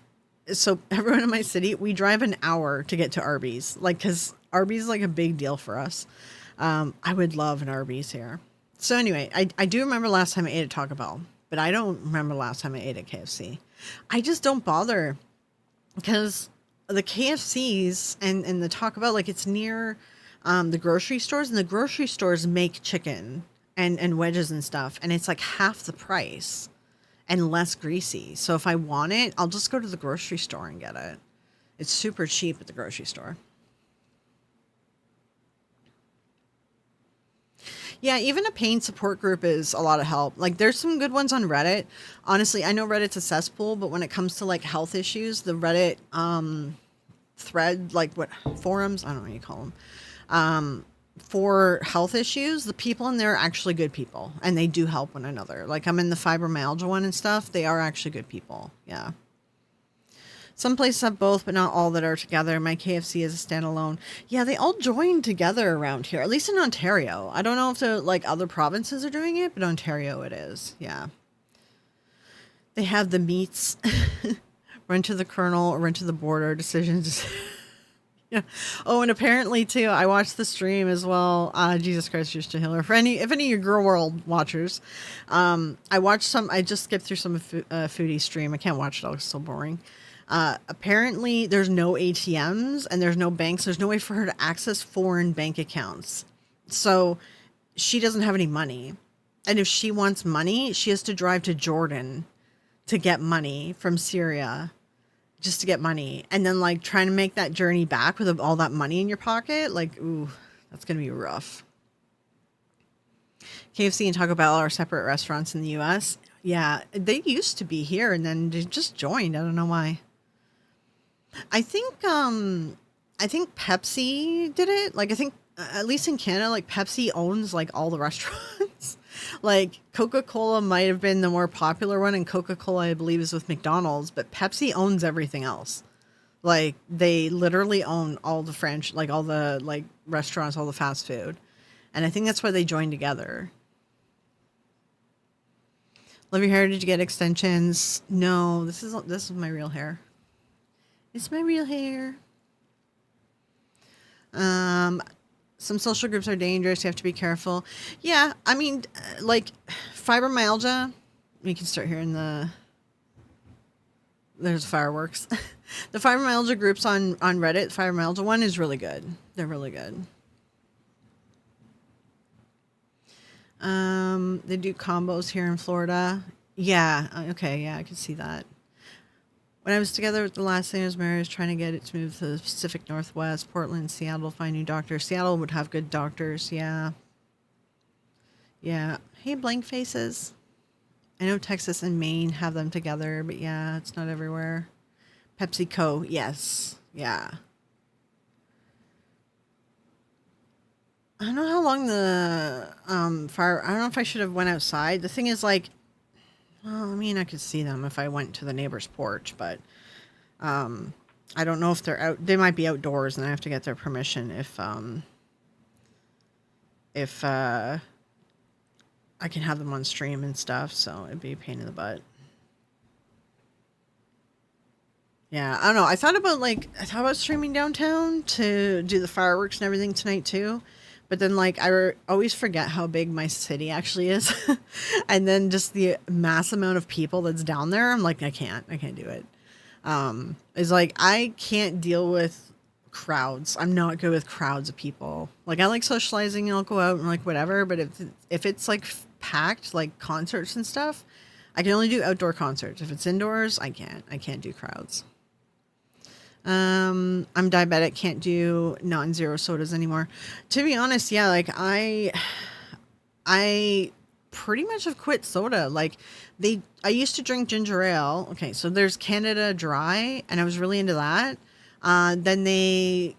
so everyone in my city, we drive an hour to get to Arby's, like, cause Arby's is like a big deal for us. I would love an Arby's here. So anyway, I do remember last time I ate at Taco Bell, but I don't remember last time I ate at KFC. I just don't bother because the KFCs and the Taco Bell, like it's near the grocery stores, and the grocery stores make chicken and wedges and stuff, and it's like half the price and less greasy. So if I want it, I'll just go to the grocery store and get it. It's super cheap at the grocery store. Yeah, even a pain support group is a lot of help. Like there's some good ones on Reddit. Honestly, I know Reddit's a cesspool, but when it comes to like health issues, the Reddit thread, like what forums, I don't know what you call them. For health issues, the people in there are actually good people and they do help one another. Like I'm in the fibromyalgia one and stuff. They are actually good people. Yeah. Some places have both, but not all that are together. My KFC is a standalone. Yeah, they all joined together around here, at least in Ontario. I don't know if the like other provinces are doing it, but Ontario it is. Yeah. They have the meats, run to the Colonel or run to the border decisions. Yeah. Oh, and apparently too, I watched the stream as well. Jesus Christ, you're still healer. For any, if any of your Girl World watchers, I watched some. I just skipped through some foodie stream. I can't watch it all; it's so boring. Apparently, there's no ATMs and there's no banks. There's no way for her to access foreign bank accounts, so she doesn't have any money. And if she wants money, she has to drive to Jordan to get money from Syria just to get money, and then like trying to make that journey back with all that money in your pocket, like, ooh, that's gonna be rough. KFC and Taco Bell are separate restaurants in the US. Yeah, they used to be here and then they just joined. I don't know why. I think Pepsi did it. Like I think at least in Canada, like Pepsi owns like all the restaurants. Like Coca-Cola might have been the more popular one, and Coca-Cola I believe is with McDonald's, but Pepsi owns everything else. Like they literally own all the French, like all the like restaurants, all the fast food. And I think that's why they joined together. Love your hair. Did you get extensions? No, this is my real hair. It's my real hair. Some social groups are dangerous. You have to be careful. Yeah, I mean, like fibromyalgia. We can start hearing there's fireworks. The fibromyalgia groups on Reddit, the fibromyalgia one is really good. They're really good. They do combos here in Florida. Yeah, okay, yeah, I can see that. When I was together with the last thing I was married, I was trying to get it to move to the Pacific Northwest, Portland, Seattle, find new doctors. Seattle would have good doctors, yeah. Yeah. Hey, blank faces. I know Texas and Maine have them together, but yeah, it's not everywhere. PepsiCo, yes. Yeah. I don't know how long the fire. I don't know if I should have went outside. The thing is, like, well, I mean, I could see them if I went to the neighbor's porch, but I don't know if they're out. They might be outdoors, and I have to get their permission if I can have them on stream and stuff. So it'd be a pain in the butt. Yeah, I don't know. I thought about streaming downtown to do the fireworks and everything tonight too. But then like always forget how big my city actually is. And then just the mass amount of people that's down there, I'm like I can't do it. It's like I can't deal with crowds. I'm not good with crowds of people. Like I like socializing and I'll go out and like whatever, but if it's like packed like concerts and stuff, I can only do outdoor concerts. If it's indoors, I can't. I can't do crowds. I'm diabetic, can't do non-zero sodas anymore. To be honest, yeah, like I pretty much have quit soda. Like I used to drink ginger ale. Okay, so there's Canada Dry, and I was really into that. Then they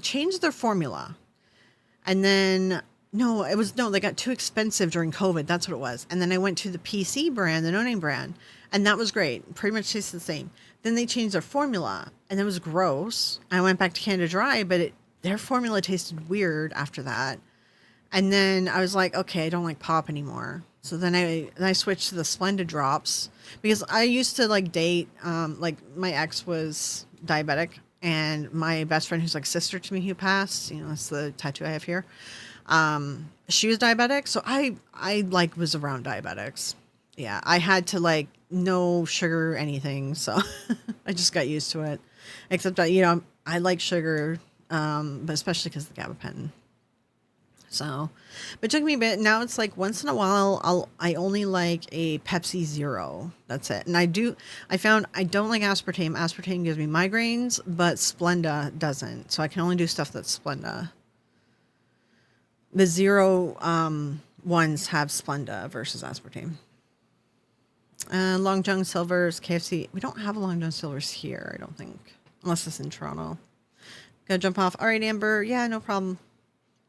changed their formula, and then no, they got too expensive during COVID. That's what it was. And then I went to the PC brand, the no name brand, and that was great. Pretty much tastes the same. Then they changed their formula, and it was gross. I went back to Canada Dry, but their formula tasted weird after that. And then I was like, okay, I don't like pop anymore. So then I switched to the Splenda drops because I used to like date, like my ex was diabetic, and my best friend who's like sister to me who passed, that's the tattoo I have here. She was diabetic. So I like was around diabetics. Yeah. I had to like no sugar, anything. So I just got used to it, except that, I like sugar, but especially because of the gabapentin. So, but it took me a bit. Now it's like once in a while, I only like a Pepsi Zero. That's it. And I found I don't like aspartame. Aspartame gives me migraines, but Splenda doesn't. So I can only do stuff that's Splenda. The zero ones have Splenda versus aspartame. Long John Silver's KFC. We don't have a Long John Silver's here, I don't think, unless it's in Toronto. Gotta jump off. All right, Amber. Yeah, no problem.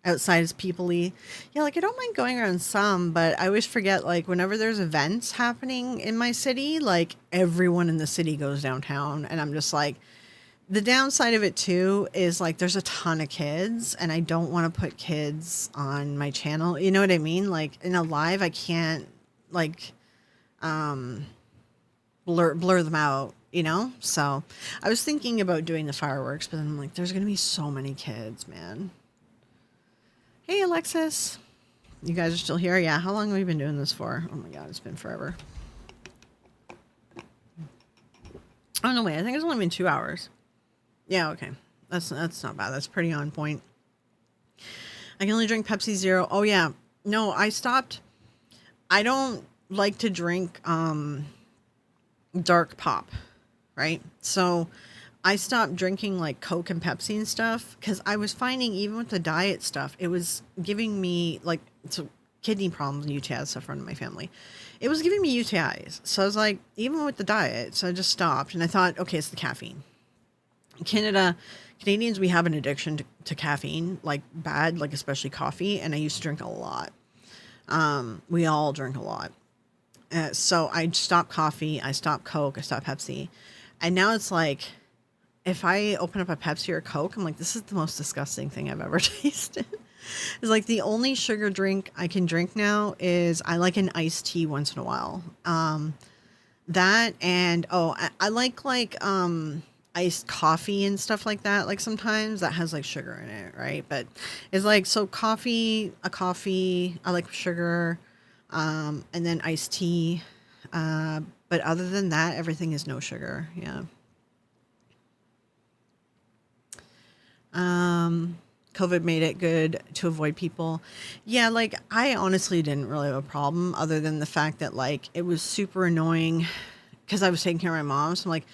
Outside is people-y. Yeah, like I don't mind going around some, but I always forget, like whenever there's events happening in my city, like everyone in the city goes downtown, and I'm just like, the downside of it too is like there's a ton of kids, and I don't want to put kids on my channel. You know what I mean? Like in a live, I can't like blur them out, So I was thinking about doing the fireworks, but then I'm like, there's gonna be so many kids, man. Hey, Alexis. You guys are still here? Yeah. How long have we been doing this for? Oh my God, it's been forever. Oh, no, wait. I think it's only been 2 hours. Yeah, okay. That's not bad. That's pretty on point. I can only drink Pepsi Zero. Oh, yeah. No, I stopped. I don't like to drink dark pop, right? So I stopped drinking like Coke and Pepsi and stuff because I was finding even with the diet stuff, it was giving me like kidney problems and UTIs stuff running in my family. It was giving me UTIs. So I was like, even with the diet, so I just stopped and I thought, okay, it's the caffeine. In Canadians, we have an addiction to caffeine, like bad, like especially coffee. And I used to drink a lot. We all drink a lot. So I stopped coffee, I stopped Coke, I stopped Pepsi. And now it's like, if I open up a Pepsi or a Coke, I'm like, this is the most disgusting thing I've ever tasted. It's like the only sugar drink I can drink now is I like an iced tea once in a while. That and I like iced coffee and stuff like that. Like sometimes that has like sugar in it, right? But it's like so a coffee. I like sugar, and then iced tea. But other than that, everything is no sugar. Yeah. COVID made it good to avoid people. Yeah, like I honestly didn't really have a problem other than the fact that like it was super annoying because I was taking care of my mom. So I'm like,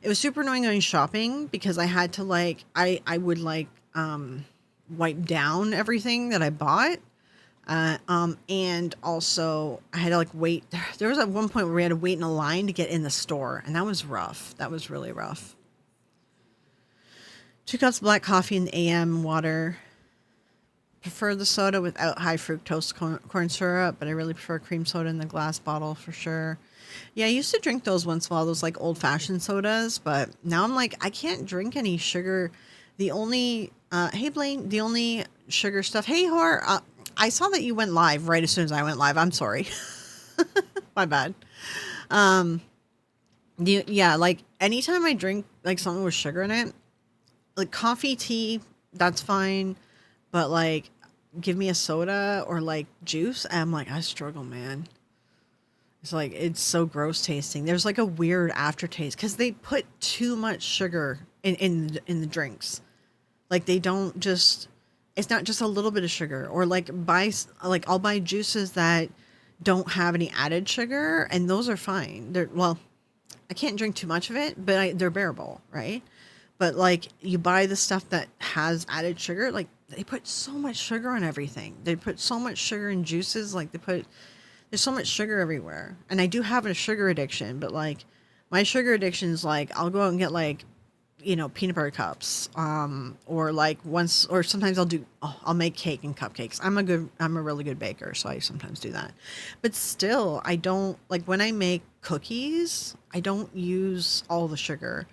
it was super annoying going shopping because I had to like, I would like wipe down everything that I bought. And also I had to like wait. There was at one point where we had to wait in a line to get in the store, and that was rough. That was really rough. 2 cups of black coffee in the AM water. prefer the soda without high fructose corn syrup, but I really prefer cream soda in the glass bottle for sure. Yeah, I used to drink those once in a while, those like old fashioned sodas, but now I'm like, I can't drink any sugar. The only, hey Blaine, the only sugar stuff. Hey Hor, I saw that you went live right as soon as I went live. I'm sorry. My bad. Yeah, like anytime I drink like something with sugar in it, like coffee, tea, that's fine. But like, give me a soda or like juice, and I'm like, I struggle, man. It's like it's so gross tasting. There's like a weird aftertaste because they put too much sugar in the drinks. Like they don't just. It's not just a little bit of sugar, or like like I'll buy juices that don't have any added sugar, and those are fine. They're well, I can't drink too much of it, but they're bearable, right? But like you buy the stuff that has added sugar, like they put so much sugar on everything. They put so much sugar in juices, like there's so much sugar everywhere. And I do have a sugar addiction, but like my sugar addiction is like I'll go out and get like, peanut butter cups, or like once, or sometimes I'll make cake and cupcakes. I'm a really good baker, so I sometimes do that. But still, I don't like when I make cookies, I don't use all the sugar.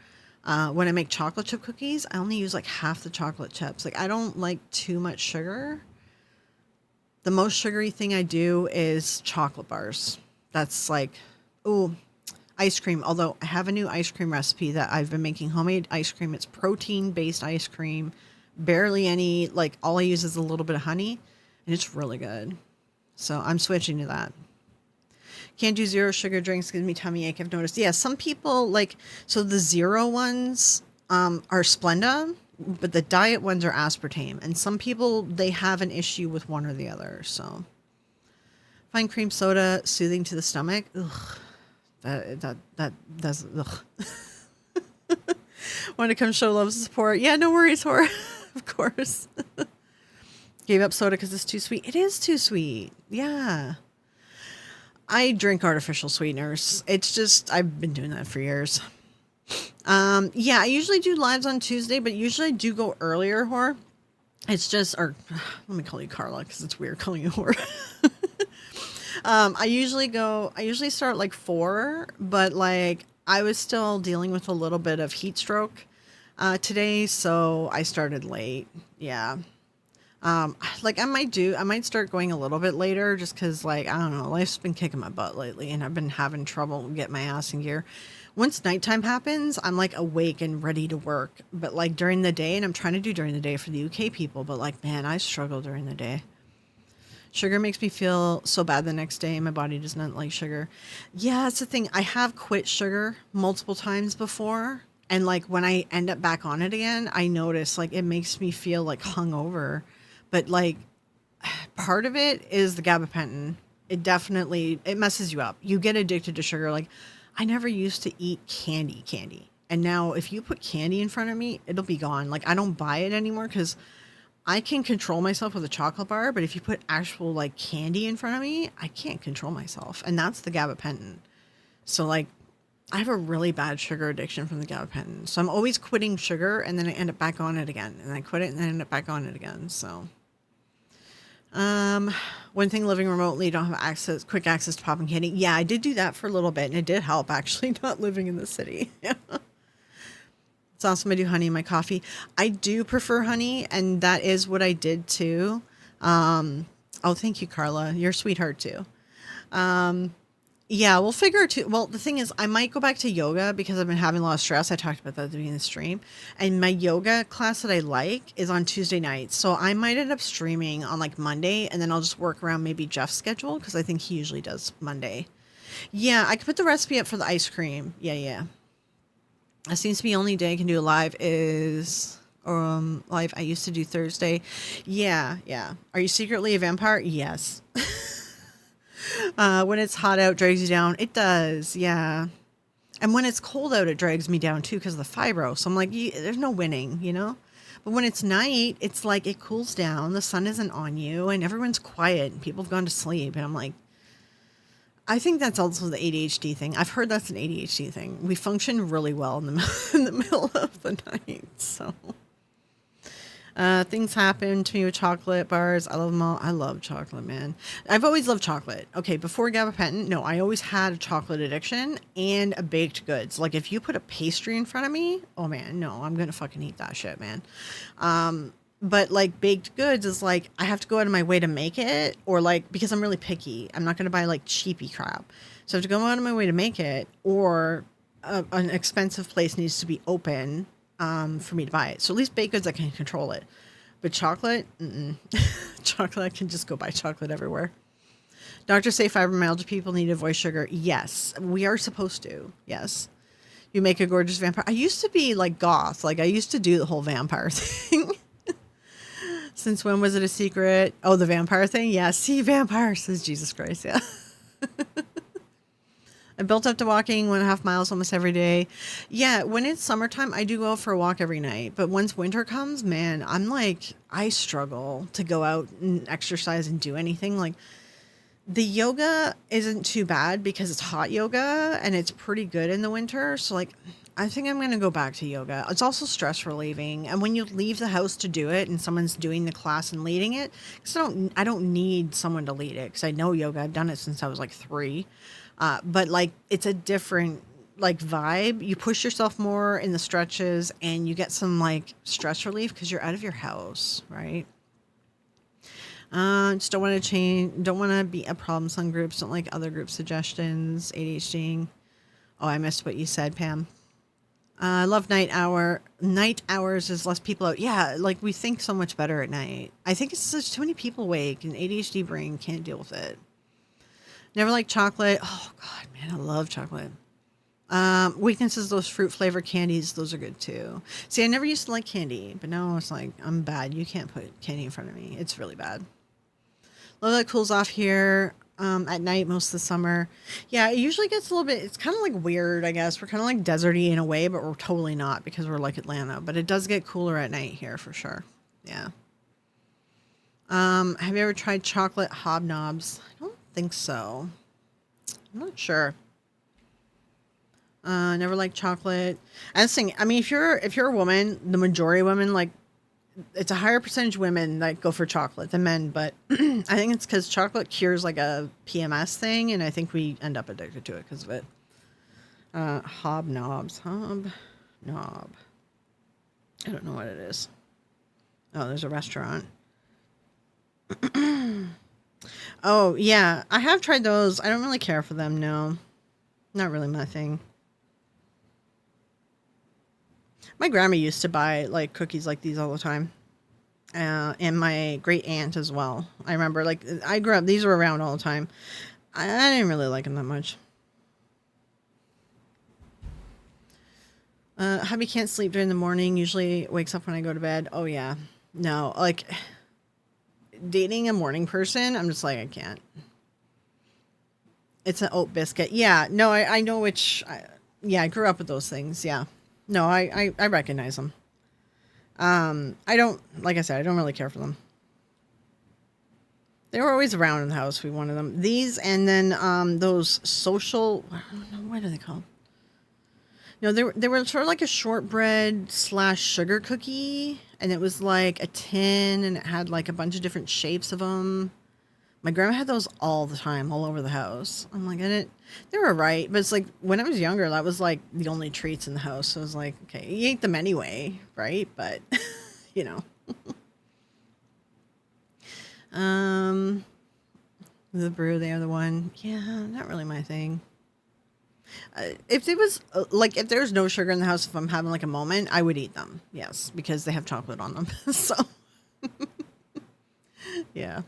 When I make chocolate chip cookies, I only use like half the chocolate chips. Like I don't like too much sugar. The most sugary thing I do is chocolate bars. That's like, ooh, ice cream. Although I have a new ice cream recipe that I've been making homemade ice cream. It's protein based ice cream. Barely any, like all I use is a little bit of honey, and it's really good. So I'm switching to that. Can't do zero sugar drinks, gives me tummy ache, I've noticed. Yeah, some people like, so the zero ones are Splenda, but the diet ones are aspartame. And some people, they have an issue with one or the other. So find cream soda soothing to the stomach. Ugh. That does, ugh. When it comes show love and support. Yeah, no worries, Hor. Of course. Gave up soda because it's too sweet. It is too sweet. Yeah. I drink artificial sweeteners. It's just, I've been doing that for years. Yeah, I usually do lives on Tuesday, but usually I do go earlier, Hor. It's just, or let me call you Carla because it's weird calling you Hor. I usually start like 4, but like I was still dealing with a little bit of heat stroke today, so I started late. Yeah. Like I might start going a little bit later just because like, I don't know, life's been kicking my butt lately and I've been having trouble getting my ass in gear. Once nighttime happens, I'm like awake and ready to work. But like during the day, and I'm trying to do during the day for the UK people, but like, man, I struggle during the day. Sugar makes me feel so bad the next day. My body does not like sugar. Yeah, that's the thing. I have quit sugar multiple times before. And like when I end up back on it again, I notice like it makes me feel like hungover. But like part of it is the gabapentin. It messes you up. You get addicted to sugar. Like I never used to eat candy. And now if you put candy in front of me, it'll be gone. Like I don't buy it anymore because I can control myself with a chocolate bar, but if you put actual like candy in front of me, I can't control myself. And that's the gabapentin. So like I have a really bad sugar addiction from the gabapentin. So I'm always quitting sugar and then I end up back on it again. And I quit it and then I end up back on it again. So one thing, living remotely, you don't have quick access to popping candy. Yeah, I did do that for a little bit and it did help actually, not living in the city. It's awesome. I do honey in my coffee. I do prefer honey, and that is what I did too. Oh, thank you, Carla. You're a sweetheart too. Yeah, we'll figure it too. Well, the thing is, I might go back to yoga because I've been having a lot of stress. I talked about that at the beginning of the stream. And my yoga class that I like is on Tuesday nights. So I might end up streaming on like Monday, and then I'll just work around maybe Jeff's schedule because I think he usually does Monday. Yeah, I could put the recipe up for the ice cream. Yeah. It seems to be the only day I can do a live is live. I used to do Thursday. Yeah. Are you secretly a vampire? Yes. When it's hot out, drags you down. It does. Yeah. And when it's cold out, it drags me down too because of the fibro. So I'm like, there's no winning, But when it's night, it's like it cools down. The sun isn't on you and everyone's quiet and people have gone to sleep. And I'm like, I think that's also the ADHD thing. I've heard that's an ADHD thing. We function really well in the middle of the night. So Things happen to me with chocolate bars. I love them all. I love chocolate, man. I've always loved chocolate. Okay, before gabapentin, no, I always had a chocolate addiction and a baked goods. Like if you put a pastry in front of me, oh man, no, I'm gonna fucking eat that shit, man. But like baked goods is like I have to go out of my way to make it, or like because I'm really picky, I'm not gonna buy like cheapy crap. So I have to go out of my way to make it, or an expensive place needs to be open for me to buy it. So at least baked goods, I can control it. But chocolate, chocolate, I can just go buy chocolate everywhere. Doctors say fibromyalgia people need to avoid sugar. Yes, we are supposed to. Yes. You make a gorgeous vampire. I used to be like goth. Like I used to do the whole vampire thing. Since when was it a secret? Oh, the vampire thing? Yeah, see, vampire, says Jesus Christ. Yeah. I built up to walking 1.5 miles almost every day. Yeah, when it's summertime, I do go out for a walk every night. But once winter comes, man, I'm like, I struggle to go out and exercise and do anything. Like, the yoga isn't too bad because it's hot yoga and it's pretty good in the winter. So, like, I think I'm going to go back to yoga. It's also stress relieving. And when you leave the house to do it and someone's doing the class and leading it, because I don't need someone to lead it because I know yoga. I've done it since I was like 3. But like it's a different like vibe. You push yourself more in the stretches and you get some like stress relief because you're out of your house, right? Just don't want to change. Don't want to be a problem. Some groups don't like other group suggestions. ADHD. Oh, I missed what you said, Pam. I love night hour. Night hours is less people out. Yeah, like we think so much better at night. I think it's just too many people awake and ADHD brain can't deal with it. Never liked chocolate. Oh God, man, I love chocolate. Weaknesses, those fruit flavored candies, those are good too. See, I never used to like candy, but now it's like, I'm bad. You can't put candy in front of me. It's really bad. Love that it cools off here at night most of the summer. Yeah, it usually gets a little bit, it's kind of like weird, I guess. We're kind of like deserty in a way, but we're totally not because we're like Atlanta. But it does get cooler at night here for sure. Yeah. Have you ever tried chocolate hobnobs? I don't think so. I'm not sure. Never liked chocolate. I was thinking, I mean, if you're a woman, the majority of women like it's a higher percentage of women that go for chocolate than men, but I think it's because chocolate cures like a PMS thing, and I think we end up addicted to it because of it. Hobnobs, hobnob. I don't know what it is. Oh, there's a restaurant. Oh, yeah. I have tried those. I don't really care for them, no. Not really my thing. My grandma used to buy, like, cookies like these all the time. And my great aunt as well. I remember, like, I grew up, these were around all the time. I didn't really like them that much. Hubby can't sleep during the morning. Usually wakes up when I go to bed. Oh, yeah. No, like dating a morning person, I'm just like, I can't. It's an oat biscuit. Yeah, no, I know which. Yeah, I grew up with those things. Yeah. No, I recognize them. I don't, like I said, I don't really care for them. They were always around in the house. We wanted them. These and then those social, I don't know, what are they called? No, they were sort of like a shortbread / sugar cookie, and it was like a tin, and it had like a bunch of different shapes of them. My grandma had those all the time, all over the house. I'm like, they were right, but it's like when I was younger, that was like the only treats in the house. So I was like, okay, you ate them anyway, right? But you know, the brew, the other one, yeah, not really my thing. If it was like if there's no sugar in the house, if I'm having like a moment, I would eat them. Yes, because they have chocolate on them. So yeah.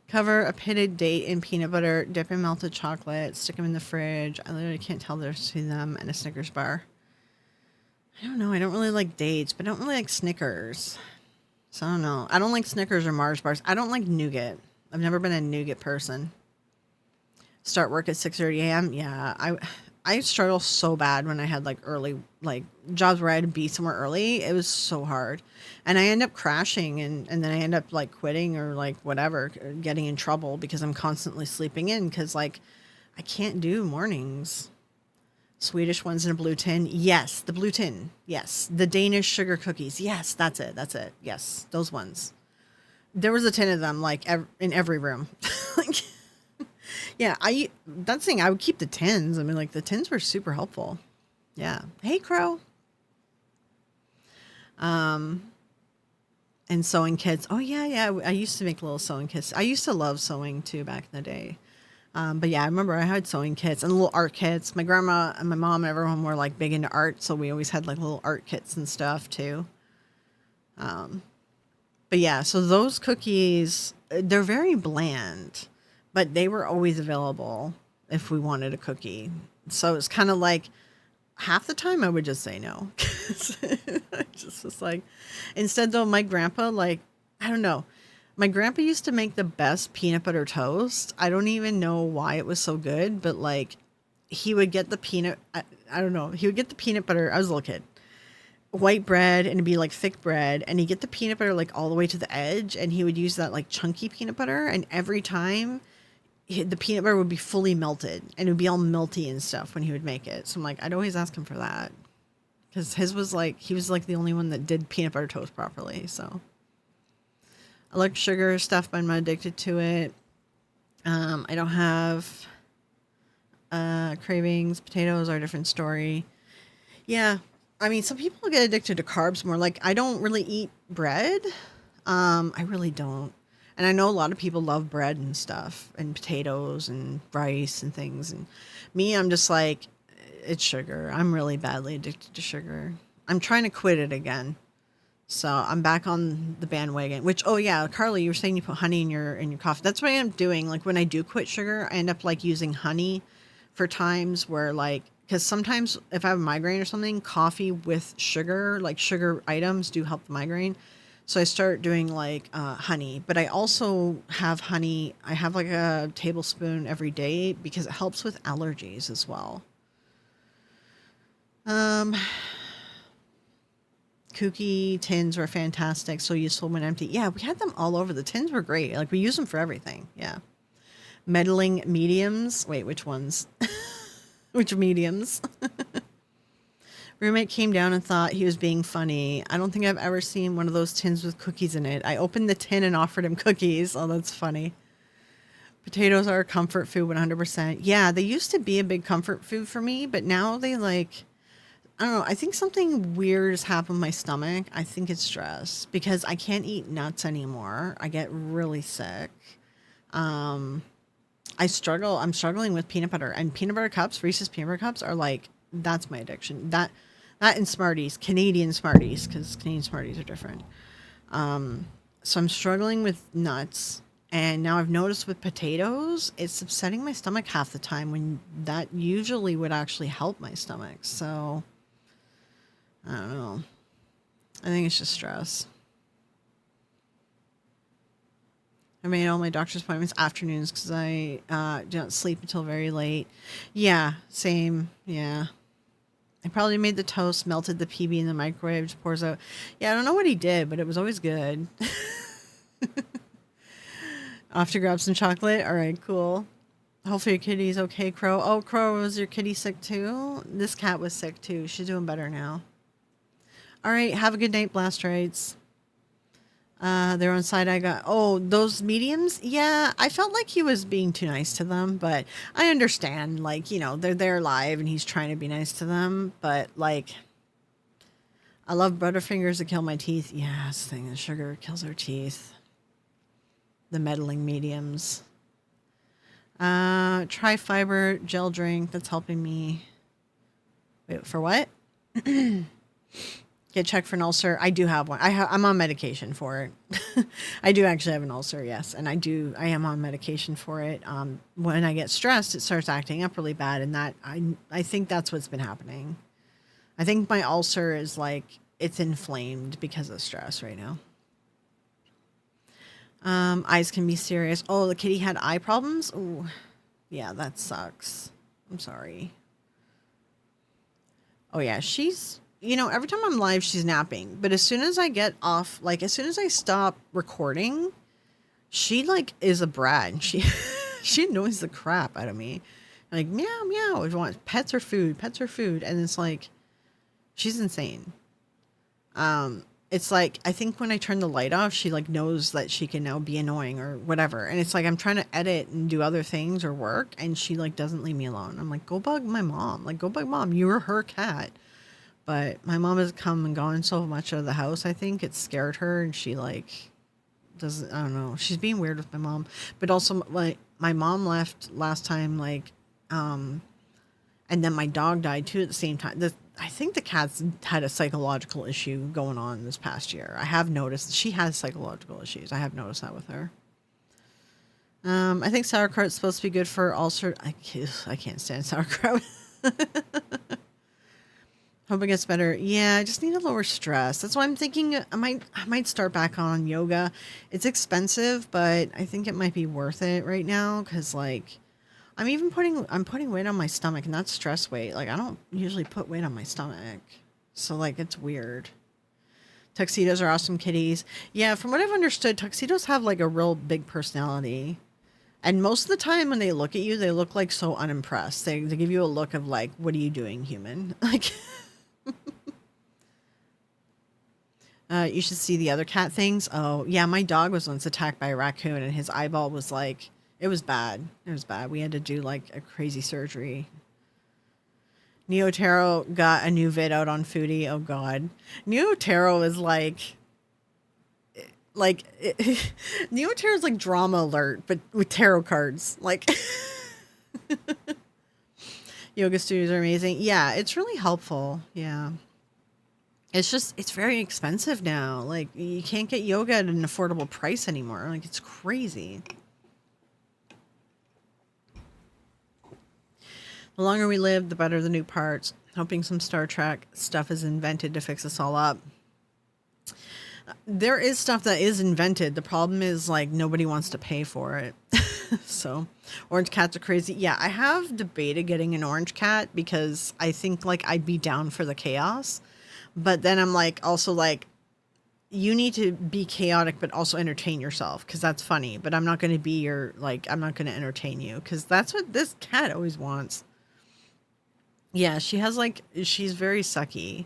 Cover a pitted date in peanut butter, dip in melted chocolate, stick them in the fridge. I literally can't tell the difference between them and a Snickers bar. I don't know. I don't really like dates, but I don't really like Snickers. So I don't know. I don't like Snickers or Mars bars. I don't like nougat. I've never been a nougat person. Start work at 6:30 a.m. Yeah, I struggle so bad when I had like early like jobs where I had to be somewhere early. It was so hard, and I end up crashing, and then I end up like quitting or like whatever, getting in trouble because I'm constantly sleeping in because like I can't do mornings. Swedish ones in a blue tin. Yes, the blue tin. Yes, the Danish sugar cookies. Yes, that's it. That's it. Yes, those ones. There was a tin of them like in every room. Like, yeah, that's the thing. I would keep the tins. I mean, like the tins were super helpful. Yeah. Hey, Crow. And sewing kits. Oh yeah, yeah. I used to make little sewing kits. I used to love sewing too back in the day. But yeah, I remember I had sewing kits and little art kits. My grandma and my mom and everyone were like big into art, so we always had like little art kits and stuff too. But yeah, so those cookies, they're very bland, but they were always available if we wanted a cookie. So it's kind of like half the time I would just say no. I just was like, instead though, my grandpa, like, I don't know. My grandpa used to make the best peanut butter toast. I don't even know why it was so good, but like he would get the I don't know. He would get the peanut butter. I was a little kid. White bread and it'd be like thick bread and he'd get the peanut butter like all the way to the edge and he would use that like chunky peanut butter and every time the peanut butter would be fully melted and it would be all melty and stuff when he would make it. So I'm like, I'd always ask him for that because his was like, he was like the only one that did peanut butter toast properly. So I like sugar stuff, but I'm not addicted to it. I don't have cravings. Potatoes are a different story. Yeah. I mean, some people get addicted to carbs more. Like, I don't really eat bread. I really don't. And I know a lot of people love bread and stuff and potatoes and rice and things. And me, I'm just like, it's sugar. I'm really badly addicted to sugar. I'm trying to quit it again. So I'm back on the bandwagon, which, oh yeah, Carly, you were saying you put honey in your coffee. That's what I'm doing. Like when I do quit sugar, I end up like using honey for times where like, because sometimes if I have a migraine or something, coffee with sugar, like sugar items do help the migraine. So I start doing like honey, but I also have honey. I have like a tablespoon every day because it helps with allergies as well. Kooky tins were fantastic, so useful when empty. Yeah, we had them all over. The tins were great. Like we use them for everything. Yeah. Meddling mediums. Wait, which ones? Which mediums? Roommate came down and thought he was being funny. I don't think I've ever seen one of those tins with cookies in it. I opened the tin and offered him cookies. Oh, that's funny. Potatoes are a comfort food 100%. Yeah, they used to be a big comfort food for me, but now they like, I don't know. I think something weird has happened with my stomach. I think it's stress because I can't eat nuts anymore. I get really sick. I struggle. I'm struggling with peanut butter and peanut butter cups. Reese's peanut butter cups are like, that's my addiction. That and Smarties, Canadian Smarties, because Canadian Smarties are different. So I'm struggling with nuts. And now I've noticed with potatoes, it's upsetting my stomach half the time when that usually would actually help my stomach. So I don't know. I think it's just stress. I made all my doctor's appointments afternoons because I do not sleep until very late. Yeah, same. Yeah. I probably made the toast, melted the PB in the microwave, just pours out. Yeah, I don't know what he did, but it was always good. Off to grab some chocolate. All right, cool. Hopefully your kitty's okay, Crow. Oh, Crow, was your kitty sick too? This cat was sick too. She's doing better now. All right, have a good night, Blastrites. They're on side. I got, oh, those mediums. Yeah, I felt like he was being too nice to them, but I understand. Like, you know, they're there live and he's trying to be nice to them. But like, I love Butterfingers to kill my teeth. Yeah, this thing, the sugar kills our teeth. The meddling mediums. Try fiber gel drink. That's helping me. Wait, for what? Get checked for an ulcer. I do have one. I'm on medication for it. I do actually have an ulcer, yes, and I am on medication for it. When I get stressed, it starts acting up really bad, and that I think that's what's been happening. I think my ulcer is like it's inflamed because of stress right now. Eyes can be serious. Oh, the kitty had eye problems. Oh, yeah, that sucks. I'm sorry. Oh yeah, she's. You know, every time I'm live, she's napping. But as soon as I get off, like as soon as I stop recording, she like is a brat. She she annoys the crap out of me. Like, meow, meow. It wants pets or food, pets or food. And it's like, she's insane. It's like, I think when I turn the light off, she like knows that she can now be annoying or whatever. And it's like, I'm trying to edit and do other things or work. And she like doesn't leave me alone. I'm like, go bug my mom. Like, go bug mom. You were her cat. But my mom has come and gone so much out of the house. I think it scared her. And she like doesn't, I don't know. She's being weird with my mom. But also like my mom left last time, like, and then my dog died too at the same time. I think the cat's had a psychological issue going on this past year. I have noticed she has psychological issues. I have noticed that with her. I think sauerkraut's supposed to be good for ulcer. I can't stand sauerkraut. Hope it gets better. Yeah, I just need to lower stress. That's why I'm thinking I might start back on yoga. It's expensive, but I think it might be worth it right now because like I'm putting weight on my stomach, and that's stress weight. Like I don't usually put weight on my stomach. So like it's weird. Tuxedos are awesome kitties. Yeah, from what I've understood, tuxedos have like a real big personality. And most of the time when they look at you, they look like so unimpressed. They give you a look of like, what are you doing, human? Like you should see the other cat things. Oh, yeah, my dog was once attacked by a raccoon and his eyeball was like, it was bad. It was bad. We had to do like a crazy surgery. Neotaro got a new vid out on Foodie. Oh, God. Neotaro is Neotaro is like drama alert, but with tarot cards. Like, yoga studios are amazing. Yeah, it's really helpful. Yeah. It's very expensive now. Like, you can't get yoga at an affordable price anymore. Like, it's crazy. The longer we live, the better the new parts. Hoping some Star Trek stuff is invented to fix us all up. There is stuff that is invented. The problem is, like, nobody wants to pay for it. So, orange cats are crazy. Yeah, I have debated getting an orange cat because I think, like, I'd be down for the chaos. But then I'm, like, also, like, you need to be chaotic but also entertain yourself because that's funny. But I'm not going to be your, like, I'm not going to entertain you because that's what this cat always wants. Yeah, she has, like, she's very sucky.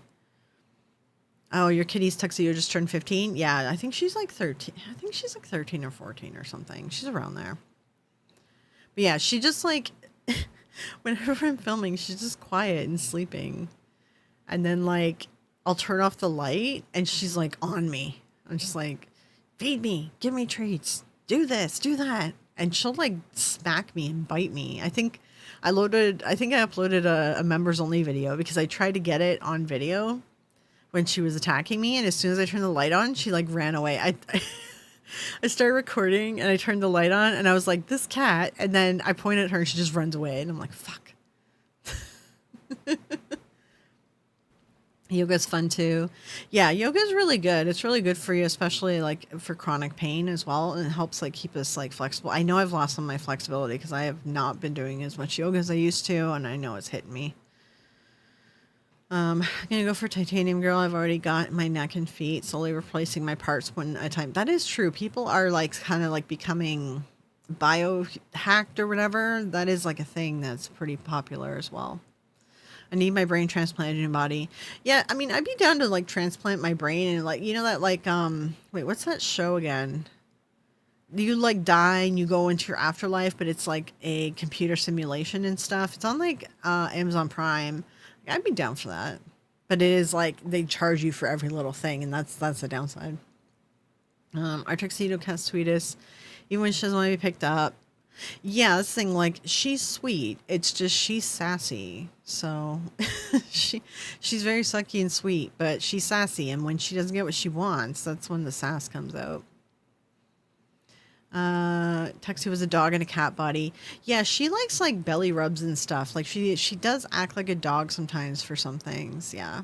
Oh, your kitty's tuxedo just turned 15? Yeah, I think she's like 13. I think she's like 13 or 14 or something. She's around there. But yeah, she just like, whenever I'm filming, she's just quiet and sleeping. And then like, I'll turn off the light and she's like on me. I'm just like, feed me, give me treats, do this, do that. And she'll like smack me and bite me. I think I uploaded a members only video because I tried to get it on video when she was attacking me, and as soon as I turned the light on, she like ran away. I started recording and I turned the light on and I was like, this cat, and then I pointed at her and she just runs away and I'm like, fuck. Yoga's fun too. Yeah, yoga's really good. It's really good for you, especially like for chronic pain as well, and it helps like keep us like flexible. I know I've lost some of my flexibility because I have not been doing as much yoga as I used to, and I know it's hitting me. I'm gonna go for Titanium Girl. I've already got my neck and feet, slowly replacing my parts one at a time. That is true. People are like kind of like becoming biohacked or whatever. That is like a thing that's pretty popular as well. I need my brain transplanted in my body. Yeah, I mean, I'd be down to like transplant my brain and like, you know that like wait, what's that show again? You like die and you go into your afterlife, but it's like a computer simulation and stuff. It's on like Amazon Prime. I'd be down for that. But it is like they charge you for every little thing, and that's the downside. Our tuxedo cat's sweetest, even when she doesn't want to be picked up. Yeah, this thing, like, she's sweet. It's just she's sassy. So she's very sucky and sweet, but she's sassy, and when she doesn't get what she wants, that's when the sass comes out. Tuxie was a dog in a cat body. Yeah, she likes like belly rubs and stuff. Like she does act like a dog sometimes for some things. Yeah.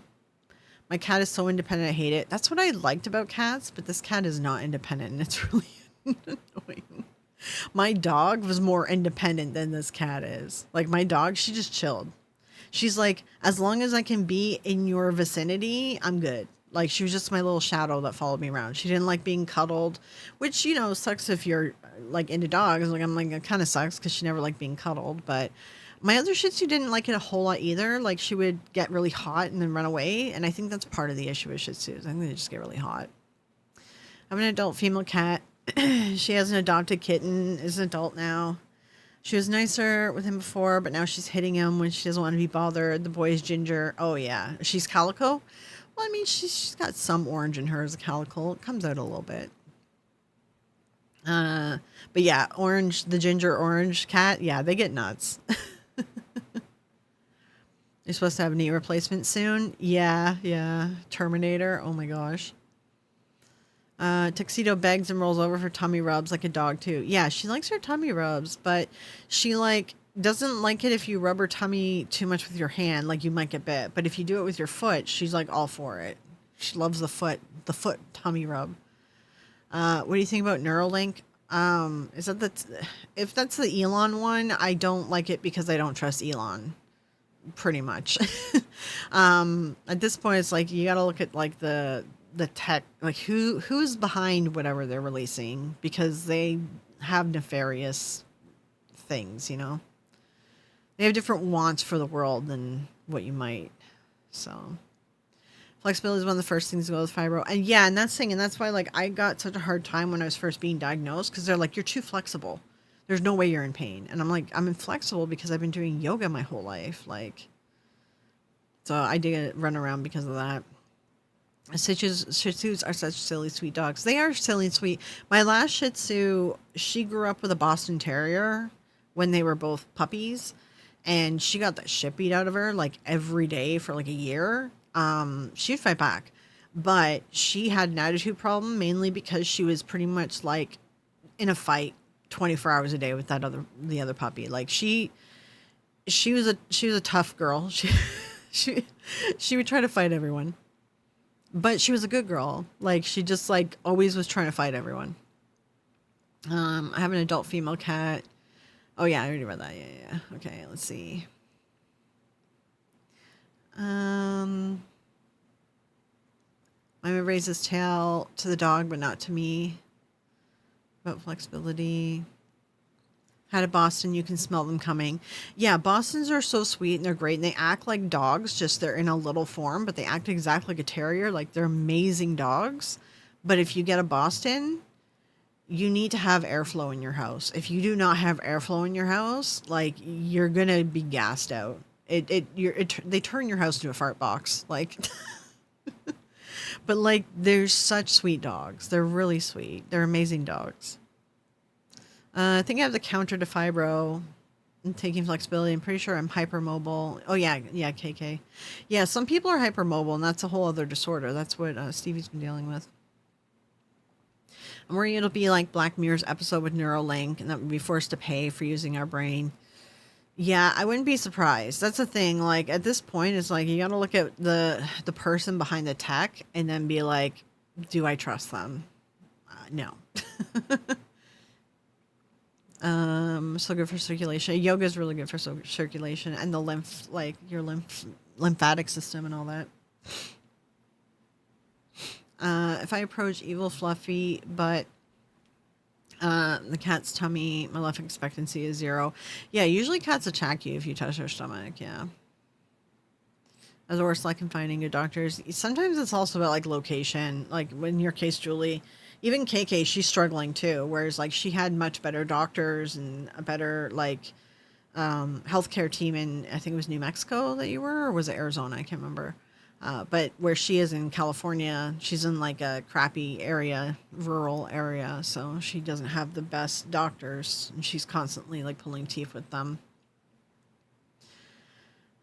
My cat is so independent, I hate it. That's what I liked about cats, but this cat is not independent and it's really annoying. My dog was more independent than this cat is. Like my dog, she just chilled. She's like, as long as I can be in your vicinity, I'm good. Like, she was just my little shadow that followed me around. She didn't like being cuddled, which, you know, sucks if you're, like, into dogs. Like, I'm like, it kind of sucks because she never liked being cuddled. But My other Shih Tzu didn't like it a whole lot either. Like she would get really hot and then run away, and I think that's part of the issue with Shih Tzus. I think they just get really hot. I have an adult female cat. She has an adopted kitten. Is an adult now. She was nicer with him before, but now she's hitting him when she doesn't want to be bothered. The boy is Ginger. Oh yeah, she's Calico. Well, I mean, she's got some orange in her as a Calico. It comes out a little bit. But yeah, orange, the ginger orange cat. Yeah, they get nuts. You're supposed to have a knee replacement soon. Yeah, yeah. Terminator. Oh my gosh. Tuxedo begs and rolls over for tummy rubs like a dog too. Yeah, she likes her tummy rubs, but she like doesn't like it if you rub her tummy too much with your hand, like you might get bit. But if you do it with your foot, she's like all for it. She loves the foot tummy rub. What do you think about Neuralink? Is that if that's the Elon one, I don't like it because I don't trust Elon. Pretty much. At this point, it's like you got to look at like the tech, like who's behind whatever they're releasing, because they have nefarious things. You know, they have different wants for the world than what you might. So. Flexibility is one of the first things to go with fibro. And yeah, and that's why like I got such a hard time when I was first being diagnosed, because they're like, you're too flexible. There's no way you're in pain. And I'm like, I'm inflexible because I've been doing yoga my whole life. Like, so I did run around because of that. Shih Tzus are such silly, sweet dogs. They are silly and sweet. My last Shih Tzu, she grew up with a Boston Terrier when they were both puppies. And she got the shit beat out of her like every day for like a year. She'd fight back, but she had an attitude problem mainly because she was pretty much like in a fight 24 hours a day with the other puppy. Like she was a tough girl. She would try to fight everyone, but she was a good girl. Like she just like always was trying to fight everyone. I have an adult female cat. Oh yeah, I already read that. Yeah. Okay, let's see. My man raised his tail to the dog, but not to me. About flexibility. Had a Boston, you can smell them coming. Yeah, Bostons are so sweet and they're great, and they act like dogs, just they're in a little form, but they act exactly like a terrier. Like they're amazing dogs. But if you get a Boston, you need to have airflow in your house. If you do not have airflow in your house, like you're gonna be gassed out. They turn your house into a fart box, like. But like, they're such sweet dogs. They're really sweet. They're amazing dogs. I think I have the counter to fibro. I'm taking flexibility. I'm pretty sure I'm hypermobile. Oh yeah, KK. Yeah, some people are hypermobile, and that's a whole other disorder. That's what Stevie's been dealing with. I'm worried it'll be like Black Mirror's episode with Neuralink, and that we'll be forced to pay for using our brain. Yeah, I wouldn't be surprised. That's the thing. Like at this point, it's like you got to look at the person behind the tech and then be like, do I trust them? No. So good for circulation. Yoga is really good for circulation and the lymph, like your lymphatic system and all that. If I approach evil Fluffy, but the cat's tummy, my life expectancy is 0. Yeah, usually cats attack you if you touch their stomach. Yeah. As the worst luck in finding good doctors. Sometimes it's also about like location. Like in your case, Julie, even KK, she's struggling too. Whereas like she had much better doctors and a better like healthcare team in, I think it was New Mexico that you were, or was it Arizona? I can't remember. But where she is in California, she's in like a crappy area, rural area. So she doesn't have the best doctors, and she's constantly like pulling teeth with them.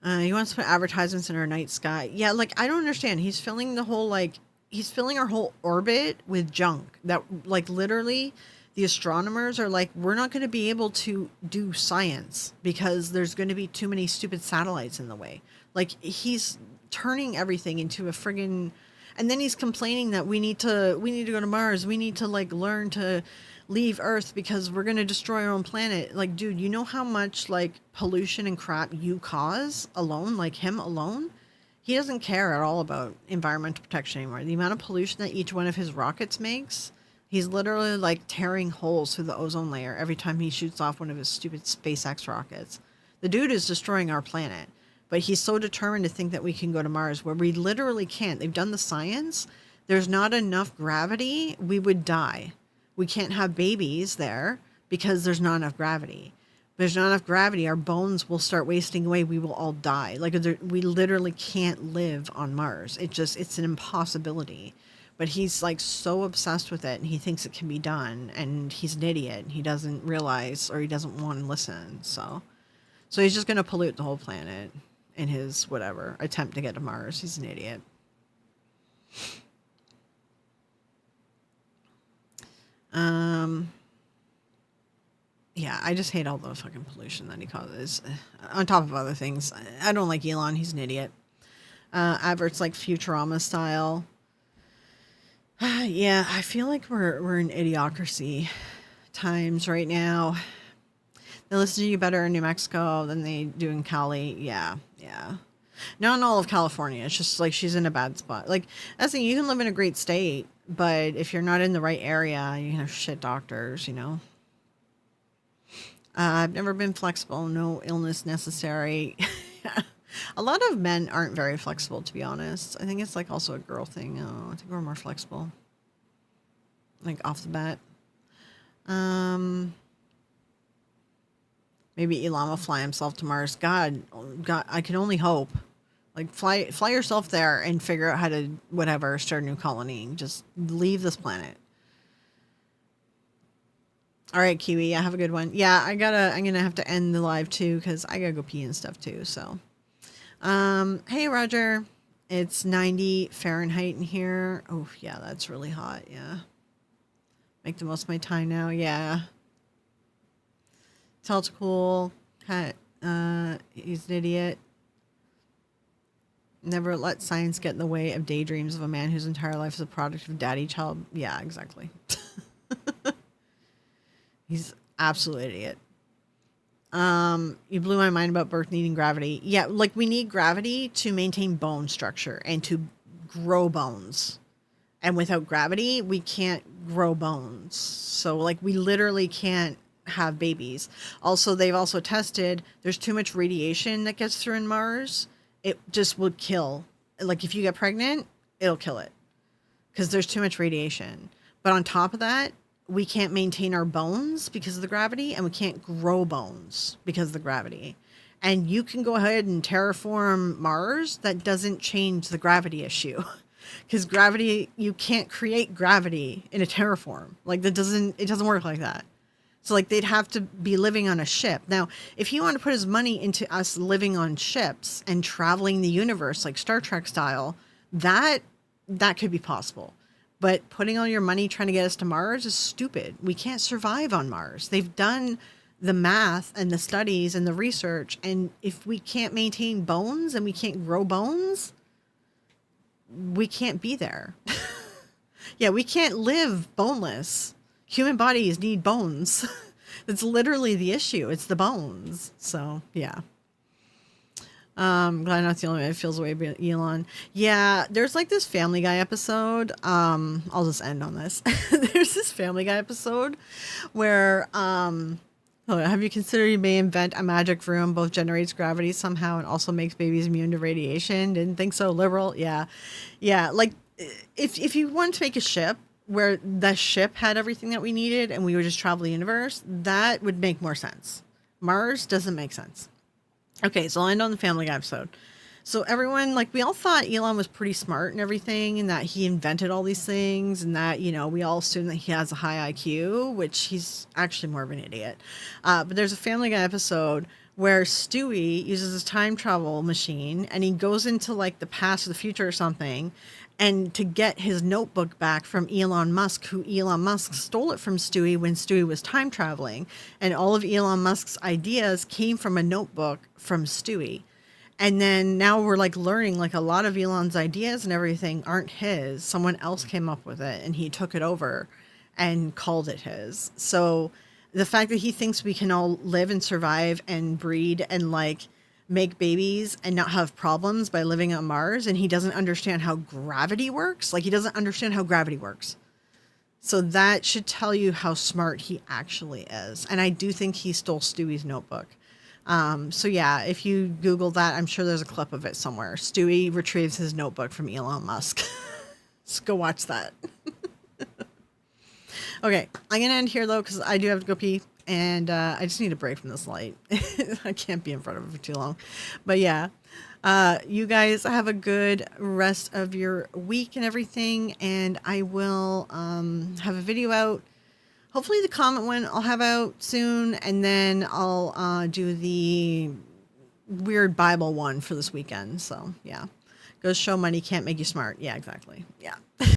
He wants to put advertisements in our night sky. Yeah, like I don't understand. He's filling our whole orbit with junk that like literally the astronomers are like, we're not going to be able to do science because there's going to be too many stupid satellites in the way. Like he's turning everything into a friggin', and then he's complaining that we need to go to Mars. We need to like learn to leave Earth because we're going to destroy our own planet. Like, dude, you know how much like pollution and crap you cause alone, like him alone? He doesn't care at all about environmental protection anymore. The amount of pollution that each one of his rockets makes, he's literally like tearing holes through the ozone layer every time he shoots off one of his stupid SpaceX rockets. The dude is destroying our planet, but he's so determined to think that we can go to Mars where we literally can't. They've done the science. There's not enough gravity. We would die. We can't have babies there because there's not enough gravity. There's not enough gravity. Our bones will start wasting away. We will all die. Like we literally can't live on Mars. It's an impossibility. But he's like so obsessed with it and he thinks it can be done. And he's an idiot. He doesn't realize or he doesn't want to listen. So he's just going to pollute the whole planet in his whatever attempt to get to Mars. He's an idiot. Yeah, I just hate all the fucking pollution that he causes. On top of other things, I don't like Elon. He's an idiot. Adverts like Futurama style. Yeah, I feel like we're in idiocracy times right now. They listen to you better in New Mexico than they do in Cali. Yeah. Not in all of California. It's just like she's in a bad spot. Like, that's the thing, you can live in a great state, but if you're not in the right area, you can have shit doctors, you know? I've never been flexible. No illness necessary. A lot of men aren't very flexible, to be honest. I think it's like also a girl thing. I think we're more flexible. Like off the bat. Maybe Elon will fly himself to Mars. God, I can only hope. Like fly yourself there and figure out how to whatever start a new colony. Just leave this planet. All right, Kiwi. Yeah, have a good one. Yeah, I'm gonna have to end the live too because I gotta go pee and stuff too. So, hey Roger, it's 90 Fahrenheit in here. Oh yeah, that's really hot. Yeah, make the most of my time now. Yeah. Tell's cool. He's an idiot. Never let science get in the way of daydreams of a man whose entire life is a product of daddy child. Yeah, exactly. He's absolute idiot. You blew my mind about birth needing gravity. Yeah, like we need gravity to maintain bone structure and to grow bones. And without gravity, we can't grow bones. So like we literally can't have babies. Also, they've also tested there's too much radiation that gets through in Mars. It just would kill. Like if you get pregnant, it'll kill it because there's too much radiation. But on top of that, we can't maintain our bones because of the gravity, and we can't grow bones because of the gravity. And you can go ahead and terraform Mars. That doesn't change the gravity issue. Because gravity, you can't create gravity in a terraform. Like it doesn't work like that. So like they'd have to be living on a ship. Now, if he wanted to put his money into us living on ships and traveling the universe like Star Trek style, that could be possible. But putting all your money trying to get us to Mars is stupid. We can't survive on Mars. They've done the math and the studies and the research. And if we can't maintain bones and we can't grow bones, we can't be there. Yeah, we can't live boneless. Human bodies need bones. It's literally the issue. It's the bones. So, yeah. Glad I'm not the only one that feels the way about Elon. Yeah, there's like this Family Guy episode. I'll just end on this. There's this Family Guy episode where have you considered you may invent a magic room both generates gravity somehow and also makes babies immune to radiation? Didn't think so, liberal. Yeah. Like if you wanted to make a ship where the ship had everything that we needed and we would just travel the universe, that would make more sense. Mars doesn't make sense. Okay, so I'll end on the Family Guy episode. So everyone, like, we all thought Elon was pretty smart and everything, and that he invented all these things, and that, you know, we all assume that he has a high IQ, which he's actually more of an idiot. But there's a Family Guy episode where Stewie uses his time travel machine, and he goes into, like, the past or the future or something, and to get his notebook back from Elon Musk, who Elon Musk stole it from Stewie when Stewie was time traveling. And all of Elon Musk's ideas came from a notebook from Stewie. And then now we're like learning like a lot of Elon's ideas and everything aren't his. Someone else came up with it and he took it over and called it his. So the fact that he thinks we can all live and survive and breed and like make babies and not have problems by living on Mars, and he doesn't understand how gravity works. Like he doesn't understand how gravity works. So that should tell you how smart he actually is. And I do think he stole Stewie's notebook. So yeah, if you Google that, I'm sure there's a clip of it somewhere. Stewie retrieves his notebook from Elon Musk. Just go watch that. Okay, I'm gonna end here though because I do have to go pee, and I just need a break from this light. I can't be in front of it for too long. But yeah, you guys have a good rest of your week and everything, and I will have a video out. Hopefully, the comment one I'll have out soon, and then I'll do the weird Bible one for this weekend. So yeah, goes show money can't make you smart. Yeah, exactly. Yeah.